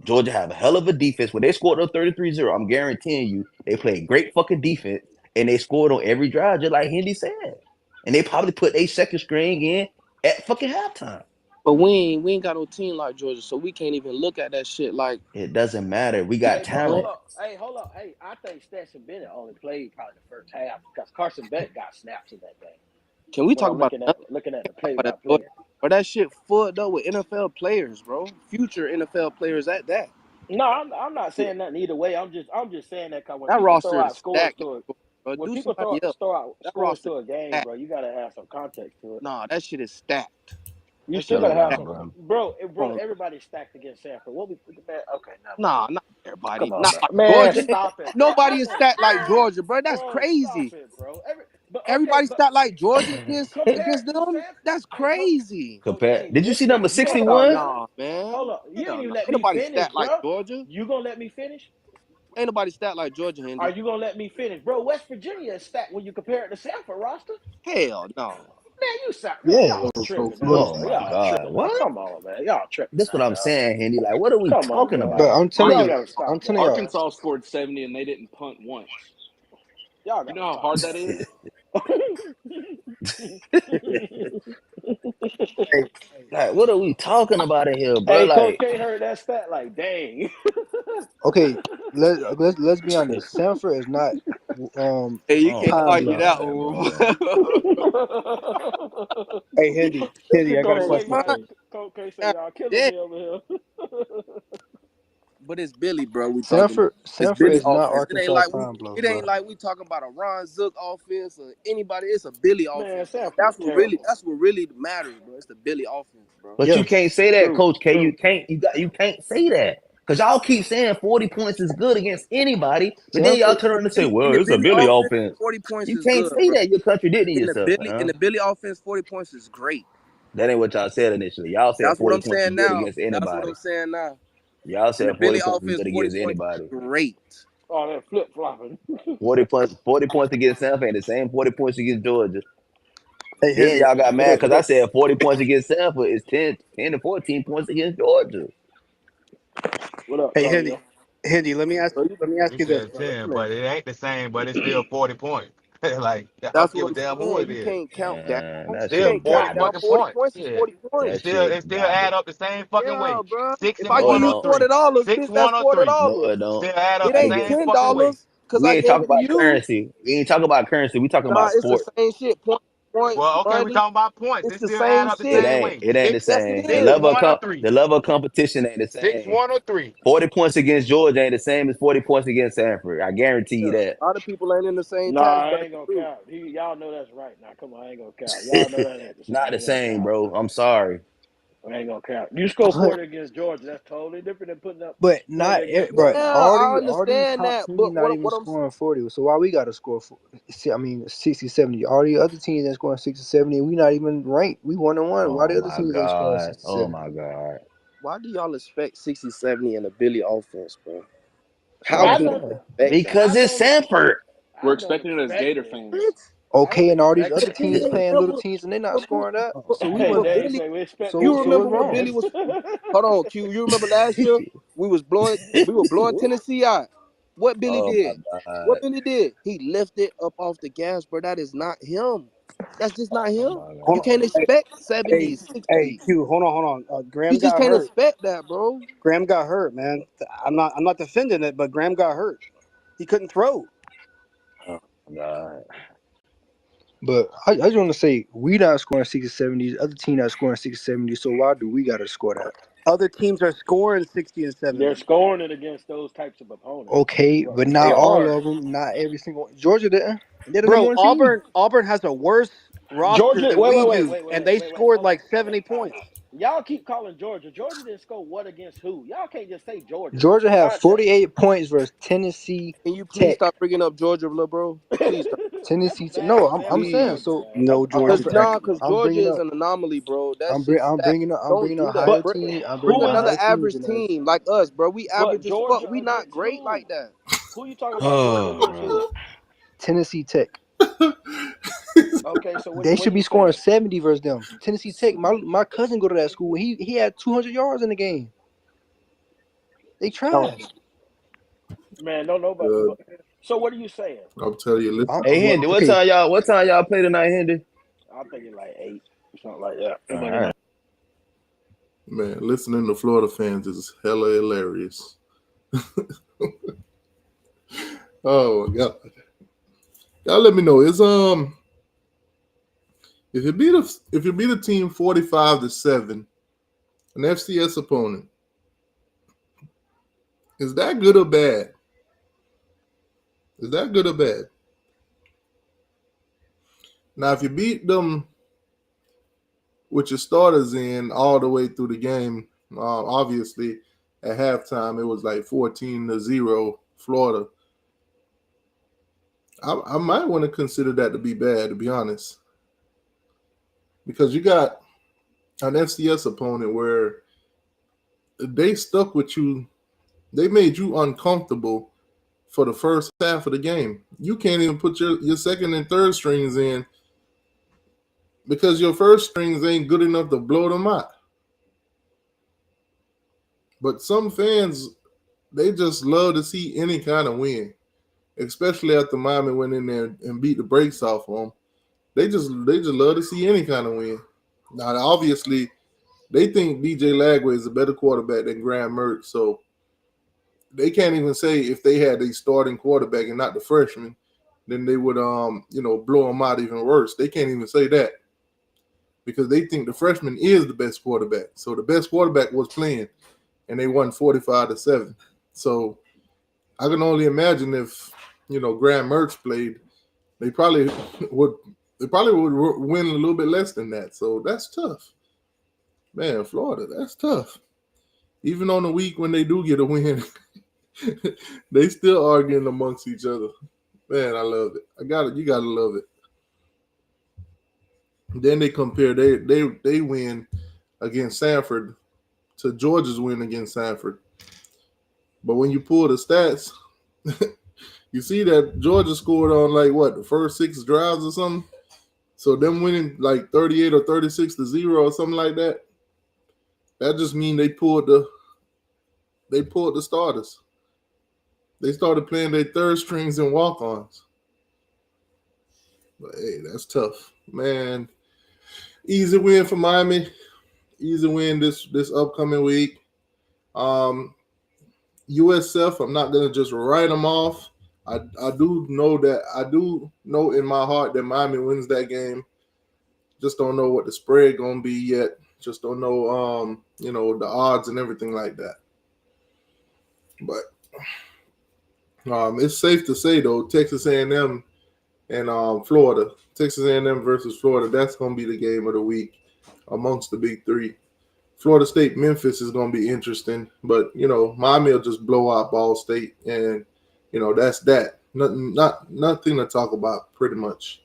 Georgia have a hell of a defense. When they scored up 33-0, I'm guaranteeing you they played great fucking defense and they scored on every drive, just like Hendy said. And they probably put a second string in at fucking halftime. But we ain't got no team like Georgia, so we can't even look at that shit like. It doesn't matter. We got Hey, but hold talent. up. Hey, hold up. Hey, I think Stetson Bennett only played probably the first half because Carson Beck got snaps in that game. Can we When talk I'm about looking at the play that by Georgia? player. But that shit fucked up with NFL players, bro. Future NFL players at that. No, I'm not saying nothing either way. I'm just saying that because when That people throw roster out is scores stacked, to it, bro. when Do people throw somebody else. throw out That scores roster to a is game, stacked. bro, you gotta have some context to it. Nah, that shit is stacked. You That still shit is gotta have Nah, some, stacked. bro. bro. Come on, Everybody's stacked against Sanford. What we man? Okay, never mind. nah, not everybody. Come on, Not man. like Man, Georgia. stop it, bro. Nobody is stacked like Georgia, bro. That's Bro, stop crazy. it, bro. But okay, Everybody but stacked like Georgia compared against to them. Sanford, That's hey, crazy. Coach Compare. K, Did you see listen, number you hold up, 61? brother. Nah, man. Hold up. You Hell ain't even no. let Ain't me nobody finish, stacked like bro. Georgia. You gonna let me finish? Ain't nobody stacked like Georgia, Are Hendy. you gonna let me finish, bro? West Virginia is stacked when you compare it to Sanford roster. Hell no. Man, man, Yeah. y'all So tripping now, what? Oh bro. my Y'all God. tripping now. What? Come on, man. Y'all tripping That's now, what I'm dog. saying, Hendy. Like, what are we Come on, talking But man. about? I'm telling Y'all you, gotta stop I'm that, telling y'all, man. Arkansas scored 70 and they didn't punt once. Y'all You gotta know how stop hard that that, is? man. hey, Like, what are we talking about in here, bro? Hey, Coach Like, K heard that stat like, dang. okay, let's be honest. Sanford is not Hey, you oh can't my timely. argue that God, one. bro. Hey, Hindi, I got a Coach Man, K, question for fine. you. Coach K say God y'all killing damn. me over here. But it's Billy, bro. We talking about. It's Sanford Billy is not offense. Arkansas time blow, It bro. ain't like we talking about a Ron Zook offense or anybody. It's a Billy Man, offense. Sanford is terrible. That's what really matters, bro. It's the Billy offense, bro. But you can't Yes, say that, True, Coach K. true. You can't say that. Because y'all keep saying 40 points is good against anybody, but then y'all Sanford. turn around and say, In well, the it's a Billy Billy offense, offense. 40 points You is can't good, say bro. that. You're contradicting yourself, In man. the Billy offense, 40 points is great. That ain't what y'all said initially. Y'all said That's what 40 I'm points is saying good now. against That's what anybody. I'm saying now. Y'all In the said 40 Billy points is offense, good 40 against points is anybody. great. Oh, they're flip flopping. 40 points against Sanford and the same 40 points against Georgia. Hey, Then Henry. y'all got mad because I said 40 points against Sanford is 10 to 14 points against Georgia. What up, Hey, Tonyo? Henry. Let me ask You you this, said brother. 10, but it ain't the same, but it's still 40 points. like, I That's don't what give a I'm damn who saying. it You is. can't count that. Man, You that Still can't shit 40 count that. garbage. fucking 40 points. points is Yeah. 40 It That points. still shit it still add garbage. up the same fucking Yeah, way. bro. Six If and I No, give it one you or don't. three. $40, Six, bitch, that's one or three. $40. No, it don't. Still add up It the Hey, ain't same fucking way. $10 because we I ain't gave talking it to about you. currency. We ain't talking about currency. We talking Nah, about it's the sport. same shit. Points, Well, okay, we money. talking about points. It's It the still add same up the It shit. same ain't. way. It ain't the Yes, it same. The is. level of One or three. the level of competition ain't the Six, same. one or three. 40 points against Georgia ain't the same as 40 points against Sanford. I guarantee Yeah. you that. A lot of people ain't in the same Nah, tax I ain't bracket gonna too. count. Y'all know that's right. Now, come on, I ain't gonna count. Y'all know that ain't the It's same. not I the ain't gonna same, count. bro. I'm sorry. I ain't gonna count. You score But 40 against Georgia. That's totally different than putting up but 40 not against bro. Memphis. Yeah, I All these understand top that. teams But not even what I'm scoring 40. So why we got to score? 60, 70. All the other teams that's scoring 60, 70, and we not even ranked. We 1-1. Why Oh the other my teams ain't scoring God. 60, Oh 70? my God. why do y'all expect 60, 70 in a Billy offense, bro? That's How what I'm I can don't. you saying. expect that? Because I it's don't. Sanford. We're I don't expecting it as expect Gator it. What? fans. I don't Okay, and all these expect other it. teams playing little teams and they not scoring that. So we Hey, were they Billy. say we expect So them You to so get remember what's when wrong? Billy wins. was? Hold on, Q. You remember last year we were blowing Tennessee out. What Billy Oh my did? God. What Billy did? He lifted up off the gas, bro. That is not him. That's just not Oh him. my You Hold God. can't on. expect Hey, 70, hey, 60. Q. Hold on. You Graham just got can't hurt. expect that, bro. Graham got hurt, man. I'm not defending it, but Graham got hurt. He couldn't throw. Oh my God. But I just want to say we not scoring 60, 70. Other team not scoring 60, 70. So why do we got to score that? Other teams are scoring 60 and They're 70. scoring it against those types of opponents. Is Okay, what but we're They not saying. all are. of them. Not every single. Georgia didn't. They're the number Bro, one seed. Auburn has a worse roster Georgia. than Wait, we wait, wait, do, wait, wait, and wait, they wait, wait. scored Hold on. like 70 Time points. out. Y'all keep calling Georgia. Georgia didn't score what against who? Y'all can't just say Georgia. Put Georgia some had context. 48 points versus Tennessee Can you please Tech. stop bringing up Georgia, little bro? Please stop. Tennessee Tech. Man, No, don't I'm ever do saying Please, that, so. man. no Cause Georgia Tech. cause I'm Georgia bringing is up. an anomaly, bro. That's just that. I'm Don't bringing do up that. higher But team. I'm Bring bringing who up is another higher it? teams average than us. team like us, bro. We But average as fuck. Georgia We not against great who? like that. Who you talking about? Georgia Oh against who? man. Tennessee Tech. Okay, so They what are should be you scoring saying? 70 versus them. Tennessee Tech. My cousin go to that school. He had 200 yards in the game. They No, trash. Man, don't nobody. Uh, So what are you saying? I'll tell you, Hey Hendy, Okay. what time y'all play tonight, Hendy? I'm thinking like 8, something like that. All Monday night. right. man, listening to Florida fans is hella hilarious. Oh my God. Y'all let me know. If you beat a team 45-7, an FCS opponent, is that good or bad? Is that good or bad? Now, if you beat them with your starters in all the way through the game, obviously at halftime it was like 14-0 Florida. I might want to consider that to be bad, to be honest, because you got an FCS opponent where they stuck with you. They made you uncomfortable for the first half of the game. You can't even put your second and third strings in because your first strings ain't good enough to blow them out. But some fans, they just love to see any kind of win, especially after Miami went in there and beat the brakes off of them. They just love to see any kind of win. Now, obviously, they think DJ Lagway is a better quarterback than Graham Mertz, so they can't even say if they had a starting quarterback and not the freshman, then they would blow them out even worse. They can't even say that because they think the freshman is the best quarterback. So the best quarterback was playing, and they won 45-7. So I can only imagine if Graham Mertz played, they probably would win a little bit less than that. So that's tough, man. Florida, that's tough. Even on the week when they do get a win, they still arguing amongst each other. Man, I love it. You gotta love it. Then they compare they win against Sanford to Georgia's win against Sanford. But when you pull the stats, You see that Georgia scored on the first 6 drives or something. So them winning 38 or 36-0 or something like that. That just mean they pulled the starters. They started playing their third strings and walk-ons. But hey, that's tough, man. Easy win for Miami. Easy win this upcoming week. USF, I'm not gonna just write them off. I do know in my heart that Miami wins that game. Just don't know what the spread gonna be yet. Just don't know the odds and everything like that. But it's safe to say though, Texas A&M and Florida, Texas A&M versus Florida, that's gonna be the game of the week amongst the big three. Florida State, Memphis is going to be interesting, but Miami will just blow out Ball State, and that's that. Nothing to talk about. Pretty much,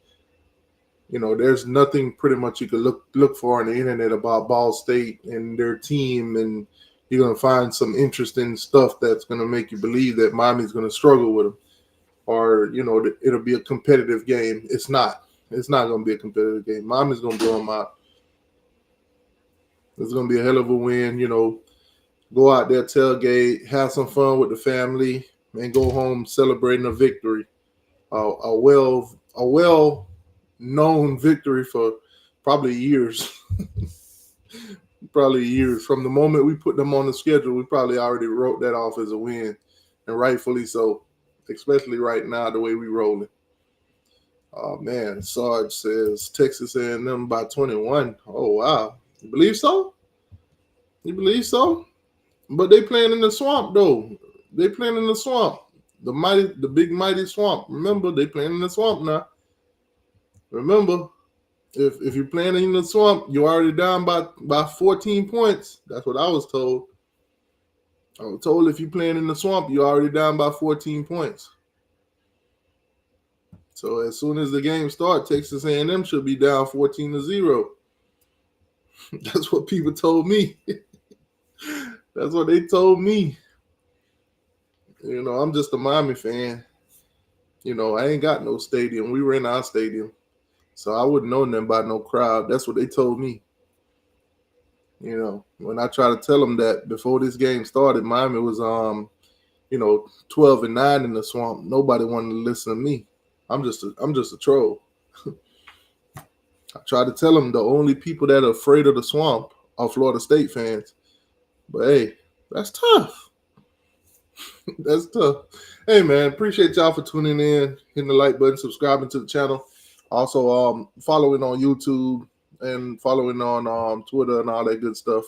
there's nothing pretty much you could look for on the internet about Ball State and their team, and you're going to find some interesting stuff that's going to make you believe that Miami's going to struggle with them, or it'll be a competitive game. It's not. It's not going to be a competitive game. Miami's going to blow them out. It's going to be a hell of a win, go out there, tailgate, have some fun with the family, and go home celebrating a victory. A well-known victory for probably years. Probably years. From the moment we put them on the schedule, we probably already wrote that off as a win, and rightfully so, especially right now, the way we rolling. Oh, man, Sarge says Texas A&M by 21. Oh, wow. You believe so? You believe so? But they playing in the swamp, though. They playing in the swamp. The big mighty swamp. Remember, they playing in the swamp now. Remember, if you're playing in the swamp, you're already down by 14 points. That's what I was told. I was told if you're playing in the swamp, you're already down by 14 points. So as soon as the game starts, Texas A&M should be down 14-0. That's what people told me. That's what they told me. I'm just a Miami fan. I ain't got no stadium. We were in our stadium. So I wouldn't know nothing about no crowd. That's what they told me. When I try to tell them that before this game started, Miami was 12-9 in the swamp. Nobody wanted to listen to me. I'm just a troll. I try to tell them the only people that are afraid of the swamp are Florida State fans. But hey, that's tough. That's tough. Hey man, appreciate y'all for tuning in, hitting the like button, subscribing to the channel. Also, following on YouTube and following on Twitter and all that good stuff.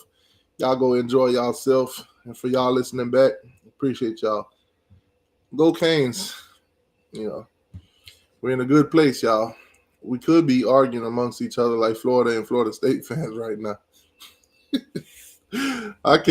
Y'all go enjoy yourself. And for y'all listening back, appreciate y'all. Go Canes. We're in a good place, y'all. We could be arguing amongst each other like Florida and Florida State fans right now. I can't.